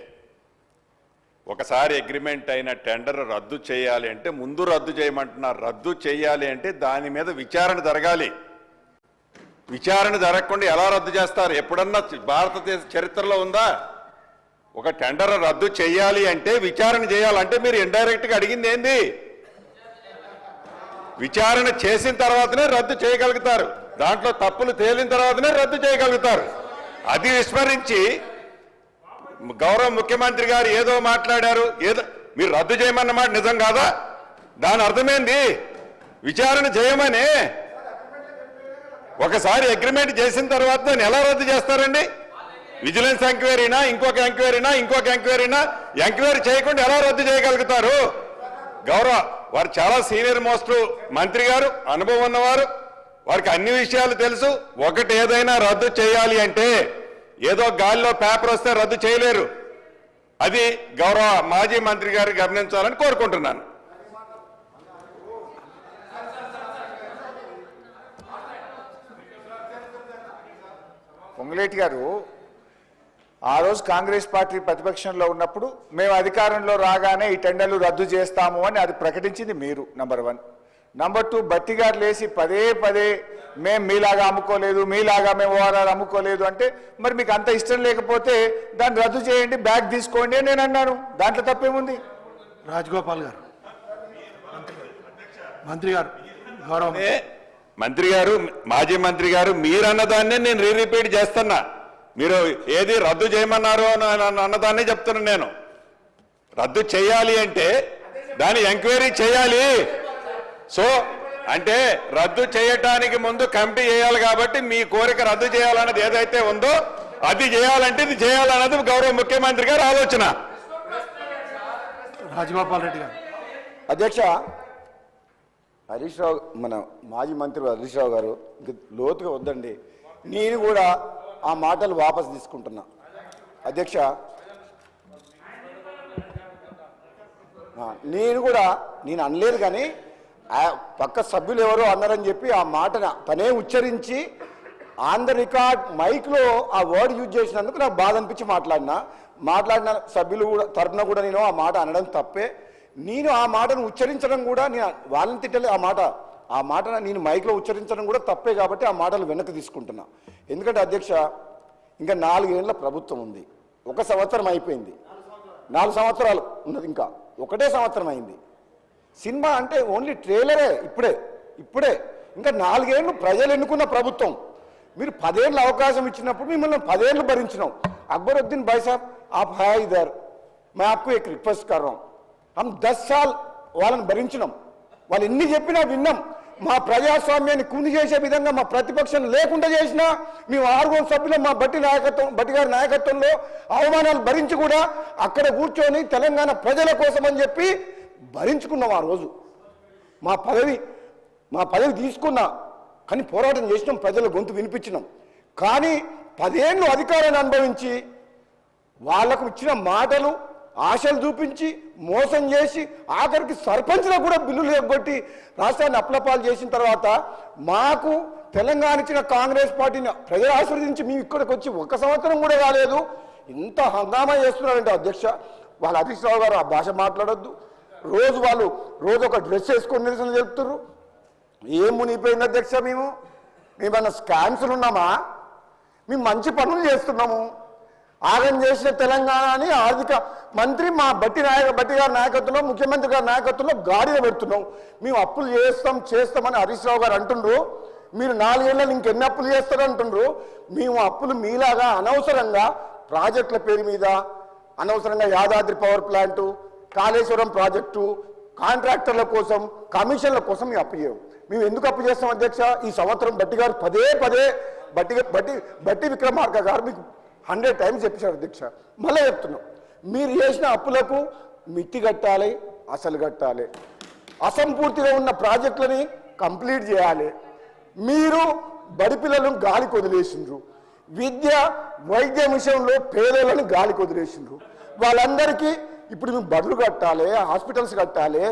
ఒకసారి అగ్రిమెంట్ అయిన టెండర్ రద్దు చేయాలి అంటే ముందు రద్దు చేయమంటున్నారు. రద్దు చేయాలి అంటే దాని మీద విచారణ జరగాలి. విచారణ జరగకుండా ఎలా రద్దు చేస్తారు? ఎప్పుడన్నా భారతదేశ చరిత్రలో ఉందా? ఒక టెండర్ రద్దు చేయాలి అంటే విచారణ చేయాలంటే మీరు ఇండైరెక్ట్గా అడిగింది ఏంది? విచారణ చేసిన తర్వాతనే రద్దు చేయగలుగుతారు. దాంట్లో తప్పులు తేలిన తర్వాతనే రద్దు చేయగలుగుతారు. అది విస్మరించి గౌరవ ముఖ్యమంత్రి గారు ఏదో మాట్లాడారు, ఏదో మీరు రద్దు చేయమన్నమాట నిజం కాదా? దాని అర్థమేంది? విచారణ చేయమని. ఒకసారి అగ్రిమెంట్ చేసిన తర్వాత దాన్ని ఎలా రద్దు చేస్తారండి? విజిలెన్స్ ఎంక్వైరీనా, ఇంకొక ఎంక్వైరీనా, ఇంకొక ఎంక్వైరీనా? ఎంక్వైరీ చేయకుండా ఎలా రద్దు చేయగలుగుతారు? గౌరవ వారు చాలా సీనియర్ మోస్ట్ మంత్రి గారు, అనుభవం ఉన్నవారు, వారికి అన్ని విషయాలు తెలుసు. ఒకటి ఏదైనా రద్దు చేయాలి అంటే ఏదో గాలిలో పేపర్ వస్తే రద్దు చేయలేరు. అది గౌరవ మాజీ మంత్రి గారు గమనించాలని కోరుకుంటున్నాను. పొంగులేటి గారు ఆ రోజు కాంగ్రెస్ పార్టీ ప్రతిపక్షంలో ఉన్నప్పుడు మేము అధికారంలో రాగానే ఈ టెండర్లు రద్దు చేస్తాము అని అది ప్రకటించింది మీరు, నంబర్ 1. నంబర్ 2, బట్టి గారు లేచి పదే పదే మేము మీలాగా అమ్ముకోలేదు, మీలాగా మేము ఓఆర్ఆర్ అమ్ముకోలేదు అంటే మరి మీకు అంత ఇష్టం లేకపోతే దాన్ని రద్దు చేయండి, బ్యాగ్ తీసుకోండి అని నేను అన్నాను. దాంట్లో తప్పేముంది? రాజగోపాల్ గారు, మంత్రి గారు, గౌరవ మంత్రి గారు, మాజీ మంత్రి గారు, మీరన్నదాన్నే నేను రిపీట్ చేస్తున్నా. మీరు ఏది రద్దు చేయమన్నారు అన్నదాన్నే చెప్తున్నాను నేను. రద్దు చేయాలి అంటే దాన్ని ఎంక్వైరీ చేయాలి. సో అంటే రద్దు చేయటానికి ముందు కమిటీ చేయాలి. కాబట్టి మీ కోరిక రద్దు చేయాలన్నది ఏదైతే ఉందో అది చేయాలంటే ఇది చేయాలన్నది గౌరవ ముఖ్యమంత్రి గారు ఆలోచన. రాజగోపాల్ రెడ్డి గారు. అధ్యక్ష, హరీష్ రావు, మన మాజీ మంత్రి హరీష్ రావు గారు లోతుగా వద్దండి. నేను కూడా ఆ మాటలు వాపసు తీసుకుంటున్నా. అధ్యక్ష, నేను అనలేదు, కానీ పక్క సభ్యులు ఎవరో అన్నారని చెప్పి ఆ మాటను తనే ఉచ్చరించి ఆన్ ద రికార్డ్ మైక్లో ఆ వర్డ్ యూజ్ చేసినందుకు నాకు బాధ అనిపించి మాట్లాడిన సభ్యులు కూడా తరఫున కూడా నేను ఆ మాట అనడం తప్పే. నేను ఆ మాటను ఉచ్చరించడం కూడా, నేను వాళ్ళని తిట్టలే, ఆ మాట నేను మైక్లో ఉచ్చరించడం కూడా తప్పే. కాబట్టి ఆ మాటలు వెనక్కి తీసుకుంటున్నా. ఎందుకంటే అధ్యక్ష, ఇంకా 4 ఏళ్ల ప్రభుత్వం ఉంది. 1 సంవత్సరం అయిపోయింది, 4 సంవత్సరాలు ఉన్నది, ఇంకా 1 సంవత్సరం అయింది. సినిమా అంటే ఓన్లీ ట్రైలరే. ఇప్పుడే ఇంకా 4 ఏళ్ళు ప్రజలు ఎన్నుకున్న ప్రభుత్వం. మీరు 10 ఏళ్ళ అవకాశం ఇచ్చినప్పుడు మిమ్మల్ని 10 ఏళ్ళు భరించినాం. అక్బరుద్దీన్ భాయ్ సాబ్ आप है इधर, मैं आपको एक रिक्वेस्ट कर रहा हूं. हम 10 साल వాళ్ళని భరించినాం. వాళ్ళు ఎన్ని చెప్పినా విన్నాం. మా ప్రజాస్వామ్యాన్ని కుంది చేసే విధంగా మా ప్రతిపక్షం లేకుండా చేసినా మేము 6 సభ్యులు మా బట్టి గారి నాయకత్వంలో అవమానాలు భరించి కూడా అక్కడ కూర్చొని తెలంగాణ ప్రజల కోసం అని చెప్పి భరించుకున్నాం. ఆ రోజు మా పదవి తీసుకున్నా, కానీ పోరాటం చేసినాం, ప్రజల గొంతు వినిపించినాం. కానీ 10 ఏళ్ళు అధికారాన్ని అనుభవించి వాళ్లకు ఇచ్చిన మాటలు ఆశలు చూపించి మోసం చేసి ఆఖరికి సర్పంచ్లకు కూడా బిల్లులు ఎగ్గొట్టి రాష్ట్రాన్ని అప్లపాలు చేసిన తర్వాత మాకు తెలంగాణ ఇచ్చిన కాంగ్రెస్ పార్టీని ప్రజలు ఆశీర్వదించి మేము ఇక్కడికి వచ్చి 1 సంవత్సరం కూడా కాలేదు. ఇంత హంగామా చేస్తున్నారంటే అధ్యక్ష, వాళ్ళ హరీష్ రావు గారు ఆ భాష మాట్లాడొద్దు. రోజు ఒక డ్రెస్ వేసుకొని నిరసన చెప్తున్నారు. ఏం మునిగిపోయింది అధ్యక్ష? మేమన్నా స్కామ్స్లు ఉన్నామా? మేము మంచి పనులు చేస్తున్నాము. ఆగం చేసిన తెలంగాణని ఆర్థిక మంత్రి మా బట్టి గారి నాయకత్వంలో, ముఖ్యమంత్రి గారి నాయకత్వంలో గాడిలో పెడుతున్నాం. మేము అప్పులు చేస్తామని హరీష్ రావు గారు అంటుండ్రు. మీరు 4 ఏళ్ళని ఇంకెన్ని అప్పులు చేస్తారు అంటుండ్రు. మేము అప్పులు మీలాగా అనవసరంగా ప్రాజెక్టుల పేరు మీద అనవసరంగా Yadadri power plant, Kaleshwaram project, కాంట్రాక్టర్ల కోసం, కమిషన్ల కోసం మేము అప్పు చేయము. మేము ఎందుకు అప్పు చేస్తాం అధ్యక్ష? ఈ సంవత్సరం బట్టి గారు పదే బట్టి విక్రమార్క గారు మీకు 100 టైమ్స్ చెప్పారు అధ్యక్ష. మళ్ళీ చెప్తున్నాం, మీరు చేసిన అప్పులకు మిత్తి కట్టాలి, అసలు కట్టాలి. అసంపూర్తిగా ఉన్న ప్రాజెక్టులని కంప్లీట్ చేయాలి. మీరు బడి పిల్లలను గాలికి వదిలేసిండ్రు. విద్య వైద్య విషయంలో పేదలను గాలికి వదిలేసిండ్రు. వాళ్ళందరికీ ఇప్పుడు మేము బడులు కట్టాలి, హాస్పిటల్స్ కట్టాలి,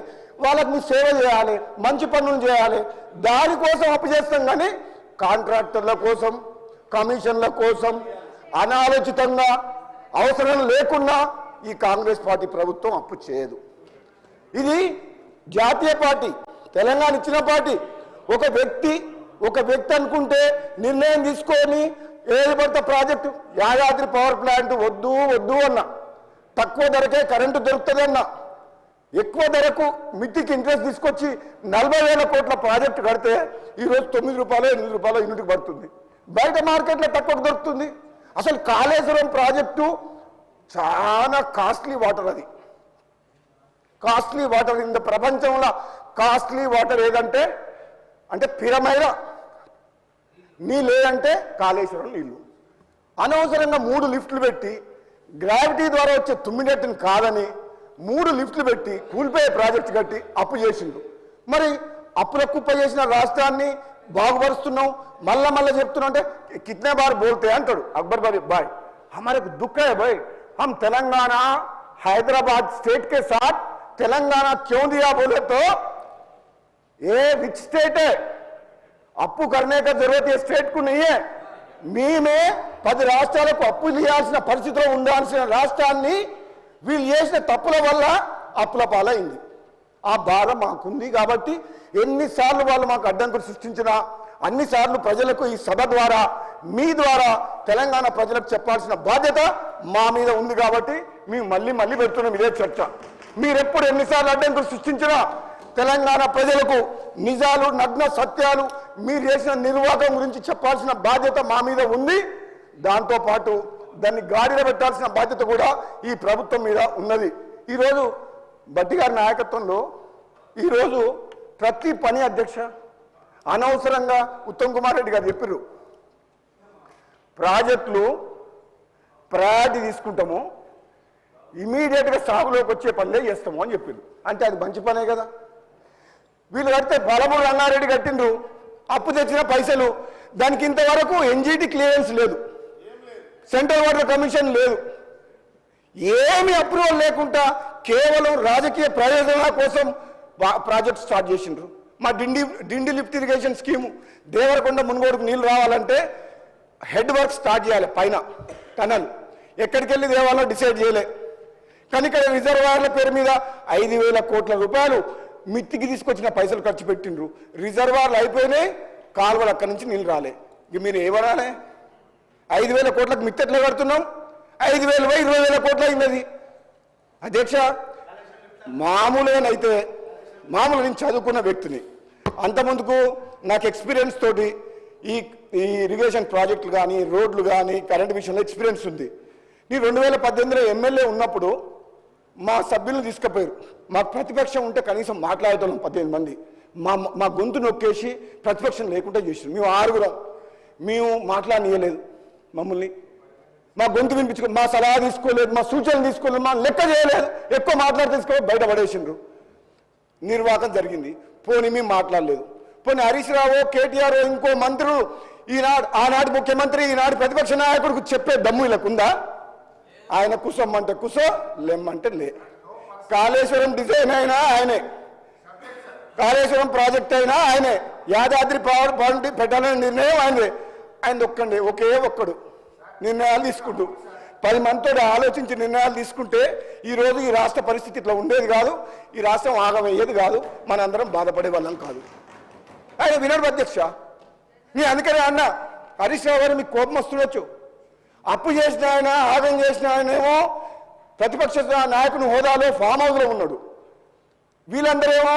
వాళ్ళకి మీరు సేవ చేయాలి, మంచి పనులు చేయాలి. దానికోసం అప్పు చేస్తాం. కానీ కాంట్రాక్టర్ల కోసం, కమిషన్ల కోసం అనాలోచితంగా అవసరం లేకుండా ఈ కాంగ్రెస్ పార్టీ ప్రభుత్వం అప్పు చేయదు. ఇది జాతీయ పార్టీ, తెలంగాణ ఇచ్చిన పార్టీ. ఒక వ్యక్తి అనుకుంటే నిర్ణయం తీసుకొని ఏది పడితే ప్రాజెక్టు, యాదాద్రి పవర్ ప్లాంట్ వద్దు అన్నా, తక్కువ ధరకే కరెంటు దొరుకుతుంది అన్నా, ఎక్కువ ధరకు మిత్తికి ఇంట్రెస్ట్ తీసుకొచ్చి 40,000 కోట్ల ప్రాజెక్టు కడితే ఈరోజు 9 రూపాయలు 8 రూపాయలు యూనిట్కి పడుతుంది. బయట మార్కెట్లో తక్కువ దొరుకుతుంది. అసలు కాళేశ్వరం ప్రాజెక్టు చాలా కాస్ట్లీ వాటర్. అది కాస్ట్లీ వాటర్. ఇంత ప్రపంచంలో కాస్ట్లీ వాటర్ ఏదంటే పిరమైన నీళ్ళు ఏదంటే కాళేశ్వరం నీళ్ళు. అనవసరంగా 3 లిఫ్ట్లు పెట్టి గ్రావిటీ ద్వారా వచ్చే తుమ్మినట్టుని కాదని 3 లిఫ్ట్లు పెట్టి కూలిపోయే ప్రాజెక్టు కట్టి అప్పు చేసిండు. మరి అప్పుల కుప్ప చేసిన రాష్ట్రాన్ని బాగుపరుస్తున్నాం. మళ్ళా చెప్తున్నా అంటే కితనే బార్ బోల్తే అంటాడు అక్బర్ భాయ్. हमारे को दुख है भाई, हम तेलंगाना हैदराबाद स्टेट के साथ तेलंगाना क्यों दिया बोले तो ये रिच स्टेट है, అప్పు करने का जरूरत ये स्टेट को नहीं है. మేమే 10 రాష్ట్రాలకు అప్పు చేయాల్సిన పరిస్థితిలో ఉండాల్సిన రాష్ట్రాన్ని వీళ్ళు చేసిన తప్పుల వల్ల అప్పుల పాలైంది. ఆ బాధ మాకుంది. కాబట్టి ఎన్నిసార్లు వాళ్ళు మాకు అడ్డంకులు సృష్టించినా అన్నిసార్లు ప్రజలకు ఈ సభ ద్వారా, మీ ద్వారా తెలంగాణ ప్రజలకు చెప్పాల్సిన బాధ్యత మా మీద ఉంది. కాబట్టి మేము మళ్ళీ పెడుతున్నాం ఇదే చర్చ. మీరెప్పుడు ఎన్నిసార్లు అడ్డంకులు సృష్టించినా తెలంగాణ ప్రజలకు నిజాలు, నగ్న సత్యాలు, మీరు చేసిన నిర్వాహకం గురించి చెప్పాల్సిన బాధ్యత మా మీద ఉంది. దాంతోపాటు దాన్ని గాడిలో పెట్టాల్సిన బాధ్యత కూడా ఈ ప్రభుత్వం మీద ఉన్నది. ఈరోజు బట్టి గారి నాయకత్వంలో ఈరోజు ప్రతి పని అధ్యక్ష అనవసరంగా ఉత్తమ్ కుమార్ రెడ్డి గారు చెప్పారు, ప్రాజెక్టులు ప్రయారిటీ తీసుకుంటాము, ఇమీడియట్గా సాగులోకి వచ్చే పనులే చేస్తాము అని చెప్పిండు. అంటే అది మంచి పనే కదా. వీళ్ళు కడితే బలమూరు రంగారెడ్డి కట్టిండ్రు, అప్పు తెచ్చిన పైసలు, దానికి ఇంతవరకు ఎన్జీటీ క్లియరెన్స్ లేదు, సెంట్రల్ వాటర్ కమిషన్ లేదు, ఏమి అప్రూవల్ లేకుండా కేవలం రాజకీయ ప్రయోజనాల కోసం ప్రాజెక్ట్ స్టార్ట్ చేసిండ్రు. మా డిండి లిఫ్ట్ ఇరిగేషన్ స్కీము, దేవరకొండ మున్గోడుకు నీళ్ళు రావాలంటే హెడ్ వర్క్ స్టార్ట్ చేయాలి, పైన టనల్ ఎక్కడికి వెళ్ళి దేవాలో డిసైడ్ చేయలే. కానీ ఇక్కడ రిజర్వాయర్ల పేరు మీద 5,000 కోట్ల రూపాయలు మిత్తికి తీసుకొచ్చిన పైసలు ఖర్చు పెట్టిండ్రు. రిజర్వాయర్లు అయిపోయినాయి, కాలువలు అక్కడి నుంచి నీళ్ళు రాలే. ఇక మీరు ఏమనాలి? 5,000 కోట్లకు మిత్తి ఎట్లా కడుతున్నాం? 5,000 20,000 కోట్లు అయినది అధ్యక్ష. మామూలుగానైతే నేను చదువుకున్న వ్యక్తిని, అంతకుముందుకు నాకు ఎక్స్పీరియన్స్ తోటి ఈ ఇరిగేషన్ ప్రాజెక్టులు కానీ రోడ్లు కానీ కరెంట్ విషయంలో ఎక్స్పీరియన్స్ ఉంది. నీ 2018లో ఎమ్మెల్యే ఉన్నప్పుడు మా సభ్యులను తీసుకుపోయారు. మాకు ప్రతిపక్షం ఉంటే కనీసం మాట్లాడేటోళ్ళం 18 మంది. మా గొంతు నొక్కేసి ప్రతిపక్షం లేకుండా చేసారు. మేము 6గురం మేము మాట్లాడనీయలేదు. మమ్మల్ని మా గొంతు వినిపించుకోలేదు, మా సలహా తీసుకోలేదు, మా సూచనలు తీసుకోలేదు, మా లెక్క చేయలేదు. ఎక్కువ మాట్లాడితే తీసుకోవాలి బయటపడేసిండ్రు. నిర్వాహకం జరిగింది. పోనీ మేము మాట్లాడలేదు. పోనీ హరీష్ రావు, కేటీఆర్, ఇంకో మంత్రులు ఆనాటి ముఖ్యమంత్రి ఈనాటి ప్రతిపక్ష నాయకుడికి చెప్పే దమ్ము వీళ్ళకు ఉందా? ఆయన కుసమ్మంటే కుసో, లెమ్మంటే లే. కాళేశ్వరం డిజైన్ అయినా ఆయనే, కాళేశ్వరం ప్రాజెక్ట్ అయినా ఆయనే, యాదాద్రి పార్టీ పెట్టాలనే నిర్ణయం ఆయనదే. ఆయన ఒక్కడు నిర్ణయాలు తీసుకుంటూ 10 మందితో ఆలోచించి నిర్ణయాలు తీసుకుంటే ఈరోజు ఈ రాష్ట్ర పరిస్థితి ఇట్లా ఉండేది కాదు, ఈ రాష్ట్రం ఆగమయ్యేది కాదు, మనందరం బాధపడే వాళ్ళం కాదు. ఆయన వినడు అధ్యక్ష. నీ అందుకనే అన్న హరీష్ రావు గారు మీకు కోపం వస్తుండొచ్చు. అప్పు చేసిన ఆయన, ఆగం చేసిన ఆయనేమో ప్రతిపక్ష నాయకుని హోదాలో ఫామ్ హౌస్లో ఉన్నాడు. వీళ్ళందరేమో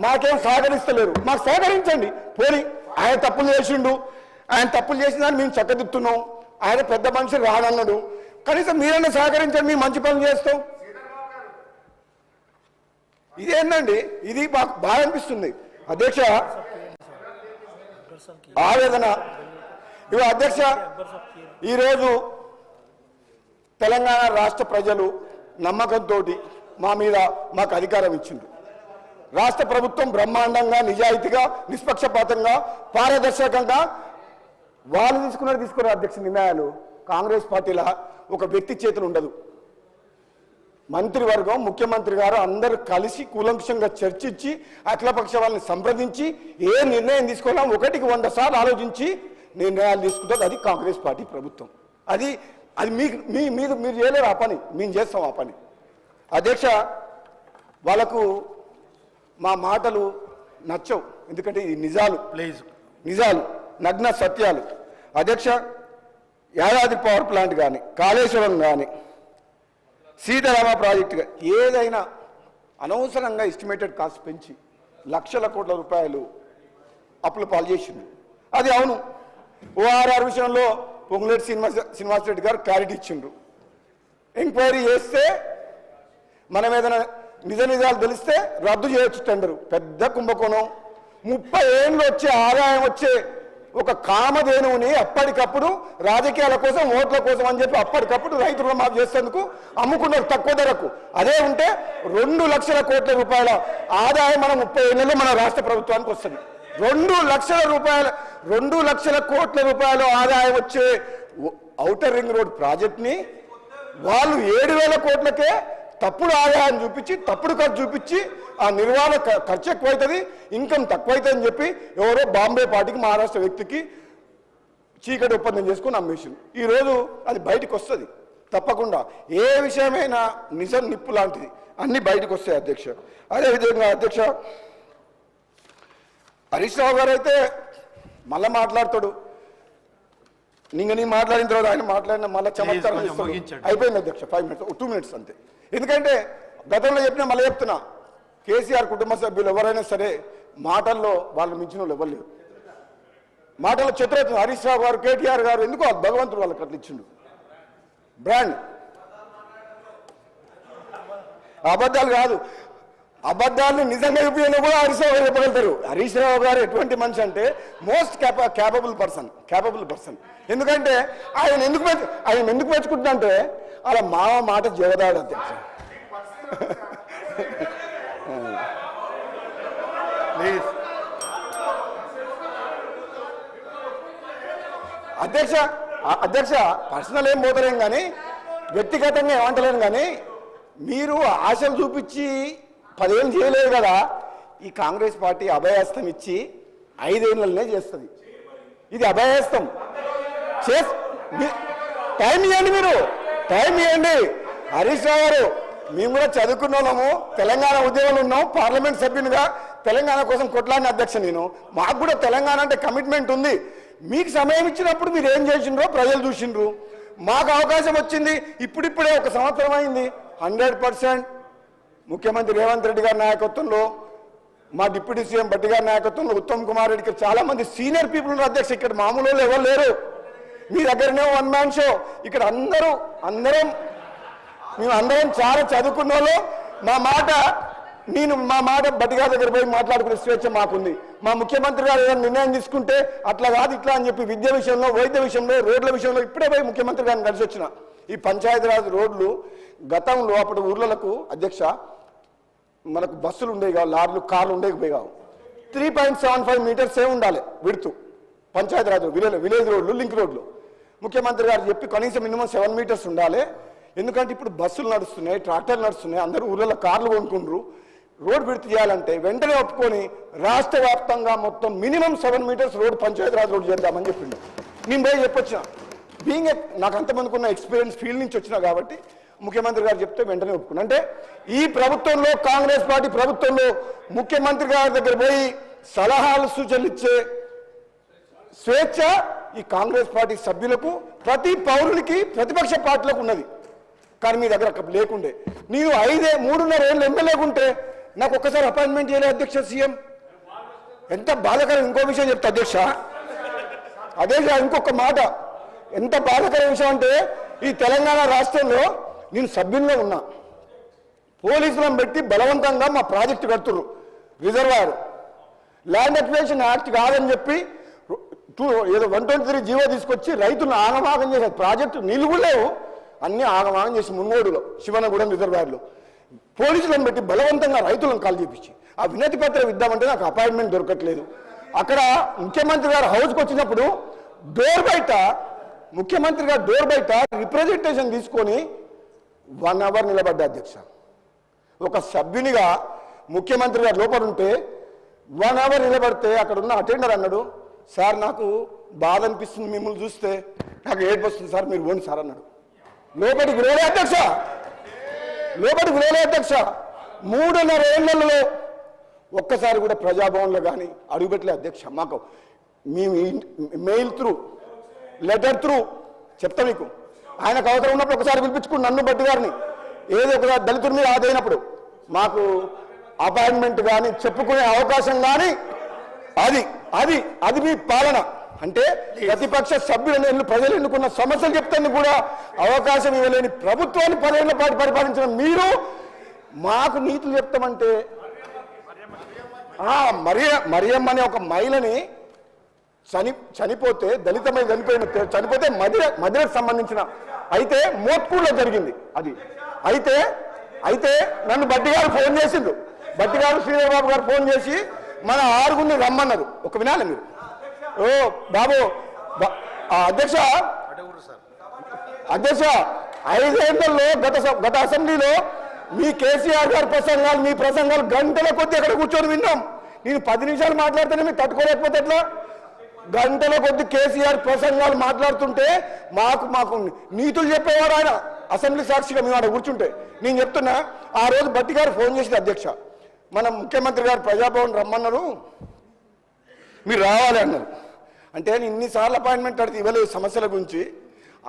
మాకేం సహకరిస్తలేరు. మాకు సహకరించండి. పోనీ ఆయన తప్పులు చేసిండు, ఆయన తప్పులు చేసిందని మేము చక్కదిద్దుతున్నాం. ఆయన పెద్ద మనిషి రానన్నాడు, కనీసం మీరన్నా సహకరించండి, మేము మంచి పనులు చేస్తాం. ఇదేందండి? ఇది మాకు బాగా అనిపిస్తుంది అధ్యక్ష. ఆవేదన ఇవి అధ్యక్ష. ఈరోజు తెలంగాణ రాష్ట్ర ప్రజలు నమ్మకంతో మాకు అధికారం ఇచ్చింది. రాష్ట్ర ప్రభుత్వం బ్రహ్మాండంగా, నిజాయితీగా, నిష్పక్షపాతంగా, పారదర్శకంగా వాళ్ళు తీసుకున్నారు అధ్యక్ష నిర్ణయాలు. కాంగ్రెస్ పార్టీల ఒక వ్యక్తి చేతులు ఉండదు. మంత్రివర్గం, ముఖ్యమంత్రి గారు అందరూ కలిసి కూలంకషంగా చర్చించి అఖిలపక్ష వాళ్ళని సంప్రదించి ఏ నిర్ణయం తీసుకోవాలో 1కి 100 సార్లు ఆలోచించి నిర్ణయాలు తీసుకుంటారు. అది కాంగ్రెస్ పార్టీ ప్రభుత్వం. అది మీరు చేయలేరు ఆ పని, మేము చేస్తాం ఆ పని. అధ్యక్ష, వాళ్ళకు మా మాటలు నచ్చవు, ఎందుకంటే ఇది నిజాలు నగ్న సత్యాలు. అధ్యక్ష, యాదాద్రి పవర్ ప్లాంట్ కానీ, కాళేశ్వరం కానీ, సీతారామ ప్రాజెక్టు కానీ ఏదైనా అనవసరంగా ఎస్టిమేటెడ్ కాస్ట్ పెంచి లక్షల కోట్ల రూపాయలు అప్పులు పాలు చేసింది. అది అవును. ఓఆర్ఆర్ విషయంలో పొంగులేటి శ్రీనివాసరెడ్డి గారు క్లారిటీ ఇచ్చిండ్రు. ఎంక్వైరీ చేస్తే మనం ఏదైనా నిజాలు తెలిస్తే రద్దు చేయొచ్చు టెండరు. పెద్ద కుంభకోణం. 30 ఏళ్ళు వచ్చే ఆదాయం వచ్చే ఒక కామధేనువుని అప్పటికప్పుడు రాజకీయాల కోసం, ఓట్ల కోసం అని చెప్పి అప్పటికప్పుడు రైతు రుణమాఫీ చేసేందుకు అమ్ముకున్నారు తక్కువ ధరకు. అదే ఉంటే 2 లక్షల కోట్ల రూపాయల ఆదాయం మనం 30 ఏళ్లలో మన రాష్ట్ర ప్రభుత్వానికి వస్తుంది. 2 లక్షల కోట్ల రూపాయల ఆదాయం వచ్చే ఔటర్ రింగ్ రోడ్ ప్రాజెక్ట్ని వాళ్ళు 7,000 కోట్లకే తప్పుడు ఆదాయం చూపించి, తప్పుడు ఖర్చు చూపించి ఆ నిర్వహణ ఖర్చు ఎక్కువైతుంది, ఇన్కమ్ తక్కువైతుంది అని చెప్పి ఎవరో బాంబే పార్టీకి, మహారాష్ట్ర వ్యక్తికి చీకటి ఒప్పందం చేసుకుని అమ్మేసింది. ఈరోజు అది బయటకు వస్తుంది తప్పకుండా. ఏ విషయమైనా నిజం నిప్పు లాంటిది, అన్నీ బయటకు వస్తాయి అధ్యక్ష. అదేవిధంగా అధ్యక్ష, హరీష్ రావు గారు అయితే మళ్ళీ మాట్లాడతాడు. నీ మాట్లాడిన తర్వాత ఆయన మాట్లాడిన మళ్ళీ చమత్కారం అయిపోయింది అధ్యక్ష. 5 మినిట్స్ 2 మినిట్స్ అంతే. ఎందుకంటే గతంలో చెప్పినా మళ్ళీ చెప్తున్నా, కేసీఆర్ కుటుంబ సభ్యులు ఎవరైనా సరే మాటల్లో వాళ్ళు మించిన వాళ్ళు ఎవరు లేరు. మాటల్లో చిత్రవుతుంది. హరీష్ రావు గారు, కేటీఆర్ గారు ఎందుకో భగవంతుడు వాళ్ళకి అట్లా ఇచ్చిండు బ్రాండ్. అబద్ధాలు కాదు, అబద్ధాలను నిజంగా చెప్పినా కూడా హరీష్ రావు గారు చెప్పగలుగుతారు. హరీష్ రావు గారు ఎటువంటి మనిషి అంటే మోస్ట్ క్యాపబుల్ పర్సన్. ఎందుకంటే ఆయన ఎందుకు మెచ్చుకుంటున్నా అంటే అలా మాట జగదాడు అధ్యక్ష. ప్లీజ్ అధ్యక్ష పర్సనల్ ఏం పోతలేం కానీ, వ్యక్తిగతంగా ఏమంటలేను కానీ, మీరు ఆశలు చూపించి 10 ఏళ్ళు చేయలేదు కదా. ఈ కాంగ్రెస్ పార్టీ అభయహస్తం ఇచ్చి 5 ఏళ్ళనే చేస్తుంది. ఇది అభయహస్తం. టైం ఇవ్వండి, మీరు టైం ఇవ్వండి. హరీష్ రావు గారు, మేము కూడా చదువుకున్న వాళ్ళము, తెలంగాణ ఉద్యోగంలో ఉన్నాం, పార్లమెంట్ సభ్యునిగా తెలంగాణ కోసం కొట్లాడిన అధ్యక్ష నేను. మాకు కూడా తెలంగాణ అంటే కమిట్మెంట్ ఉంది. మీకు సమయం ఇచ్చినప్పుడు మీరు ఏం చేసిండ్రో ప్రజలు చూసిండ్రు. మాకు అవకాశం వచ్చింది ఇప్పుడిప్పుడే, 1 సంవత్సరం అయింది. 100% ముఖ్యమంత్రి రేవంత్ రెడ్డి గారి నాయకత్వంలో మా డిప్యూటీ సీఎం భట్టి గారి నాయకత్వంలో ఉత్తమ్ కుమార్ రెడ్డికి చాలా మంది సీనియర్ పీపుల్ ఉన్నారు అధ్యక్ష. ఇక్కడ మామూలు వాళ్ళు ఎవరు లేరు. మీ దగ్గరనే వన్ మ్యాన్ షో. ఇక్కడ మేమందరం చాలా చదువుకున్న వాళ్ళు. మా మాట భట్టి గారి దగ్గర పోయి మాట్లాడుకునే స్వేచ్ఛ మాకుంది. మా ముఖ్యమంత్రి గారు ఏదైనా నిర్ణయం తీసుకుంటే అట్లా కాదు ఇట్లా అని చెప్పి విద్య విషయంలో, వైద్య విషయంలో, రోడ్ల విషయంలో ఇప్పుడే పోయి ముఖ్యమంత్రి గారిని కలిసి వచ్చిన. ఈ పంచాయతీరాజ్ రోడ్లు గతంలో అప్పుడు ఊర్లకు అధ్యక్ష మనకు బస్సులు ఉండేవి కావు, లారీలు, కార్లు ఉండేవి కావు. 3.75 మీటర్సే ఉండాలి విడుతు పంచాయతీరాజ్ విలేజ్ రోడ్లు, లింక్ రోడ్లు. ముఖ్యమంత్రి గారు చెప్పి కనీసం మినిమం 7 మీటర్స్ ఉండాలి. ఎందుకంటే ఇప్పుడు బస్సులు నడుస్తున్నాయి, ట్రాక్టర్లు నడుస్తున్నాయి, అందరూ ఊళ్ళలో కార్లు కొనుక్కుంటారు. రోడ్ విడుతు చేయాలంటే వెంటనే ఒప్పుకొని రాష్ట్ర వ్యాప్తంగా మొత్తం minimum 7 meters road Panchayati Raj road చేద్దామని చెప్పిండు. నేను పోయి చెప్పొచ్చిన. నాకు అంతమందికి ఉన్న ఎక్స్పీరియన్స్ ఫీల్డ్ నుంచి వచ్చినా కాబట్టి ముఖ్యమంత్రి గారు చెప్తే వెంటనే ఒప్పుకున్నా. అంటే ఈ ప్రభుత్వంలో, కాంగ్రెస్ పార్టీ ప్రభుత్వంలో ముఖ్యమంత్రి గారి దగ్గర పోయి సలహాలు, సూచనలు ఇచ్చే స్వేచ్ఛ ఈ కాంగ్రెస్ పార్టీ సభ్యులకు, ప్రతి పౌరునికి, ప్రతిపక్ష పార్టీలకు ఉన్నది. కానీ మీ దగ్గర లేకుండే. నేను 3.5 ఏళ్ళు ఎమ్మెల్యేకుంటే నాకు ఒక్కసారి అపాయింట్మెంట్ చేయలేదు అధ్యక్ష సీఎం. ఎంత బాధాకరం. ఇంకో విషయం చెప్తా అధ్యక్ష, ఇంకొక మాట. ఎంత బాధాకర విషయం అంటే ఈ తెలంగాణ రాష్ట్రంలో నేను సభ్యుల్లో ఉన్నా. పోలీసులను పెట్టి బలవంతంగా మా ప్రాజెక్టు కడుతున్నారు. రిజర్వాయర్ ల్యాండ్ అక్విజిషన్ యాక్ట్ కాదని చెప్పి ఏదో 123 జీవో తీసుకొచ్చి రైతులను ఆగమాగం చేశారు. ప్రాజెక్టు నిలువులేవు, అన్ని ఆగమాగం చేసి మున్గోడులో శివనగూడెం రిజర్వాయర్లో పోలీసులను పెట్టి బలవంతంగా రైతులను కాల్ చేపించి ఆ వినతి పత్రం ఇద్దామంటే నాకు అపాయింట్మెంట్ దొరకట్లేదు. అక్కడ ముఖ్యమంత్రి గారు హౌస్కి వచ్చినప్పుడు ముఖ్యమంత్రి గారు డోర్ బయట రిప్రజెంటేషన్ తీసుకొని 1 అవర్ నిలబడ్డా అధ్యక్ష. ఒక సభ్యునిగా ముఖ్యమంత్రి గారు లోపల ఉంటే 1 అవర్ నిలబడితే అక్కడ ఉన్న అటెండర్ అన్నాడు, సార్ నాకు బాధ అనిపిస్తుంది మిమ్మల్ని చూస్తే, నాకు ఏడుపు వస్తుంది సార్, మీరు పోండి సార్ అన్నాడు. లోపలికి వినలే అధ్యక్ష. 3.5 ఏళ్లలో ఒక్కసారి కూడా ప్రజాభవన్లో కానీ అడుగుపెట్టలే అధ్యక్ష. మాకు మేము మెయిల్ త్రూ, లెటర్ త్రూ చెప్తా మీకు. ఆయనకు అవసరం ఉన్నప్పుడు ఒకసారి పిలిపించుకుని నన్ను భట్టి గారిని ఏదో ఒకసారి దళితుల మీద ఆదైనప్పుడు మాకు అపాయింట్మెంట్ కానీ చెప్పుకునే అవకాశం కానీ అది మీ పాలన. అంటే ప్రతిపక్ష సభ్యులను ప్రజలు ఎన్నుకున్న సమస్యలు చెప్తాను కూడా అవకాశం ఇవ్వలేని ప్రభుత్వాన్ని 10 ఏళ్ల పాటు పరిపాలించిన మీరు మాకు నీతులు చెప్తామంటే, మరియమ్మ అనే ఒక మహిళని చనిపోతే, దళిత మహిళ చనిపోతే మదిరకు సంబంధించిన అయితే మోత్కూరులో జరిగింది అది. అయితే నన్ను భట్టి గారు ఫోన్ చేసిండ్రు. భట్టి గారు, శ్రీధర్ బాబు గారు ఫోన్ చేసి మన 6గురిని రమ్మన్నారు. ఒక వినాలి మీరు. ఓ బాబు అధ్యక్ష 5 ఏళ్లలో గత అసెంబ్లీలో మీ కేసీఆర్ గారి ప్రసంగాలు, మీ ప్రసంగాలు గంటల కొద్ది అక్కడ కూర్చొని విన్నాం. నేను 10 నిమిషాలు మాట్లాడితేనే మీరు తట్టుకోలేకపోతే ఎట్లా? గంటల కొద్ది కేసీఆర్ ప్రసంగాలు మాట్లాడుతుంటే మాకు నీతులు చెప్పేవాడు ఆయన అసెంబ్లీ సాక్షిగా మేము అక్కడ కూర్చుంటే. నేను చెప్తున్నా, ఆ రోజు భట్టి గారు ఫోన్ చేసింది అధ్యక్ష, మన ముఖ్యమంత్రి గారు ప్రజాభవన్ రమ్మన్నారు, మీరు రావాలి అన్నారు. అంటే నేను ఇన్నిసార్లు అపాయింట్మెంట్ అడిగితే ఇవ్వలేదు సమస్యల గురించి.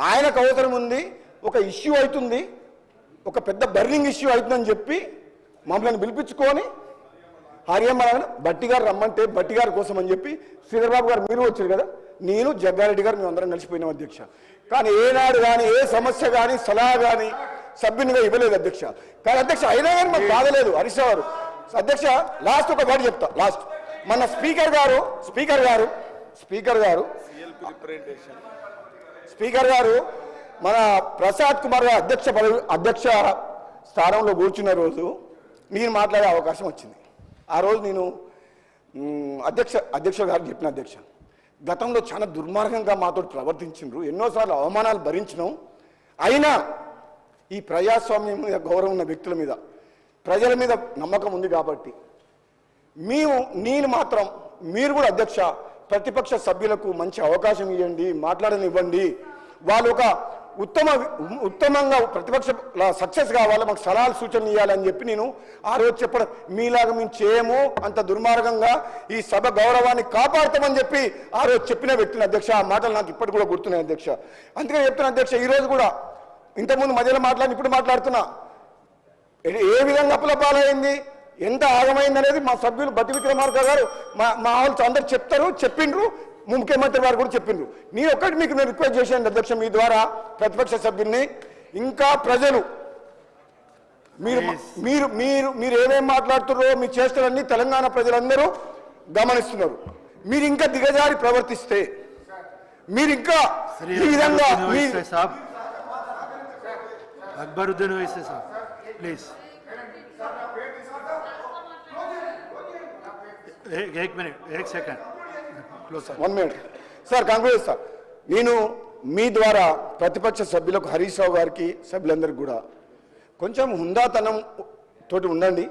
ఆయనకు అవసరం ఉంది, ఒక ఇష్యూ అవుతుంది, ఒక పెద్ద బర్నింగ్ ఇష్యూ అవుతుందని చెప్పి మమ్మల్ని పిలిపించుకొని హరియమ్మ భట్టి గారు రమ్మంటే భట్టి గారి కోసం అని చెప్పి శ్రీధర్ బాబు గారు మీరు వచ్చారు కదా, నేను జగ్గారెడ్డి గారు మేము అందరం కలిసిపోయినాం అధ్యక్ష. కానీ ఏనాడు కానీ ఏ సమస్య కానీ సలహా కానీ సభ్యునిగా ఇవ్వలేదు అధ్యక్ష. కానీ అధ్యక్ష అయినా కానీ మాకు బాధలేదు హరీష్ గారు. అధ్యక్ష లాస్ట్ ఒక వర్డ్ చెప్తా. లాస్ట్ మన స్పీకర్ గారు మన ప్రసాద్ కుమార్ గారు అధ్యక్ష స్థానంలో కూర్చున్న రోజు నేను మాట్లాడే అవకాశం వచ్చింది. ఆ రోజు నేను అధ్యక్ష గారు చెప్పిన, అధ్యక్ష గతంలో చాలా దుర్మార్గంగా మాతో ప్రవర్తించిండ్రు, ఎన్నోసార్లు అవమానాలు భరించినాం, అయినా ఈ ప్రజాస్వామ్యం మీద గౌరవం ఉన్న వ్యక్తుల మీద ప్రజల మీద నమ్మకం ఉంది కాబట్టి నేను మాత్రం మీరు కూడా అధ్యక్ష ప్రతిపక్ష సభ్యులకు మంచి అవకాశం ఇవ్వండి, మాట్లాడనివ్వండి, వాళ్ళు ఒక ఉత్తమంగా ప్రతిపక్ష సక్సెస్ కావాలి, మాకు సలహాలు సూచనలు ఇవ్వాలని చెప్పి నేను ఆ రోజు చెప్పడం. మీలాగా మేము చేయము, అంత దుర్మార్గంగా ఈ సభ గౌరవాన్ని కాపాడుతామని చెప్పి ఆ రోజు చెప్పిన వ్యక్తిని అధ్యక్ష. ఆ మాటలు నాకు ఇప్పటికి కూడా గుర్తున్నాయి అధ్యక్ష. అందుకే చెప్తున్నా అధ్యక్ష, ఈరోజు కూడా ఇంతకుముందు మధ్యలో ఇప్పుడు మాట్లాడుతున్నా, ఏ విధంగా అప్పుల పాలైంది, ఎంత ఆగమైంది అనేది మా సభ్యులు బట్టి విక్రమార్క గారు మా వాళ్ళు అందరు చెప్తారు, చెప్పిండ్రు, ముఖ్యమంత్రి వారు కూడా చెప్పిండ్రు. నేను ఒక్కటి మీకు నేను రిక్వెస్ట్ చేశాను అధ్యక్ష, మీ ద్వారా ప్రతిపక్ష సభ్యుల్ని, ఇంకా ప్రజలు మీరు మీరు మీరు మీరు ఏమేం మాట్లాడుతున్నారో మీ చేష్టలన్నీ తెలంగాణ ప్రజలందరూ గమనిస్తున్నారు. మీరు ఇంకా దిగజారి ప్రవర్తిస్తే, మీరు ఇంకా ఈ విధంగా अकबरुद्दीन ओवैसी साहब प्लीज एक मिनट एक second 1 minute sir conclude sir. నేను మీ ద్వారా ప్రతిపక్ష సభ్యులకు హరీష్ రావు గారికి సభ్యులందరికీ కూడా కొంచెం హుందాతనం తోటి ఉండండి,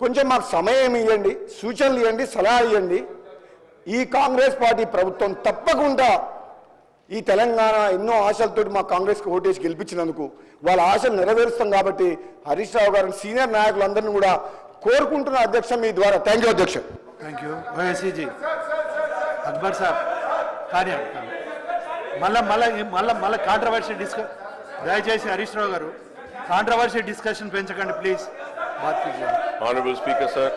కొంచెం మాకు సమయం ఇవ్వండి, సూచనలు ఇవ్వండి, సలహా ఇవ్వండి. ఈ కాంగ్రెస్ పార్టీ ప్రభుత్వం తప్పకుండా ఈ తెలంగాణ ఎన్నో ఆశలతోటి మా కాంగ్రెస్కి ఓటేసి గెలిపించినందుకు వాళ్ళ ఆశలు నెరవేరుస్తాం. కాబట్టి హరీష్ రావు గారిని సీనియర్ నాయకులందరినీ కూడా కోరుకుంటున్న అధ్యక్ష మీ ద్వారా. థ్యాంక్ యూ అధ్యక్ష. थैंक यू ओवैसी जी अकबर साहब కానీ మళ్ళా కాంట్రవర్సీ దయచేసి హరీష్ రావు గారు కాంట్రవర్సీ డిస్కషన్ పెంచకండి ప్లీజ్. బాత్ కీజిए. Honorable Speaker, sir.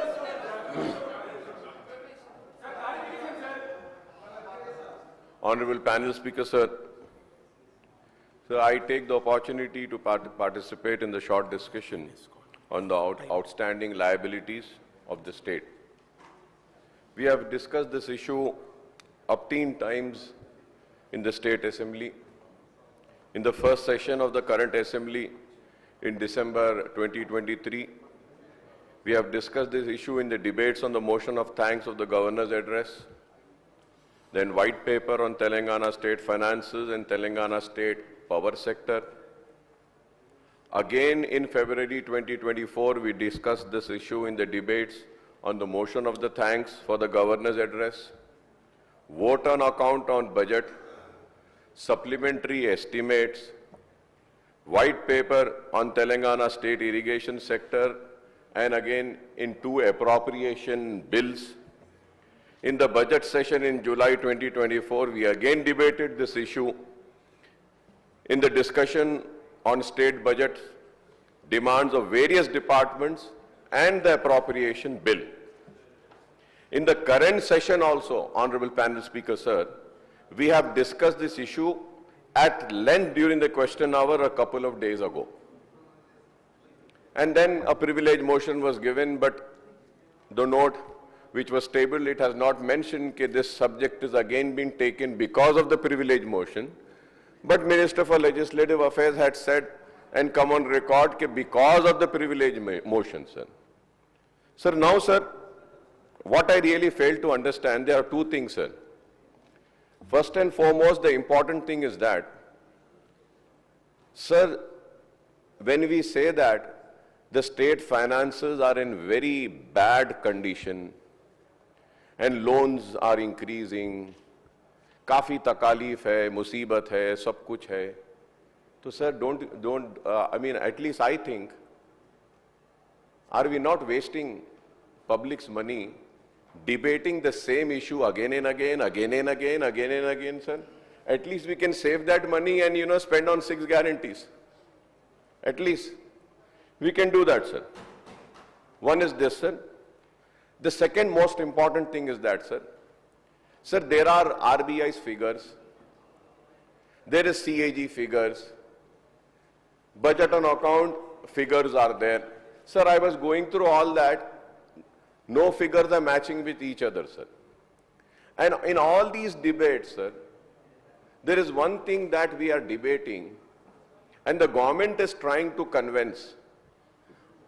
Honorable panel speaker, sir. So I take the opportunity to participate in the short discussion on the outstanding liabilities of the state. We have discussed this issue up to 10 times in the State Assembly. In the first session of the current Assembly in December 2023, we have discussed this issue in the debates on the motion of thanks of the Governor's address, then white paper on Telangana state finances and Telangana state power sector. Again in February 2024, we discussed this issue in the debates on the motion of the thanks for the Governor's address, vote on account on budget, supplementary estimates, white paper on Telangana state irrigation sector, and again in 2 appropriation bills. In the budget session in July 2024, we again debated this issue in the discussion on state budget, demands of various departments and the appropriation bill. In the current session also, Honorable Panel Speaker, sir, we have discussed this issue at length during the question hour a couple of days ago. And then a privilege motion was given, but the note which was tabled, it has not mentioned that this subject is again being taken because of the privilege motion. But Minister for Legislative Affairs had said and come on record that because of the privilege motion, sir. Sir, now, sir, what I really fail to understand, there are 2 things, sir. First and foremost, the important thing is that, sir, when we say that the state finances are in very bad condition and loans are increasing, काफी तकालीफ है, मुसीबत है, सब कुछ है, तो sir, I mean, at least I think, are we not wasting public's money debating the same issue again and again, sir? At least we can save that money and, spend on 6 guarantees. At least we can do that, sir. One is this, sir. The second most important thing is that, sir, there are RBI's figures, there is CAG figures, budget on account figures are there. Sir, I was going through all that. No figures are matching with each other, sir. And in all these debates, sir, there is one thing that we are debating, and the government is trying to convince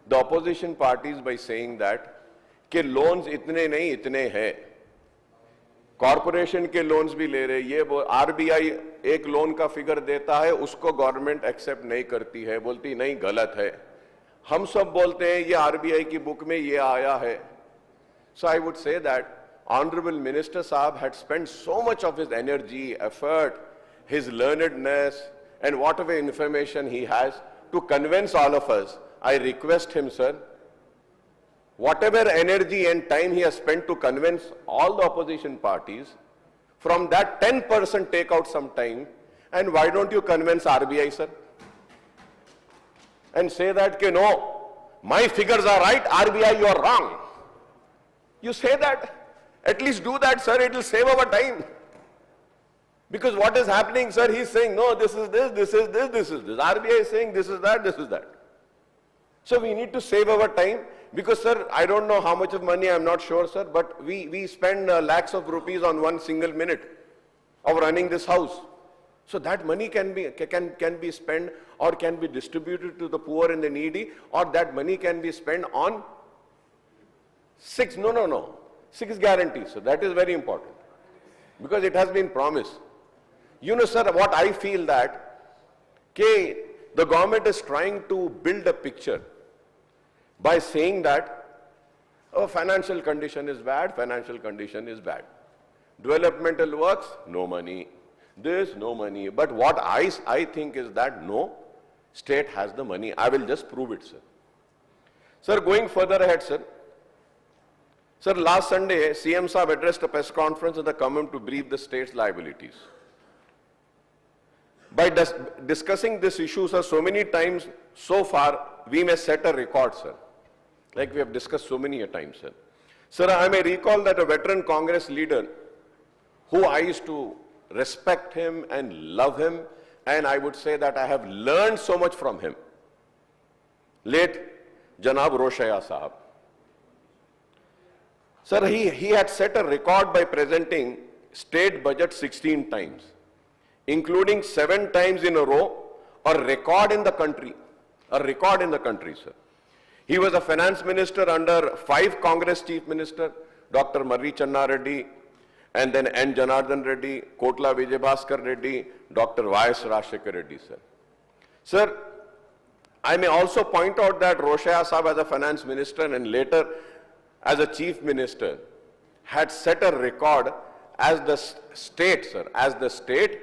the opposition parties by saying that कि loans इतने नहीं इतने हैं, कॉर्पोरेशन के लोन्स भी ले रहे, ये RBI एक लोन का फिगर देता है, उसको गवर्नमेंट एक्सेप्ट नहीं करती है, बोलती नहीं गलत है, हम सब बोलते हैं ये RBI की बुक में ये आया है. So I would say that Honorable Minister Saab had spent so much of his energy, effort, his learnedness, and whatever information he has to convince all of us. I request him, sir, whatever energy and time he has spent to convince all the opposition parties, from that 10% take out some time, and why don't you convince RBI, sir? And say that, no, my figures are right, RBI, you are wrong. You say that. At least do that, sir. It will save our time. Because what is happening, sir, he's saying, no, this is this, this is this, this is this. RBI is saying this is that, this is that. So we need to save our time because, sir, I don't know how much of money, I'm not sure, sir, but we spend lakhs of rupees on one single minute of running this house. So that money can be spent or can be distributed to the poor and the needy, or that money can be spent on six guarantees. So that is very important because it has been promised. You know, sir, what I feel that the government is trying to build a picture by saying that, oh, financial condition is bad, financial condition is bad. Developmental works, no money. This, no money. But what I think is that no, state has the money. I will just prove it, sir. Sir, going further ahead, sir. Sir, last Sunday, CM Saab addressed a press conference in the Common to brief the state's liabilities. By discussing this issue, sir, so many times so far, we may set a record, sir. Like we have discussed so many times, sir. Sir, I may recall that a veteran Congress leader who I used to respect him and love him, and I would say that I have learned so much from him. Late Janab Roshaya Sahab. Sir, he had set a record by presenting state budget 16 times, including 7 times in a row, a record in the country. A record in the country, sir. He was a finance minister under 5 Congress chief ministers, Dr. Marri Channa Reddy, and then N. Janardhan Reddy, Kotla Vijayabhaskar Reddy, Dr. Y.S. Rajshekar Reddy, sir. Sir, I may also point out that Roshaya Saab as a finance minister and later as a chief minister had set a record as the state, sir, as the state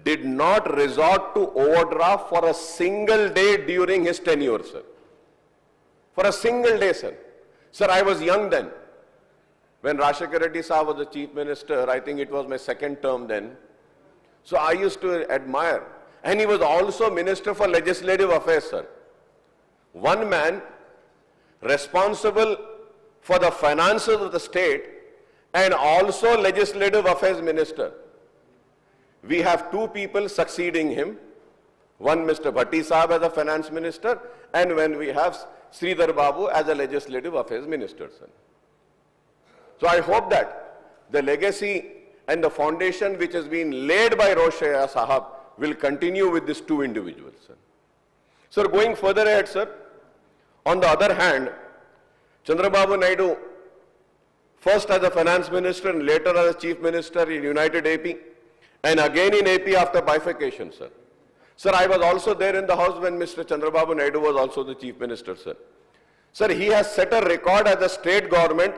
did not resort to overdraft for a single day during his tenure, sir. For a single day, sir. Sir, I was young then. When Rajshekar Reddy Saab was the chief minister, I think it was my second term then. So I used to admire. And he was also Minister for Legislative Affairs, sir. One man responsible for the finances of the state and also Legislative Affairs Minister. We have 2 people succeeding him. One Mr. Bhatti Saab as a finance minister, and when we have Sridhar Babu as a Legislative Affairs Minister, sir. So I hope that the legacy and the foundation which has been laid by Roshaya Sahab will continue with these 2 individuals, sir. Sir, going further ahead, sir, on the other hand, Chandrababu Naidu, first as a finance minister and later as a chief minister in United AP, and again in AP after bifurcation, sir. Sir, I was also there in the house when Mr. Chandrababu Naidu was also the chief minister, sir. Sir, he has set a record as the state government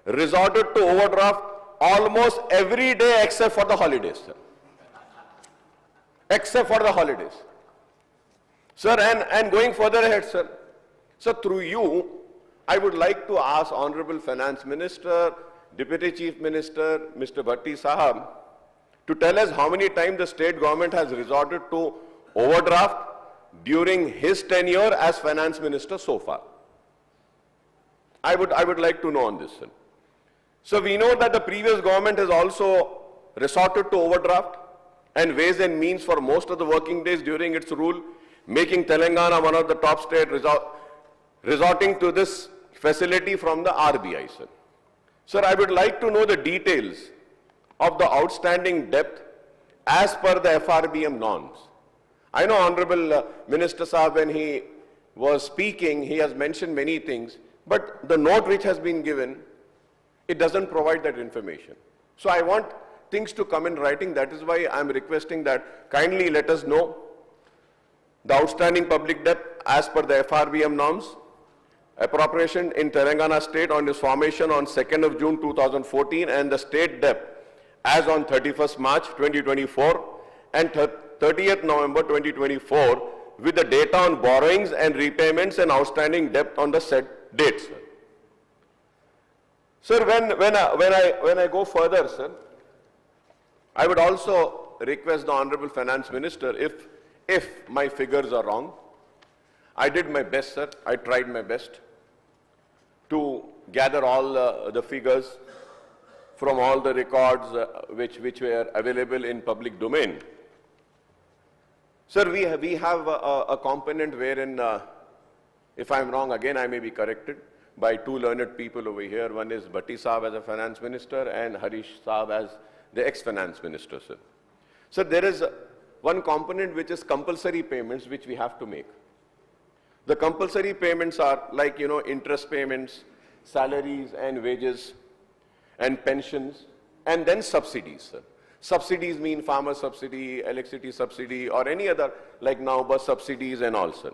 resorted to overdraft almost every day except for the holidays, sir. Except for the holidays. Sir, and going further ahead, sir. So through you, I would like to ask Honorable Finance Minister, Deputy Chief Minister, Mr. Bhatti Sahab, to tell us how many times the state government has resorted to overdraft during his tenure as finance minister so far. I would like to know on this, sir. So we know that the previous government has also resorted to overdraft and ways and means for most of the working days during its rule, making Telangana one of the top states resorting to this facility from the RBI, sir. Sir, I would like to know the details of the outstanding debt as per the FRBM norms. I know Honorable Minister Saab, when he was speaking, he has mentioned many things, but the note which has been given, it doesn't provide that information. So I want things to come in writing. That is why I'm requesting that kindly let us know the outstanding public debt as per the FRBM norms, appropriation in Telangana state on its formation on 2nd of June 2014, and the state debt as on 31st March 2024 and 30th November 2024 with the data on borrowings and repayments and outstanding debt on the said dates. Sir, when I go further, sir, I would also request the Honorable Finance Minister, if my figures are wrong, I did my best, sir. I tried my best to gather all the figures from all the records which were available in public domain. Sir, we have a component wherein, if I'm wrong, again I may be corrected by two learned people over here. One is Bhatti Saab as a finance minister and Harish Saab as the ex-finance minister, sir. Sir, there is one component which is compulsory payments which we have to make. The compulsory payments are like, interest payments, salaries and wages and pensions, and then subsidies, sir. Subsidies mean farmer subsidy, electricity subsidy, or any other, like now bus subsidies and all, sir.